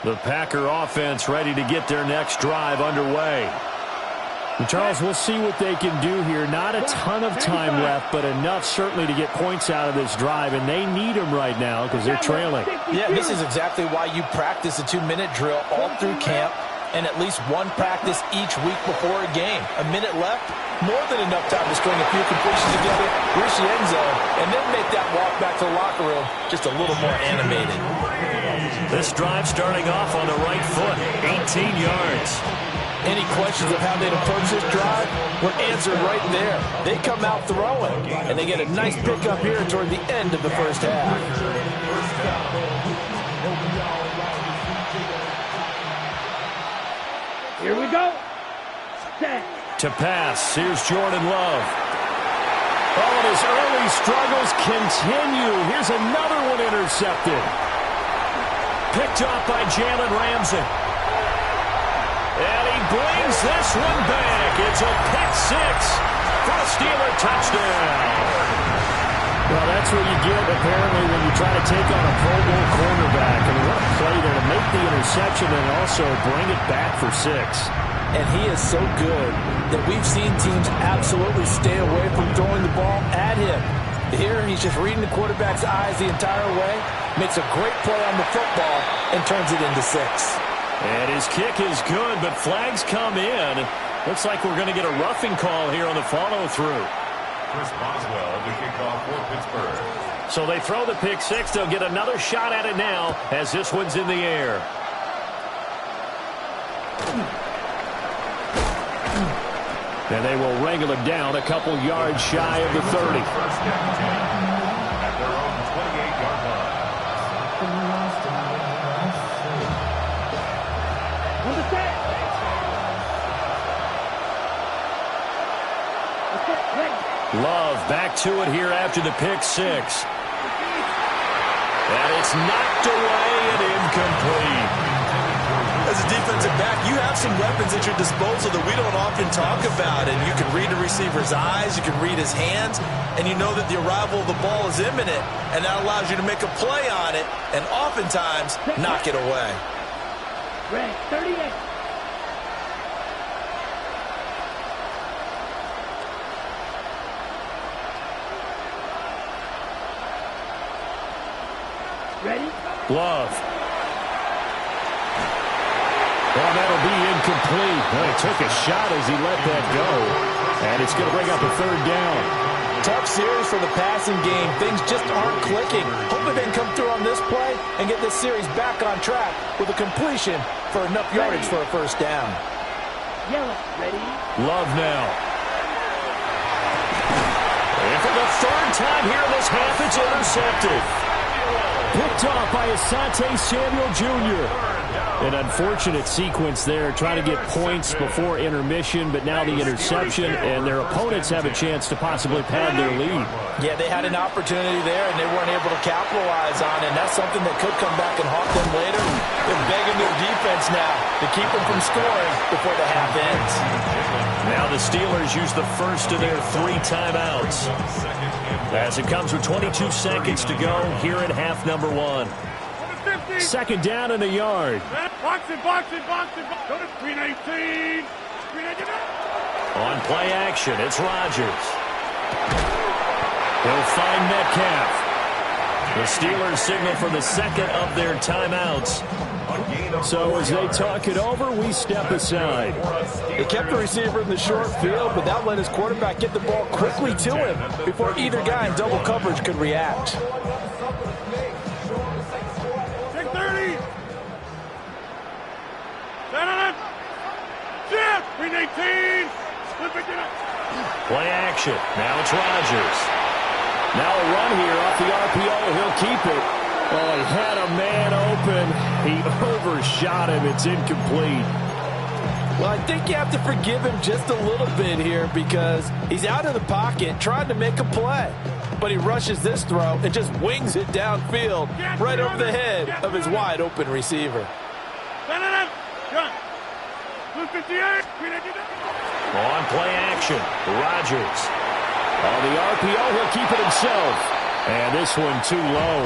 Speaker 5: The Packer offense ready to get their next drive underway. And Charles, we'll see what they can do here. Not a ton of time left, but enough certainly to get points out of this drive, and they need them right now because they're trailing.
Speaker 6: Yeah, this is exactly why you practice a 2-minute drill all through camp and at least one practice each week before a game. A minute left, more than enough time to string a few completions together, reach the end zone, and then make that walk back to the locker room just a little more animated.
Speaker 5: This drive starting off on the right foot, 18 yards.
Speaker 6: Any questions of how they'd approach this drive were answered right there. They come out throwing, and they get a nice pickup here toward the end of the first half.
Speaker 4: Here we go.
Speaker 5: To pass, here's Jordan Love. Oh, and his early struggles continue. Here's another one intercepted. Picked off by Jalen Ramsey. And he brings this one back. It's a pick six for a Steeler touchdown. Well, that's what you get, apparently, when you try to take on a Pro Bowl cornerback. And what a play there to make the interception and also bring it back for 6.
Speaker 6: And he is so good that we've seen teams absolutely stay away from throwing the ball at him. Here, he's just reading the quarterback's eyes the entire way, makes a great play on the football, and turns it into 6.
Speaker 5: And his kick is good, but flags come in. Looks like we're going to get a roughing call here on the follow-through.
Speaker 3: Chris Boswell, the kickoff for Pittsburgh.
Speaker 5: So they throw the pick six. They'll get another shot at it now as this one's in the air. And they will wrangle him down a couple yards shy of the 30.
Speaker 3: First down 10 at their own 28-yard line.
Speaker 5: Love back to it here after the pick six. And it's knocked away and incomplete.
Speaker 6: As a defensive back, you have some weapons at your disposal that we don't often talk about. And you can read the receiver's eyes, you can read his hands, and you know that the arrival of the ball is imminent. And that allows you to make a play on it and oftentimes knock it away.
Speaker 4: Red, 38. Ready?
Speaker 5: Love. Well, that'll be incomplete. Well, he took a shot as he let that go. And it's going to bring up a third down.
Speaker 6: Tough series for the passing game. Things just aren't clicking. Hopefully they can come through on this play and get this series back on track with a completion for enough yardage for a first down.
Speaker 4: Yellow, ready?
Speaker 5: Love now. And for the third time here in this half, it's intercepted. Picked off by Asante Samuel Jr. An unfortunate sequence there, trying to get points before intermission, but now the interception, and their opponents have a chance to possibly pad their lead.
Speaker 6: Yeah, they had an opportunity there, and they weren't able to capitalize on it, and that's something that could come back and haunt them later. They're begging their defense now to keep them from scoring before the half ends.
Speaker 5: Now the Steelers use the first of their 3 timeouts, as it comes with 22 seconds to go here in half number 1. Second down in a yard.
Speaker 4: Box it. Go to screen 18.
Speaker 5: On play action, it's Rodgers. He'll find Metcalf. The Steelers signal for the second of their timeouts. So as they talk it over, we step aside.
Speaker 6: They kept the receiver in the short field, but that let his quarterback get the ball quickly to him before either guy in double coverage could react.
Speaker 5: Play action. Now it's Rodgers. Now a run here off the RPO. He'll keep it. Oh, he had a man open. He overshot him. It's incomplete.
Speaker 6: Well, I think you have to forgive him just a little bit here because he's out of the pocket trying to make a play. But he rushes this throw and just wings it downfield right over the head of his wide open receiver.
Speaker 5: On play action, Rodgers. On the RPO, he'll keep it himself. And this one too low.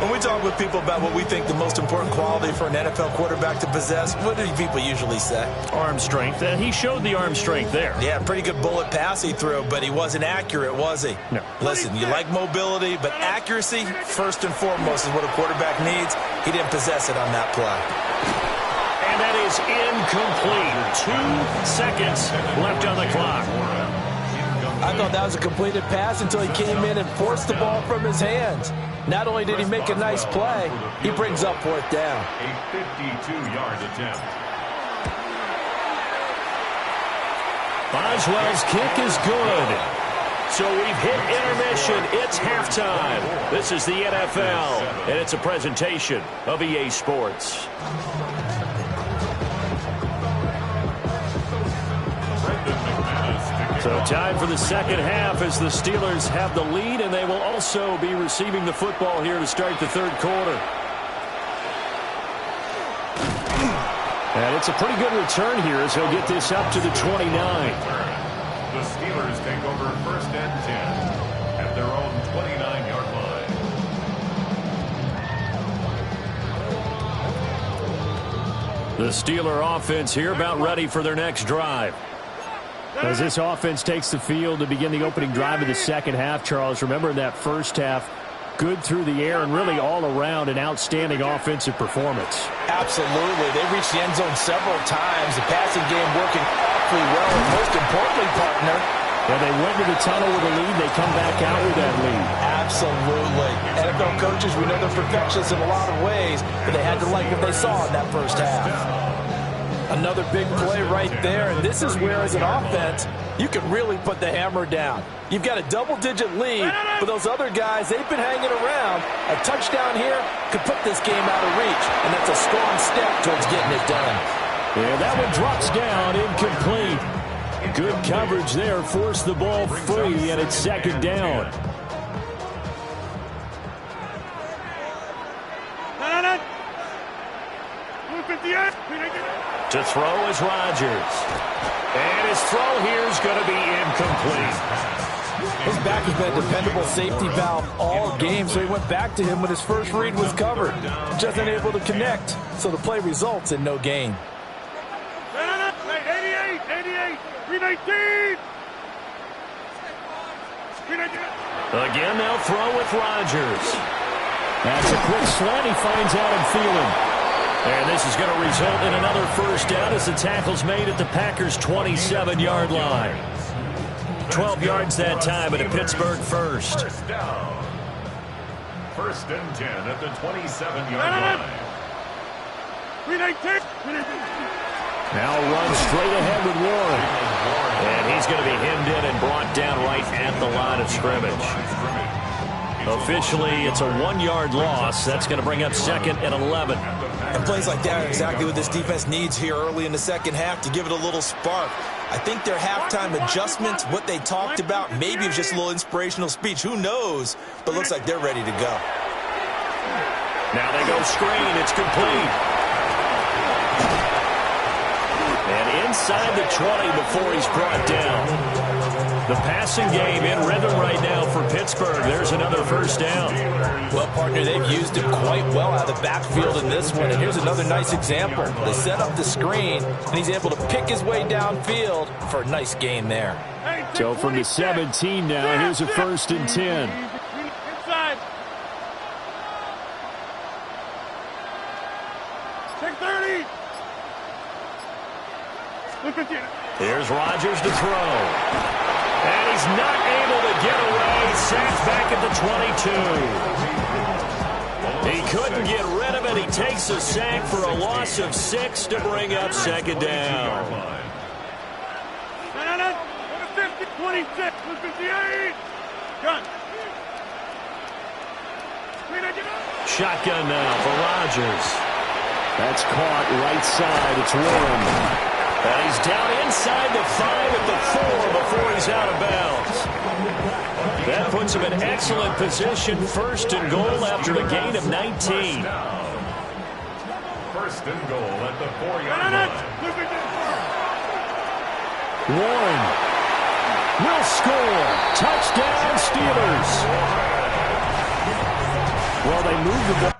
Speaker 6: When we talk with people about what we think the most important quality for an NFL quarterback to possess, what do people usually say?
Speaker 7: Arm strength. And he showed the arm strength there.
Speaker 6: Yeah, pretty good bullet pass he threw, but he wasn't accurate, was he?
Speaker 7: No.
Speaker 6: Listen, you like mobility, but accuracy, first and foremost, is what a quarterback needs. He didn't possess it on that play.
Speaker 5: And that is incomplete. 2 seconds left on the clock.
Speaker 6: I thought that was a completed pass until he came in and forced the ball from his hands. Not only did he make a nice play, he brings up 4th down.
Speaker 3: A 52-yard attempt.
Speaker 5: Boswell's kick is good. So we've hit intermission. It's halftime. This is the NFL, and it's a presentation of EA Sports. So time for the second half as the Steelers have the lead, and they will also be receiving the football here to start the third quarter. And it's a pretty good return here as he'll get this up to the 29.
Speaker 3: The Steelers take over 1st and 10 at their own 29-yard line.
Speaker 5: The Steeler offense here about ready for their next drive.
Speaker 7: As this offense takes the field to begin the opening drive of the second half, Charles, remember in that first half, good through the air and really all around an outstanding offensive performance.
Speaker 6: Absolutely. They reached the end zone several times. The passing game working awfully well. And most importantly, partner,
Speaker 7: yeah, they went to the tunnel with a lead. They come back out with that lead.
Speaker 6: Absolutely. NFL coaches, we know they're perfectionists in a lot of ways, but they had to like what they saw in that first half. Another big play right there, and this is where, as an offense, you can really put the hammer down. You've got a double-digit lead, but those other guys, they've been hanging around. A touchdown here could put this game out of reach, and that's a strong step towards getting it done.
Speaker 5: Yeah, that one drops down, incomplete. Good coverage there, forced the ball free, and it's second down. To throw is Rodgers. And his throw here is going to be incomplete.
Speaker 6: His back has been a dependable safety valve all game, so he went back to him when his first read was covered. Just unable to connect, so the play results in no gain.
Speaker 4: 88, 319.
Speaker 5: Again, they'll throw with Rodgers. That's a quick slant. He finds Adam Thielen. And this is going to result in another first down as the tackle's made at the Packers' 27-yard line. 12 yards that time at a Pittsburgh first.
Speaker 3: First down. 1st and 10 at the 27-yard line.
Speaker 5: Now runs straight ahead with Warren. And he's going to be hemmed in and brought down right at the line of scrimmage. Officially, it's a 1-yard loss. That's going to bring up 2nd and 11.
Speaker 6: And plays like that are exactly what this defense needs here early in the second half to give it a little spark. I think their halftime adjustments, what they talked about, maybe it was just a little inspirational speech. Who knows? But looks like they're ready to go.
Speaker 5: Now they go screen. It's complete. And inside the 20 before he's brought down. The passing game in rhythm right now for Pittsburgh. There's another first down.
Speaker 6: Well, partner, they've used him quite well out of the backfield in this one. And here's another nice example. They set up the screen, and he's able to pick his way downfield for a nice gain there.
Speaker 7: So from the 17 now, here's a 1st and 10.
Speaker 4: Inside. 630.
Speaker 5: Here's Rodgers to throw. And he's not able to get away. Sacked back at the 22. He couldn't get rid of it. He takes a sack for a loss of 6 to bring up 2nd down.
Speaker 4: 26, 58. Gun.
Speaker 5: Shotgun now for Rodgers.
Speaker 7: That's caught right side. It's Warren.
Speaker 5: And he's down inside the 5 at the 4 before he's out of bounds. That puts him in excellent position. 1st and goal after a gain of 19.
Speaker 3: 1st and goal at the 4-yard line.
Speaker 7: Warren will score. Touchdown, Steelers.
Speaker 5: Well, they moved the ball.